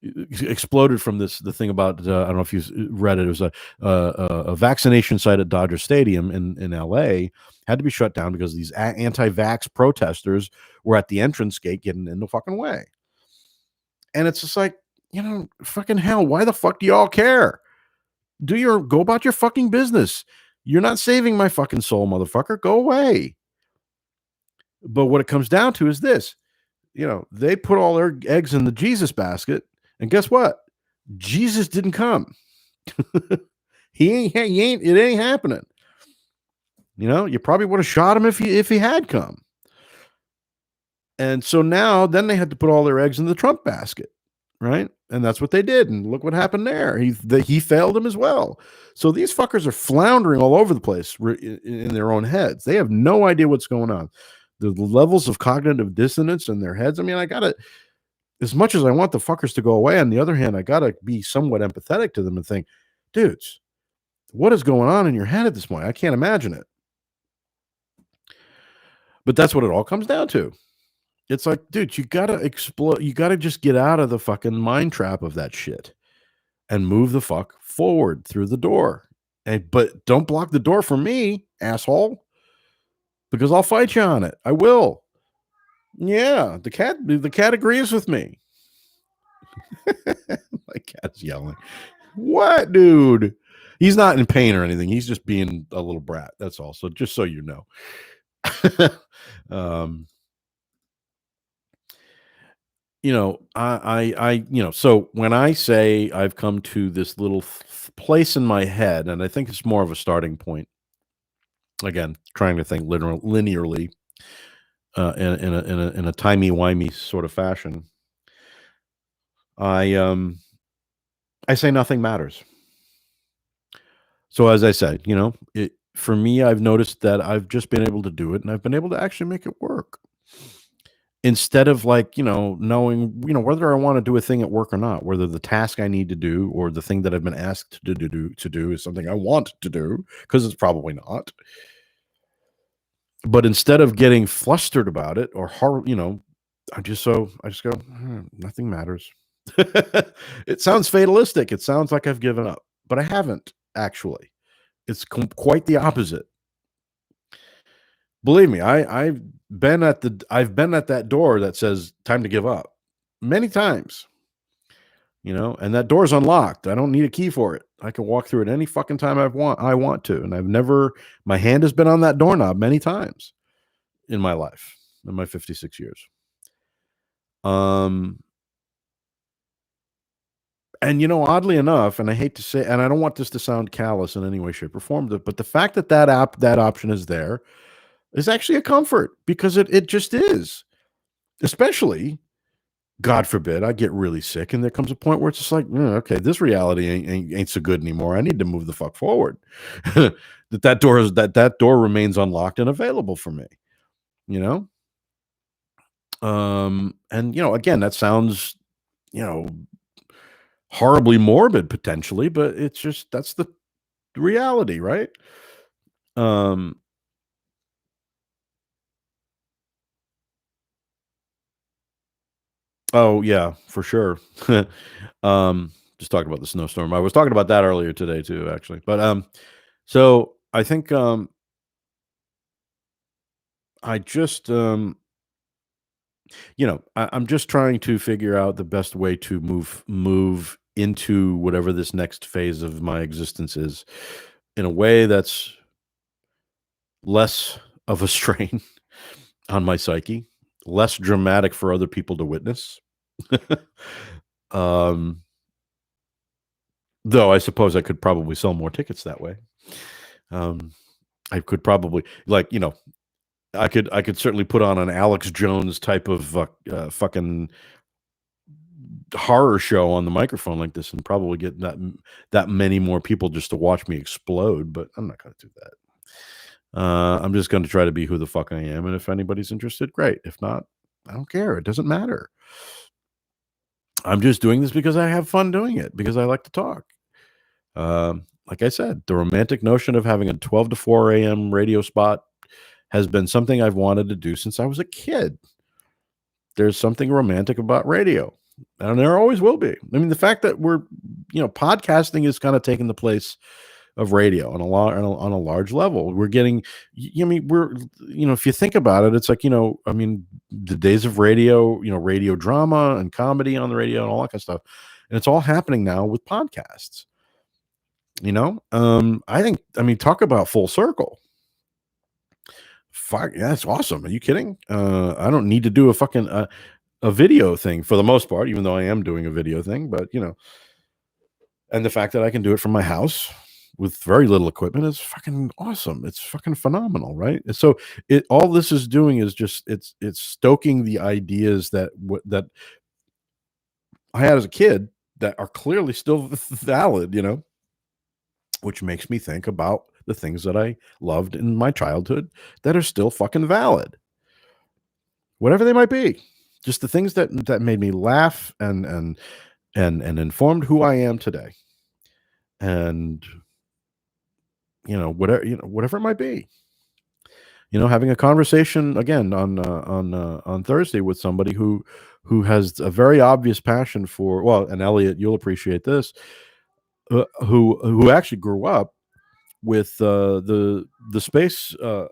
exploded from the thing about I don't know if you read it. It was a vaccination site at Dodger Stadium in L.A. had to be shut down because these anti-vax protesters were at the entrance gate getting in the fucking way. And it's just like, fucking hell, why the fuck do y'all care? Go about your fucking business. You're not saving my fucking soul, motherfucker. Go away. But what it comes down to is this. They put all their eggs in the Jesus basket, and guess what? Jesus didn't come. He ain't. It ain't happening. You probably would have shot him if he had come. And so then they had to put all their eggs in the Trump basket, right? And that's what they did. And look what happened there. He failed them as well. So these fuckers are floundering all over the place in their own heads. They have no idea what's going on. The levels of cognitive dissonance in their heads. I mean, as much as I want the fuckers to go away, on the other hand, I gotta be somewhat empathetic to them and think, dudes, what is going on in your head at this point? I can't imagine it. But that's what it all comes down to. It's like, dude, you gotta explode. You gotta just get out of the fucking mind trap of that shit and move the fuck forward through the door. But don't block the door for me, asshole, because I'll fight you on it. I will. Yeah, the cat agrees with me. My cat's yelling. What, dude? He's not in pain or anything. He's just being a little brat. That's all. So just so you know. um So when I say I've come to this little place in my head, and I think it's more of a starting point. Again, trying to think linearly, in a timey wimey sort of fashion. I I say nothing matters. So as I said, for me, I've noticed that I've just been able to do it, and I've been able to actually make it work. Instead of like, knowing, whether I want to do a thing at work or not, whether the task I need to do or the thing that I've been asked to do is something I want to do, because it's probably not. But instead of getting flustered about it or I just go, nothing matters. It sounds fatalistic. It sounds like I've given up, but I haven't actually. It's quite the opposite. Believe me, I've been at that door that says time to give up many times, and that door's unlocked. I don't need a key for it. I can walk through it any fucking time I want to, and my hand has been on that doorknob many times in my life, in my 56 years. Um and oddly enough, and I hate to say, and I don't want this to sound callous in any way, shape, or form, but the fact that that option is there is actually a comfort, because it just is. Especially, God forbid, I get really sick, and there comes a point where it's just like, okay, this reality ain't so good anymore. I need to move the fuck forward. That door remains unlocked and available for me. You know, and again, that sounds, you know, horribly morbid potentially, but it's just that's the reality, right? Um, oh yeah, for sure. Just talking about the snowstorm. I was talking about that earlier today too, actually. But so I think I just I'm just trying to figure out the best way to move into whatever this next phase of my existence is in a way that's less of a strain on my psyche, less dramatic for other people to witness. um, though I suppose I could probably sell more tickets that way. Um, I could probably, like, I could certainly put on an Alex Jones type of fucking horror show on the microphone like this, and probably get that many more people just to watch me explode. But I'm not going to do that. I'm just going to try to be who the fuck I am, and if anybody's interested, great. If not, I don't care. It doesn't matter. I'm just doing this because I have fun doing it, because I like to talk. Like I said, the romantic notion of having a 12 to 4 a.m. radio spot has been something I've wanted to do since I was a kid. There's something romantic about radio, and there always will be. I mean, the fact that podcasting is kind of taking the place of radio on a large level. We're getting, I mean, if you think about it, it's like, I mean, the days of radio, radio drama and comedy on the radio and all that kind of stuff, and it's all happening now with podcasts. I mean, talk about full circle. Fuck, yeah, that's awesome. Are you kidding? I don't need to do a video thing for the most part, even though I am doing a video thing, but and the fact that I can do it from my house with very little equipment is fucking awesome. It's fucking phenomenal, right? And so it all this is doing is just it's stoking the ideas that I had as a kid that are clearly still valid, which makes me think about the things that I loved in my childhood that are still fucking valid, whatever they might be. Just the things that made me laugh and informed who I am today. And whatever it might be. Having a conversation again on Thursday with somebody who has a very obvious passion for, well, and Elliot, you'll appreciate this, who actually grew up with the space, the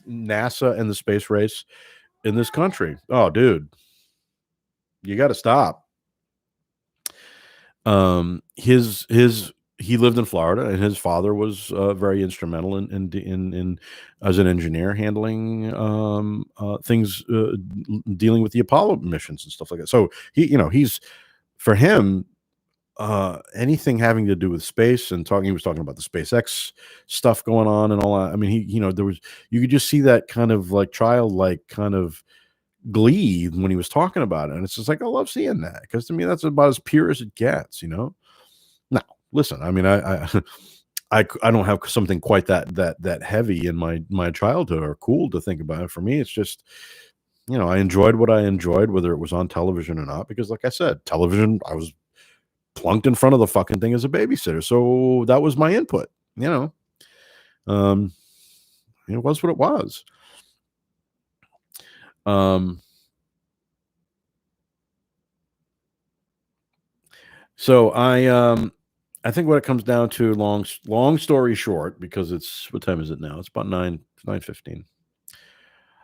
NASA and the space race in this country. Oh, dude, you got to stop. His he lived in Florida, and his father was very instrumental in as an engineer handling things dealing with the Apollo missions and stuff like that. So he's for him anything having to do with space and talking. He was talking about the SpaceX stuff going on and all that. I mean, there was you could just see that kind of like childlike kind of glee when he was talking about it, and it's just like I love seeing that because to me that's about as pure as it gets. Now, listen, I mean, I don't have something quite that heavy in my childhood or cool to think about. For me, it's just I enjoyed what I enjoyed, whether it was on television or not, because like I said, television, I was plunked in front of the fucking thing as a babysitter, so that was my input. Um, it was what it was. So I think what it comes down to, long story short, because it's what time is it now? It's about 9:15.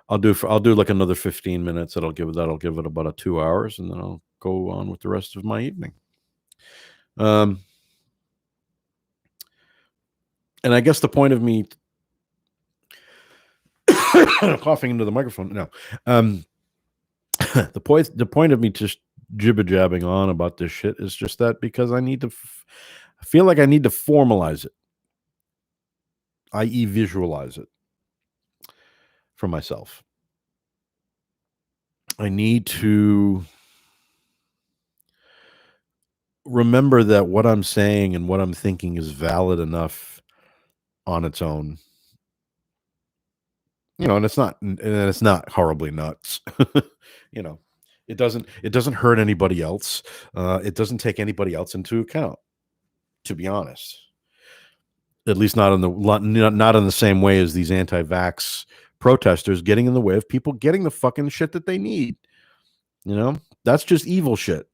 I'll do like another 15 minutes. That'll give it about 2 hours, and then I'll go on with the rest of my evening. And I guess the point of me coughing into the microphone. No, the point of me just jibber jabbing on about this shit is just that because I need to. I feel like I need to formalize it, i.e., visualize it for myself. I need to remember that what I'm saying and what I'm thinking is valid enough on its own. And it's not horribly nuts. It doesn't hurt anybody else. It doesn't take anybody else into account, to be honest. At least not in the same way as these anti-vax protesters getting in the way of people getting the fucking shit that they need. That's just evil shit.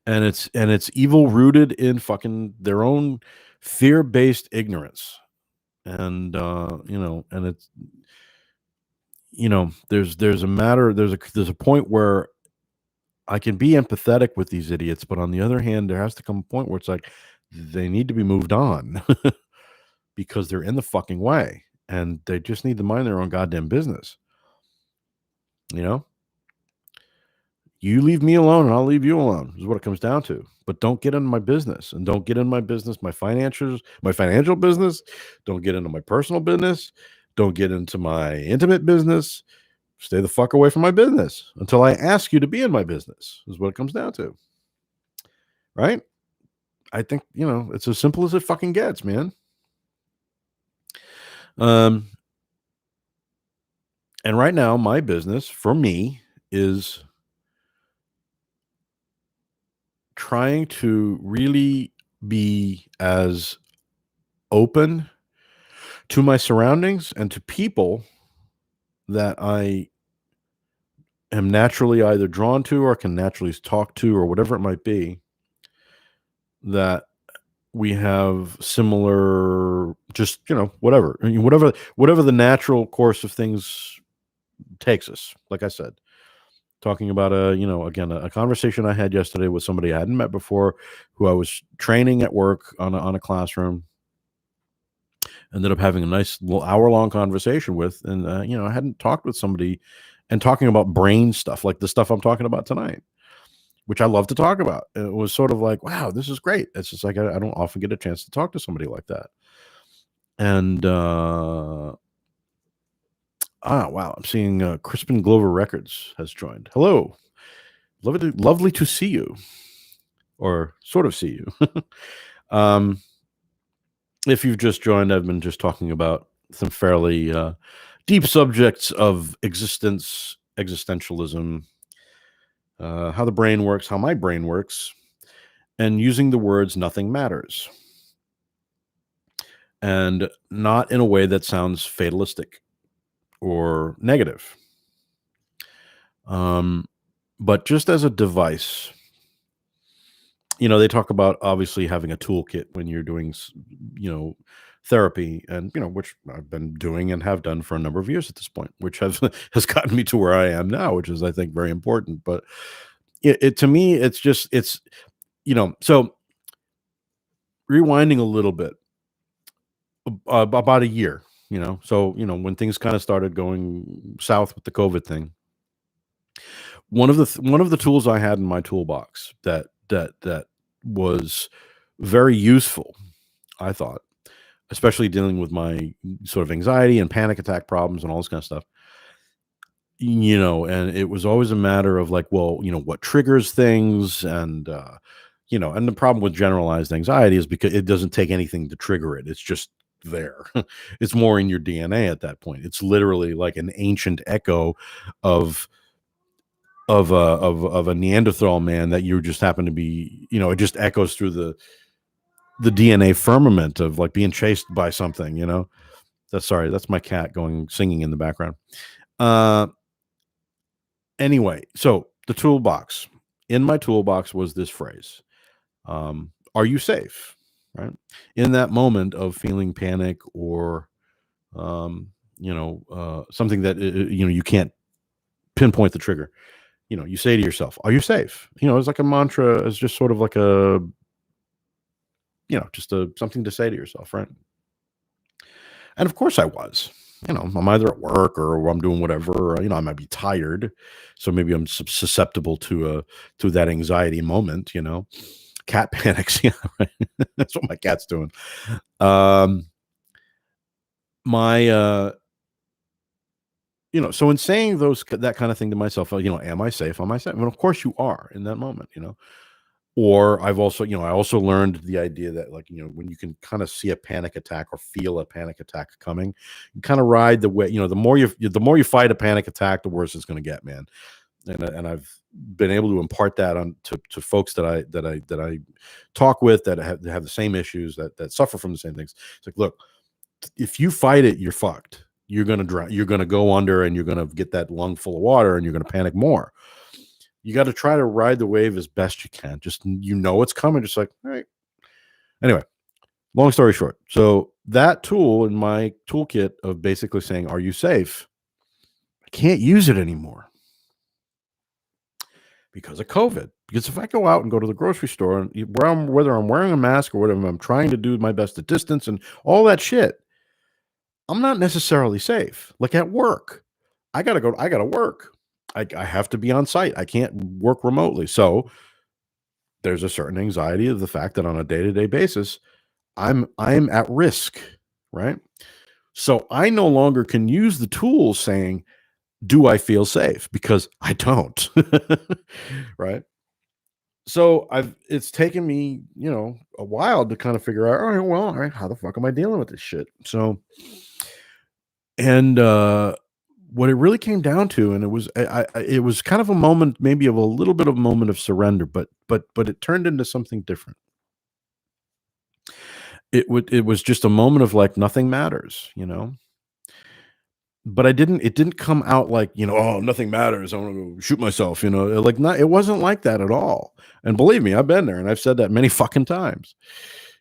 And it's evil rooted in fucking their own fear-based ignorance. And and it's there's a point where I can be empathetic with these idiots, but on the other hand, there has to come a point where it's like they need to be moved on because they're in the fucking way and they just need to mind their own goddamn business. You leave me alone and I'll leave you alone is what it comes down to. But don't get into my business, and don't get in my business, my financial business. Don't get into my personal business. Don't get into my intimate business. Stay the fuck away from my business until I ask you to be in my business is what it comes down to. Right? I think, it's as simple as it fucking gets, man. And right now, my business for me is trying to really be as open to my surroundings and to people that I am naturally either drawn to or can naturally talk to or whatever it might be, that we have similar, just, whatever the natural course of things takes us. Like I said, talking about a conversation I had yesterday with somebody I hadn't met before, who I was training at work on a classroom. Ended up having a nice little hour-long conversation with, and I hadn't talked with somebody and talking about brain stuff like the stuff I'm talking about tonight, which I love to talk about. And it was sort of like, wow, this is great. It's just like I don't often get a chance to talk to somebody like that. And wow, I'm seeing Crispin Glover Records has joined. Hello, lovely to see you, or sort of see you. If you've just joined, I've been just talking about some fairly deep subjects of existence, existentialism, how the brain works, how my brain works, and using the words "nothing matters," and not in a way that sounds fatalistic or negative, but just as a device. They talk about obviously having a toolkit when you're doing, therapy, and which I've been doing and have done for a number of years at this point, which has gotten me to where I am now, which is, I think, very important. But it to me, it's just so rewinding a little bit, about a year, so, when things kind of started going south with the COVID thing, one of the tools I had in my toolbox that was very useful, I thought, especially dealing with my sort of anxiety and panic attack problems and all this kind of stuff. And it was always a matter of like, well, what triggers things, and the problem with generalized anxiety is because it doesn't take anything to trigger it. It's just there. It's more in your DNA at that point. It's literally like an ancient echo of a Neanderthal man that you just happen to be, it just echoes through the DNA firmament of like being chased by something. That's my cat going singing in the background. Uh Anyway, so the toolbox. In my toolbox was this phrase, "Are you safe?" Right? In that moment of feeling panic or, something that, you can't pinpoint the trigger, you say to yourself, "Are you safe?" It's like a mantra. It's just sort of like just something to say to yourself, right? And of course I was. I'm either at work or I'm doing whatever. Or, I might be tired, so maybe I'm susceptible to that anxiety moment. Cat panics. Yeah, right. That's what my cat's doing. Um, my so in saying that kind of thing to myself, am I safe? Am I safe? Well, of course you are in that moment. Or I've also, I also learned the idea that like, when you can kind of see a panic attack or feel a panic attack coming, you kind of ride the way, the more you fight a panic attack, the worse it's going to get, man. And I've been able to impart that on to folks that I talk with that have the same issues that suffer from the same things. It's like, look, if you fight it, you're fucked. You're going to drown. You're going to go under and you're going to get that lung full of water and you're going to panic more. You got to try to ride the wave as best you can. Just it's coming. Just like, all right. Anyway, long story short. So that tool in my toolkit of basically saying, "Are you safe?" I can't use it anymore because of COVID. Because if I go out and go to the grocery store and whether I'm wearing a mask or whatever, I'm trying to do my best to distance and all that shit, I'm not necessarily safe. Like at work, I gotta work. I have to be on site. I can't work remotely. So there's a certain anxiety of the fact that on a day-to-day basis, I'm at risk, right? So I no longer can use the tool saying, "Do I feel safe?" Because I don't. Right? So it's taken me, a while to kind of figure out, all right, well, all right, how the fuck am I dealing with this shit? So and what it really came down to, and it was kind of a moment, maybe of a little bit of a moment of surrender, but it turned into something different. It was just a moment of like nothing matters. But it didn't come out like, "Oh, nothing matters. I want to go shoot myself." Like not it wasn't like that at all. And believe me, I've been there and I've said that many fucking times,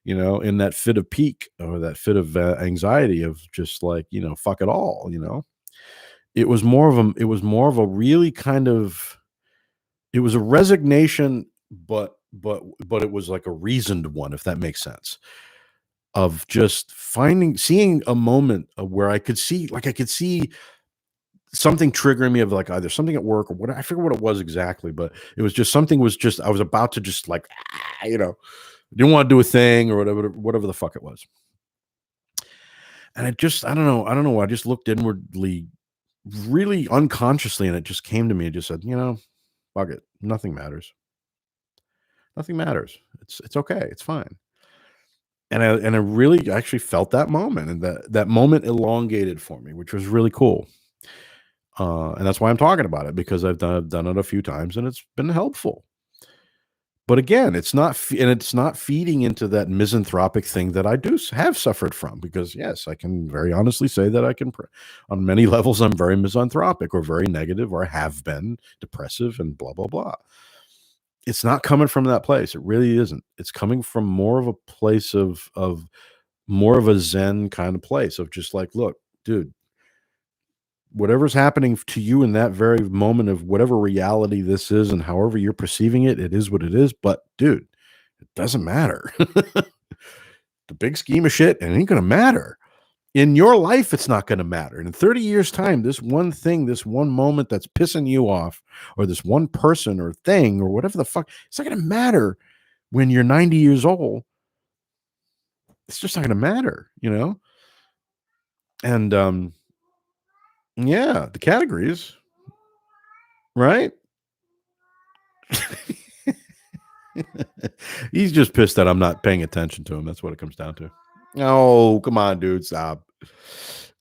in that fit of peak or that fit of anxiety of just like, fuck it all. It was more of a really kind of it was a resignation, but it was like a reasoned one, if that makes sense. Of just seeing a moment of where I could see something triggering me of like either something at work or what I forget what it was exactly, but it was just something was just I was about to just like didn't want to do a thing or whatever the fuck it was. And I don't know, I just looked inwardly really unconsciously and it just came to me and just said, fuck it. Nothing matters. Nothing matters. It's okay. It's fine. And I really actually felt that moment, and that moment elongated for me, which was really cool. And that's why I'm talking about it because I've done it a few times and it's been helpful. But again, it's not feeding into that misanthropic thing that I have suffered from because yes, I can very honestly say that on many levels I'm very misanthropic or very negative or have been depressive and blah blah blah. It's not coming from that place. It really isn't. It's coming from more of a place of more of a zen kind of place of just like, look, dude, whatever's happening to you in that very moment of whatever reality this is and however you're perceiving it, it is what it is. But dude, it doesn't matter. the big scheme of shit, it ain't going to matter. In your life, it's not going to matter. And in 30 years' time, this one thing, this one moment that's pissing you off, or this one person or thing or whatever the fuck, it's not going to matter when you're 90 years old. It's just not going to matter, And yeah, the categories, right? He's just pissed that I'm not paying attention to him. That's what it comes down to. Oh, come on, dude, stop.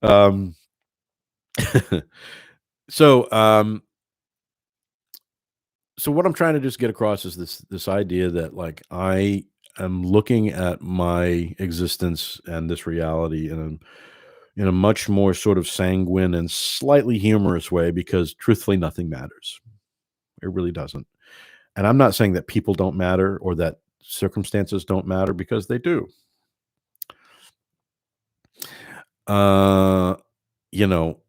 So so what I'm trying to just get across is this idea that, like, I am looking at my existence and this reality in a much more sort of sanguine and slightly humorous way, because truthfully nothing matters. It really doesn't. And I'm not saying that people don't matter or that circumstances don't matter, because they do. Uh you know,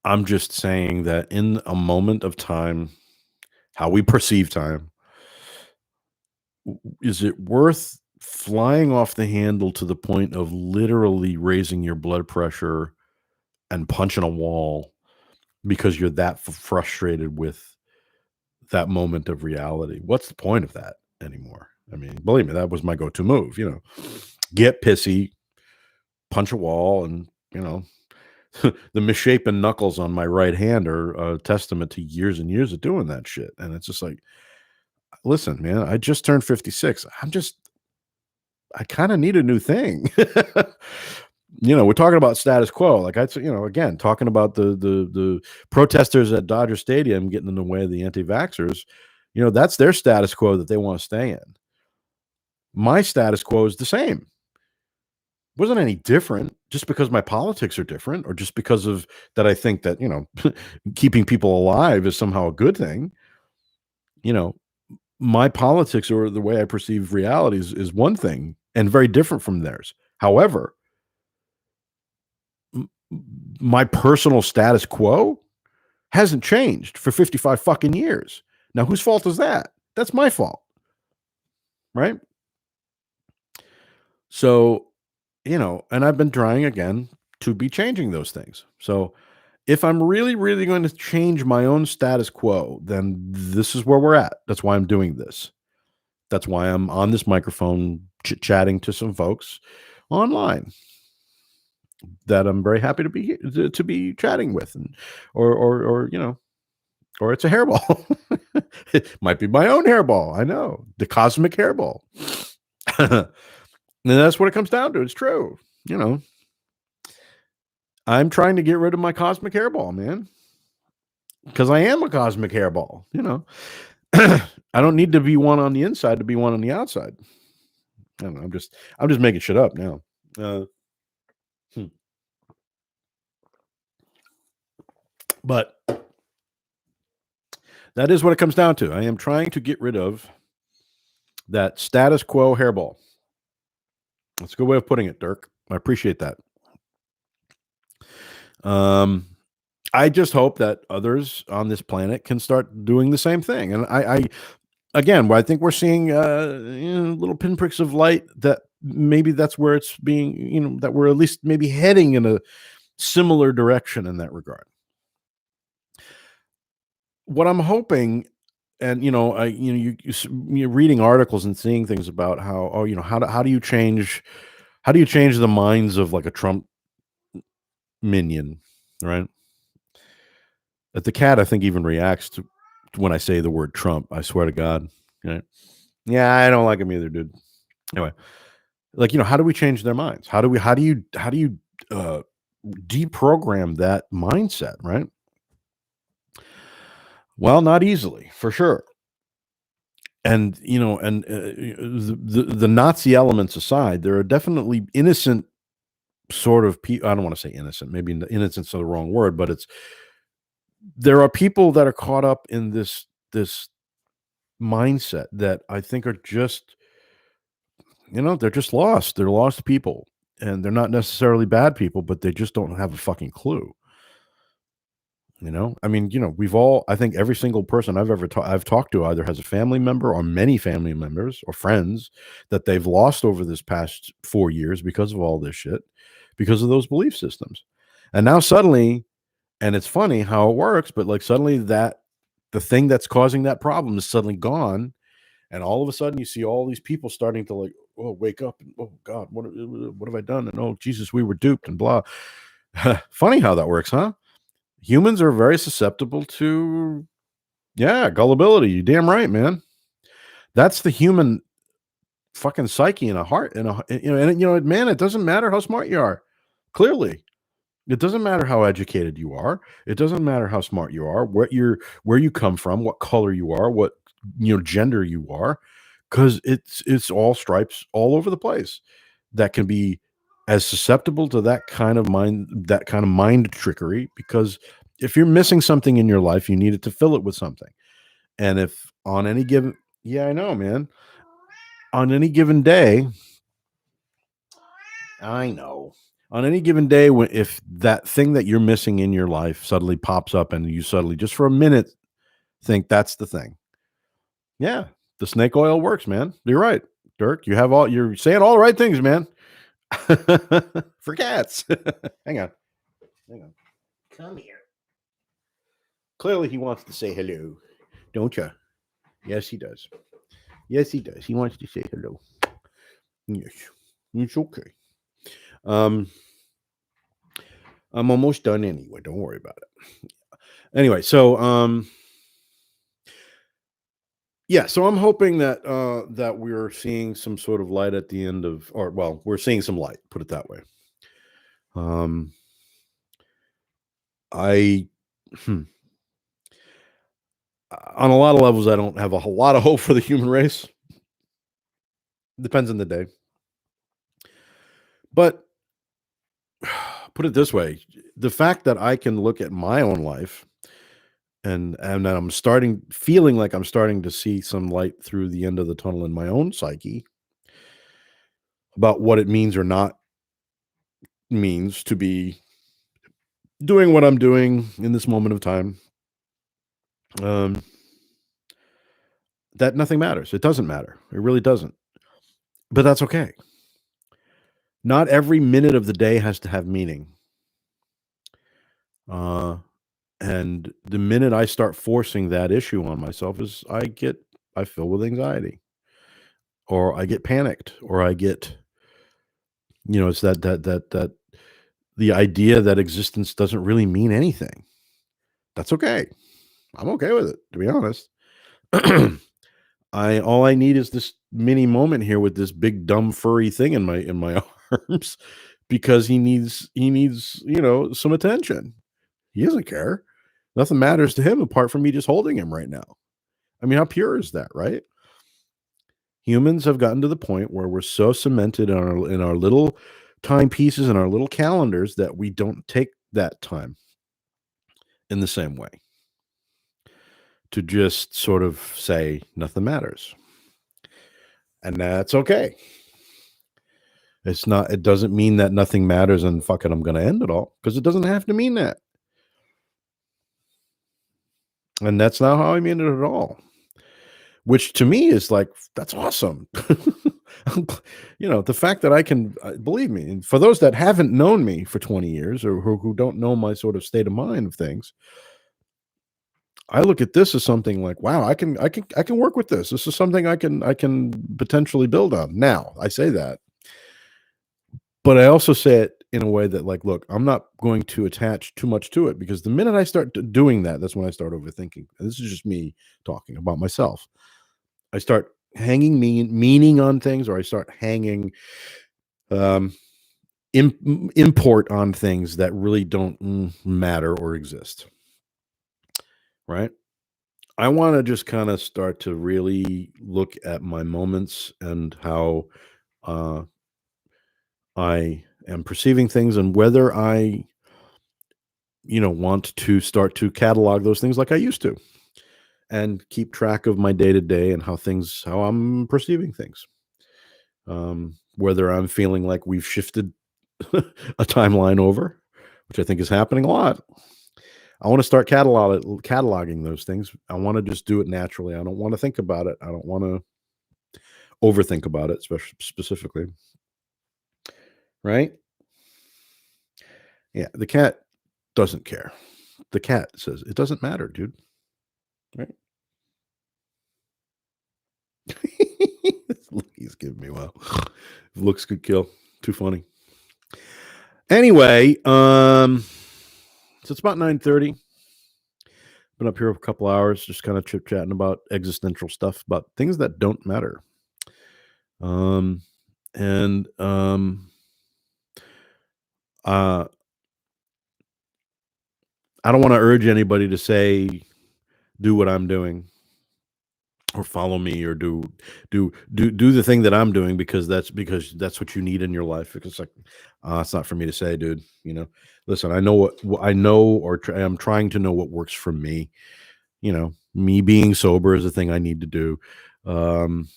I'm just saying that in a moment of time, how we perceive time, is it worth flying off the handle to the point of literally raising your blood pressure and punching a wall because you're that frustrated with that moment of reality? What's the point of that anymore? I mean, believe me, that was my go-to move, get pissy, punch a wall, and, the misshapen knuckles on my right hand are a testament to years and years of doing that shit. And it's just like, listen, man, I just turned 56. I kind of need a new thing. We're talking about status quo. Like, again, talking about the protesters at Dodger Stadium getting in the way of the anti-vaxxers. That's their status quo that they want to stay in. My status quo is the same. Wasn't any different just because my politics are different, or just because of that. I think that, keeping people alive is somehow a good thing. My politics, or the way I perceive reality, is one thing and very different from theirs. However, my personal status quo hasn't changed for 55 fucking years. Now, whose fault is that? That's my fault. Right? So, and I've been trying again to be changing those things. So if I'm really, really going to change my own status quo, then this is where we're at. That's why I'm doing this. That's why I'm on this microphone chatting to some folks online that I'm very happy to be chatting with, and or or it's a hairball. It might be my own hairball. I know, the cosmic hairball. And that's what it comes down to. It's true. I'm trying to get rid of my cosmic hairball, man, because I am a cosmic hairball. I don't need to be one on the inside to be one on the outside. I don't know. I'm just making shit up now. But that is what it comes down to. I am trying to get rid of that status quo hairball. That's a good way of putting it, Dirk. I appreciate that. I just hope that others on this planet can start doing the same thing. And again, I think we're seeing little pinpricks of light that maybe that's where it's being, that we're at least maybe heading in a similar direction in that regard. What I'm hoping, and you're reading articles and seeing things about how, how do you change the minds of, like, a Trump minion, right? That the cat, I think, even reacts to when I say the word Trump. I swear to God, right? Yeah, I don't like him either, dude. Anyway, like, how do we change their minds? How do you deprogram that mindset, right? Well, not easily, for sure. And the Nazi elements aside, there are definitely innocent sort of people. I don't want to say innocent. Maybe innocent's the wrong word, but there are people that are caught up in this mindset that I think are just, they're just lost. They're lost people, and they're not necessarily bad people, but they just don't have a fucking clue. I mean, I think every single person I've talked to either has a family member or many family members or friends that they've lost over this past 4 years because of all this shit, because of those belief systems. And now suddenly, and it's funny how it works, but like suddenly that the thing that's causing that problem is suddenly gone. And all of a sudden you see all these people starting to like, oh, wake up and oh God, what have I done? And oh Jesus, we were duped and blah. Funny how that works, huh? Humans are very susceptible to, yeah, gullibility. You damn right, man. That's the human fucking psyche in a heart, man, it doesn't matter how smart you are. Clearly, it doesn't matter how educated you are. It doesn't matter how smart you are, where you come from, what color you are, what gender you are, because it's all stripes all over the place that can be as susceptible to that kind of mind trickery. Because if you're missing something in your life, you need it to fill it with something. And if on any given, yeah, I know, man, on any given day, I know. On any given day, when if that thing that you're missing in your life suddenly pops up and you suddenly just for a minute think that's the thing. Yeah, the snake oil works, man. You're right, Dirk. You're saying all the right things, man. For cats. Hang on. Hang on. Come here. Clearly he wants to say hello. Don't you? Yes, he does. Yes, he does. He wants to say hello. Yes. It's okay. I'm almost done anyway. Don't worry about it. Anyway, so yeah, so I'm hoping that that we're seeing some sort of light at the end of, or well, we're seeing some light, put it that way. Um I hmm, on a lot of levels I don't have a whole lot of hope for the human race. Depends on the day. But put it this way, the fact that I can look at my own life and that I'm feeling like I'm starting to see some light through the end of the tunnel in my own psyche about what it means or not means to be doing what I'm doing in this moment of time. Um, that nothing matters. It doesn't matter. It really doesn't. But that's okay. Not every minute of the day has to have meaning. Uh, and the minute I start forcing that issue on myself is I feel with anxiety or I get panicked or I get, it's that the idea that existence doesn't really mean anything. That's okay. I'm okay with it, to be honest. All I need is this mini moment here with this big dumb furry thing in my arms because he needs some attention. He doesn't care. Nothing matters to him apart from me just holding him right now. I mean, how pure is that, right? Humans have gotten to the point where we're so cemented in our little timepieces and our little calendars that we don't take that time in the same way to just sort of say nothing matters. And that's okay. It doesn't mean that nothing matters and fuck it, I'm going to end it all, because it doesn't have to mean that. And that's not how I mean it at all. Which to me is like, that's awesome. The fact that I can, believe me, and for those that haven't known me for 20 years or who don't know my sort of state of mind of things, I look at this as something like, wow, I can work with this. This is something I can potentially build on. Now, I say that, but I also say it in a way that like, look, I'm not going to attach too much to it, because the minute I start doing that, that's when I start overthinking. And this is just me talking about myself. I start hanging meaning on things, or I start hanging um, import on things that really don't matter or exist. Right? I want to just kind of start to really look at my moments and how uh, I am perceiving things, and whether I, want to start to catalog those things like I used to, and keep track of my day to day and how I'm perceiving things. Whether I'm feeling like we've shifted a timeline over, which I think is happening a lot, I want to start cataloging those things. I want to just do it naturally. I don't want to think about it. I don't want to overthink about it, specifically. Right? Yeah. The cat doesn't care. The cat says, "It doesn't matter, dude." Right? This look he's giving me, wow. Looks could kill. Too funny. Anyway, so it's about 9:30. Been up here a couple hours, just kind of chit chatting about existential stuff, about things that don't matter. Um, and uh, I don't want to urge anybody to say do what I'm doing or follow me or do the thing that I'm doing because that's what you need in your life. Because like, it's not for me to say, dude. You know, listen, I know what I know, or I'm trying to know what works for me. You know, me being sober is a thing I need to do. Um,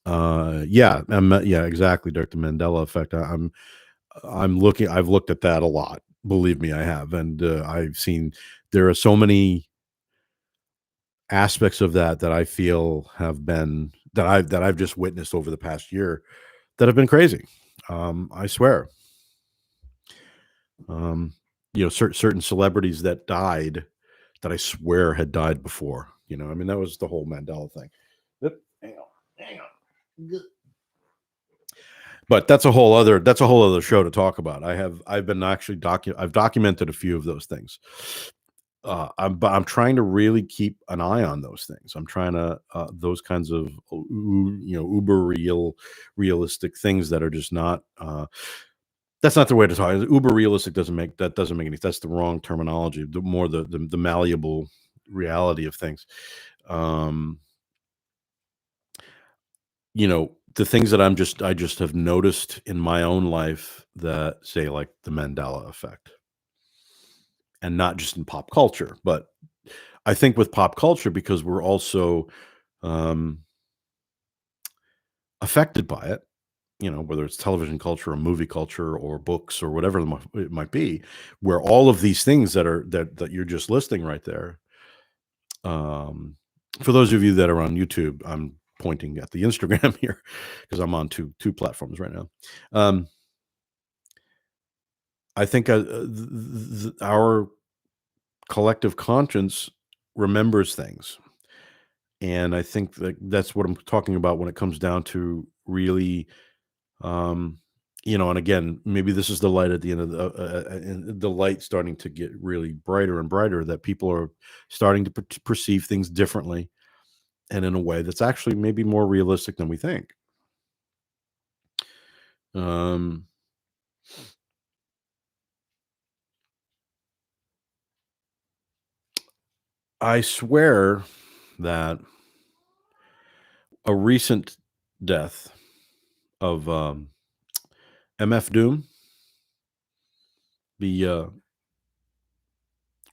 yeah, yeah, exactly, Dr. Mandela effect. I'm looking. I've looked at that a lot. Believe me, I have, and I've seen there are so many aspects of that I feel have been that I've just witnessed over the past year that have been crazy. I swear. Um, you know, certain celebrities that died that I swear had died before. You know, I mean, that was the whole Mandela thing. Yep, hang on, hang on. But that's a whole other show to talk about. I've been actually I've documented a few of those things. But I'm trying to really keep an eye on those things. I'm trying to those kinds of uber realistic things that are just not. That's not the way to talk. Uber realistic doesn't make any. That's the wrong terminology. The more the malleable reality of things. Um, the things that I just have noticed in my own life that say like the Mandela effect, and not just in pop culture, but I think with pop culture because we're also um, affected by it. You know, whether it's television culture or movie culture or books or whatever it might be, where all of these things that you're just listing right there. Um, for those of you that are on YouTube, I'm pointing at the Instagram here because I'm on two platforms right now. I think our collective conscience remembers things, and I think that's what I'm talking about when it comes down to really, um, and again, maybe this is the light at the end of the light starting to get really brighter and brighter. That people are starting to perceive things differently, and in a way that's actually maybe more realistic than we think. Um, I swear that a recent death of MF Doom, the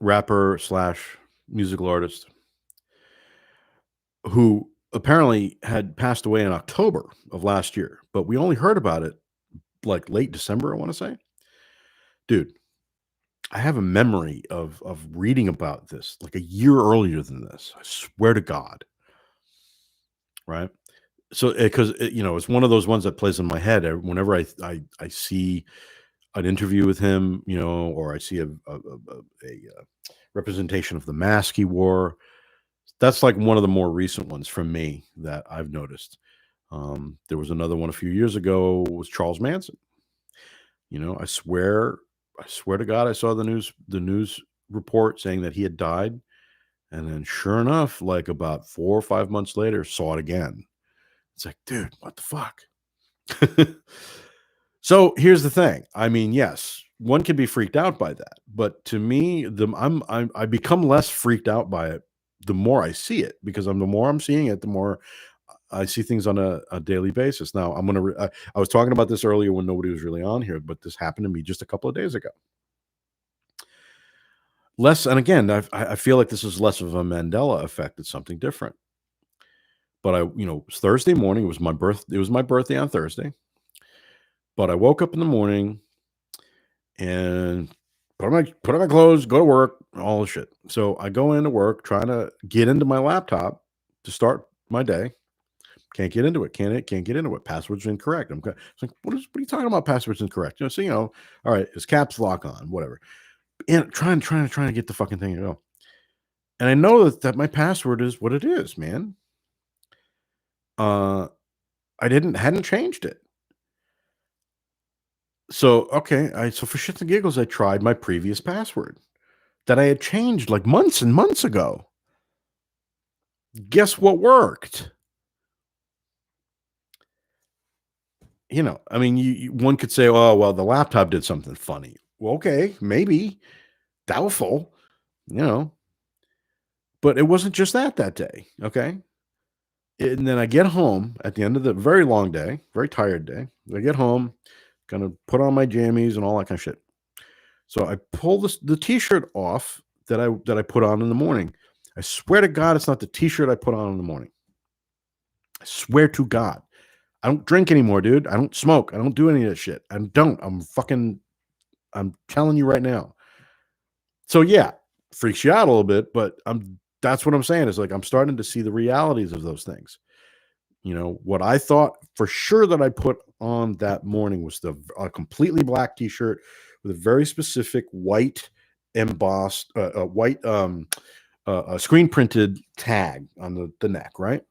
rapper slash musical artist, who apparently had passed away in October of last year, but we only heard about it like late December, I want to say. Dude, I have a memory of reading about this like a year earlier than this. I swear to God, right? So because it's one of those ones that plays in my head whenever I see an interview with him, or I see a representation of the mask he wore. That's like one of the more recent ones from me that I've noticed. There was another one a few years ago was Charles Manson. I swear to God, I saw the news report saying that he had died, and then sure enough, like about 4 or 5 months later, saw it again. It's like, dude, what the fuck? So here's the thing. I mean, yes, one can be freaked out by that, but to me, I become less freaked out by it the more I see it because the more I'm seeing it, the more I see things on a daily basis. Now, I was talking about this earlier when nobody was really on here, but this happened to me just a couple of days ago. Less, and again, I feel like this is less of a Mandela effect. It's something different. But it was Thursday morning. It was my birthday on Thursday. But I woke up in the morning and put on my clothes, go to work, all the shit. So I go into work trying to get into my laptop to start my day. Can't get into it. Can't get into it. Password's incorrect. It's like, what are you talking about? Password's incorrect. All right, is caps lock on, whatever. And trying to get the fucking thing to go. And I know that my password is what it is, man. Uh I hadn't changed it. So okay, so for shits and giggles, I tried my previous password that I had changed like months and months ago. Guess what worked? I mean, one could say, "Oh, well, the laptop did something funny." Well, okay, maybe doubtful, you know, but it wasn't just that day. Okay, and then I get home at the end of the very long day, very tired day. I get home, gonna put on my jammies and all that kind of shit. So I pull the t-shirt off that I put on in the morning. I swear to God, it's not the t-shirt I put on in the morning. I swear to God. I don't drink anymore, dude. I don't smoke. I don't do any of that shit. I don't. I'm telling you right now. So yeah, freaks you out a little bit, but that's what I'm saying is like I'm starting to see the realities of those things. What I thought for sure that I put on that morning was a completely black t-shirt with a very specific white embossed white screen printed tag on the neck, right?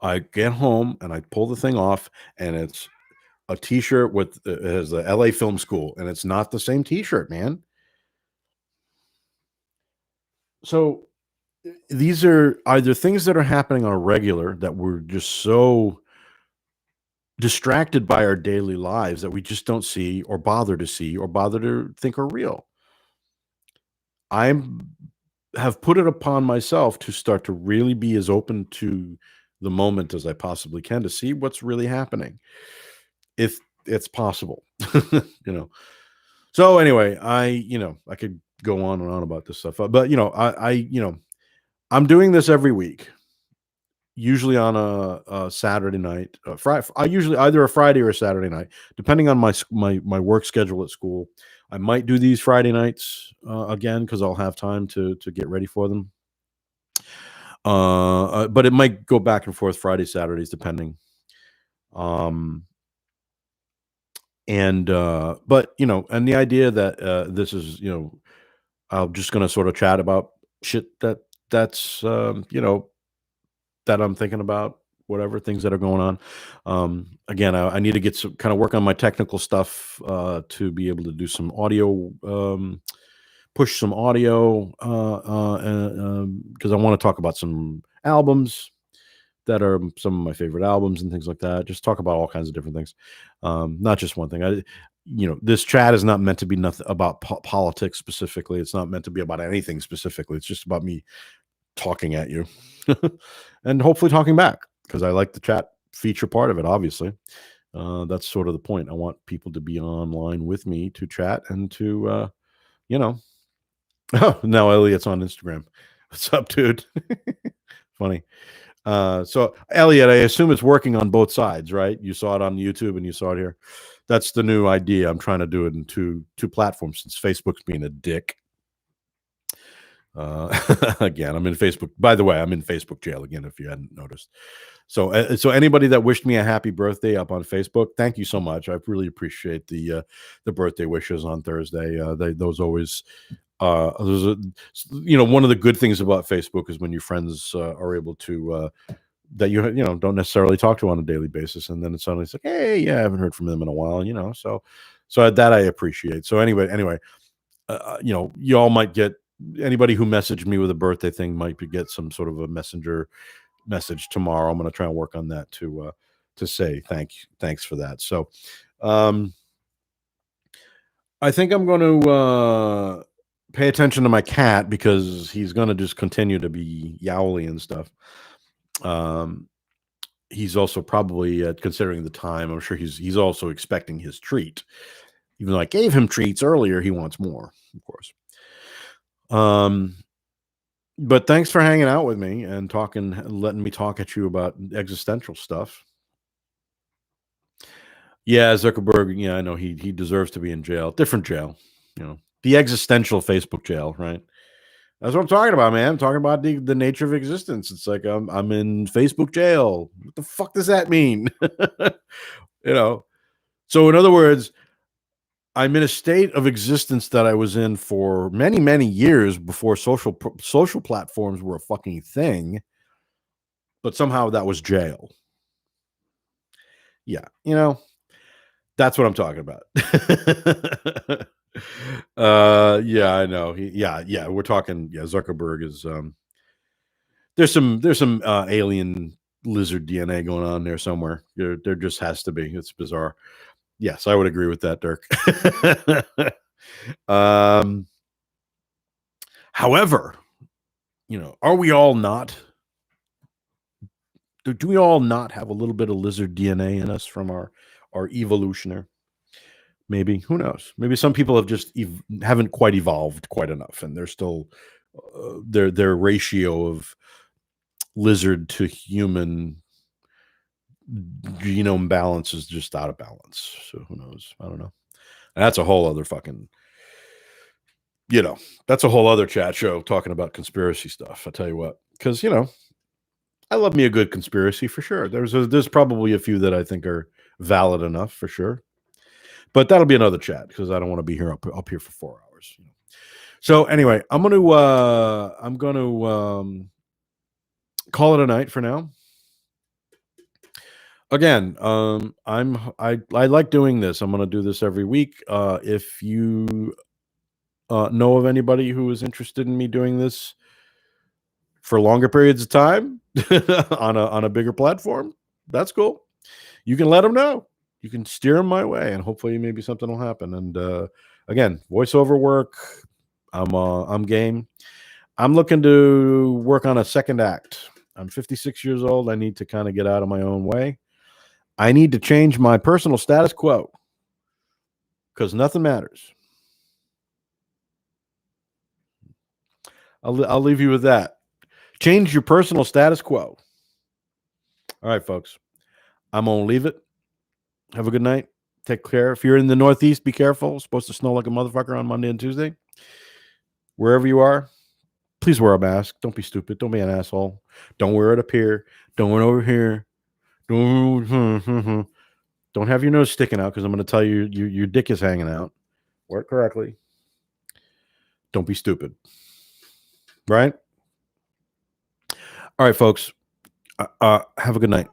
I get home and I pull the thing off and it's a t-shirt with it has the LA Film School and it's not the same t-shirt, man. So these are either things that are happening on a regular that we're just so distracted by our daily lives that we just don't see or bother to see or bother to think are real. I'm have put it upon myself to start to really be as open to the moment as I possibly can to see what's really happening, if it's possible. you know. So anyway, I could go on and on about this stuff, but I'm doing this every week. Usually on a Saturday night, I usually either a Friday or a Saturday night, depending on my work schedule at school. I might do these Friday nights again because I'll have time to get ready for them. But it might go back and forth Friday, Saturdays, depending. Um, but and the idea that this is I'm just going to sort of chat about shit that's that I'm thinking about, whatever things that are going on. Again, I need to get some kind of work on my technical stuff to be able to do some audio, push some audio, because I want to talk about some albums that are some of my favorite albums and things like that. Just talk about all kinds of different things, not just one thing. This chat is not meant to be nothing about politics specifically. It's not meant to be about anything specifically. It's just about me talking at you and hopefully talking back because I like the chat feature part of it. Obviously, that's sort of the point. I want people to be online with me to chat and to, you know. Oh, now Elliot's on Instagram. What's up, dude? Funny. So Elliot, I assume it's working on both sides, right? You saw it on YouTube and you saw it here. That's the new idea. I'm trying to do it in two platforms since Facebook's being a dick. Again, I'm in Facebook. By the way, I'm in Facebook jail again. If you hadn't noticed, so anybody that wished me a happy birthday up on Facebook, thank you so much. I really appreciate the birthday wishes on Thursday. Those always those are, one of the good things about Facebook is when your friends are able to that don't necessarily talk to on a daily basis, and then it's suddenly it's like, hey, yeah, I haven't heard from them in a while, so that I appreciate. So anyway, you all might get anybody who messaged me with a birthday thing might get some sort of a messenger message tomorrow. I'm going to try and work on that to say thanks for that. So, I think I'm going to pay attention to my cat because he's going to just continue to be yowly and stuff. He's also probably considering the time. I'm sure he's also expecting his treat. Even though I gave him treats earlier, he wants more, of course. But thanks for hanging out with me and letting me talk at you about existential stuff. Yeah, Zuckerberg. Yeah, I know he deserves to be in jail. Different jail. the existential Facebook jail, right? That's what I'm talking about, man. I'm talking about the nature of existence. It's like I'm in Facebook jail. What the fuck does that mean? So in other words, I'm in a state of existence that I was in for many, many years before social platforms were a fucking thing. But somehow that was jail. Yeah, that's what I'm talking about. Yeah, I know. Yeah, we're talking. Yeah, Zuckerberg is. There's some alien lizard DNA going on there somewhere. There just has to be. It's bizarre. Yes, I would agree with that, Dirk. However, are we all not? Do we all not have a little bit of lizard DNA in us from our evolutionary? Maybe, who knows? Maybe some people have just haven't quite evolved quite enough, and they're still their ratio of lizard to human genome balance is just out of balance. So who knows? I don't know. That's a whole other fucking, that's a whole other chat show talking about conspiracy stuff. I tell you what, because I love me a good conspiracy for sure. There's probably a few that I think are valid enough for sure, but that'll be another chat because I don't want to be here up here for 4 hours. So anyway, I'm gonna call it a night for now. Again, I like doing this. I'm gonna do this every week. If you know of anybody who is interested in me doing this for longer periods of time on a bigger platform, that's cool. You can let them know. You can steer them my way, and hopefully maybe something will happen. And again, voiceover work. I'm game. I'm looking to work on a second act. I'm 56 years old. I need to kind of get out of my own way. I need to change my personal status quo because nothing matters. I'll leave you with that. Change your personal status quo. All right, folks. I'm going to leave it. Have a good night. Take care. If you're in the Northeast, be careful. It's supposed to snow like a motherfucker on Monday and Tuesday. Wherever you are, please wear a mask. Don't be stupid. Don't be an asshole. Don't wear it up here. Don't wear it over here. Don't have your nose sticking out because I'm going to tell you your dick is hanging out. Wear it correctly. Don't be stupid. Right? All right, folks. Have a good night.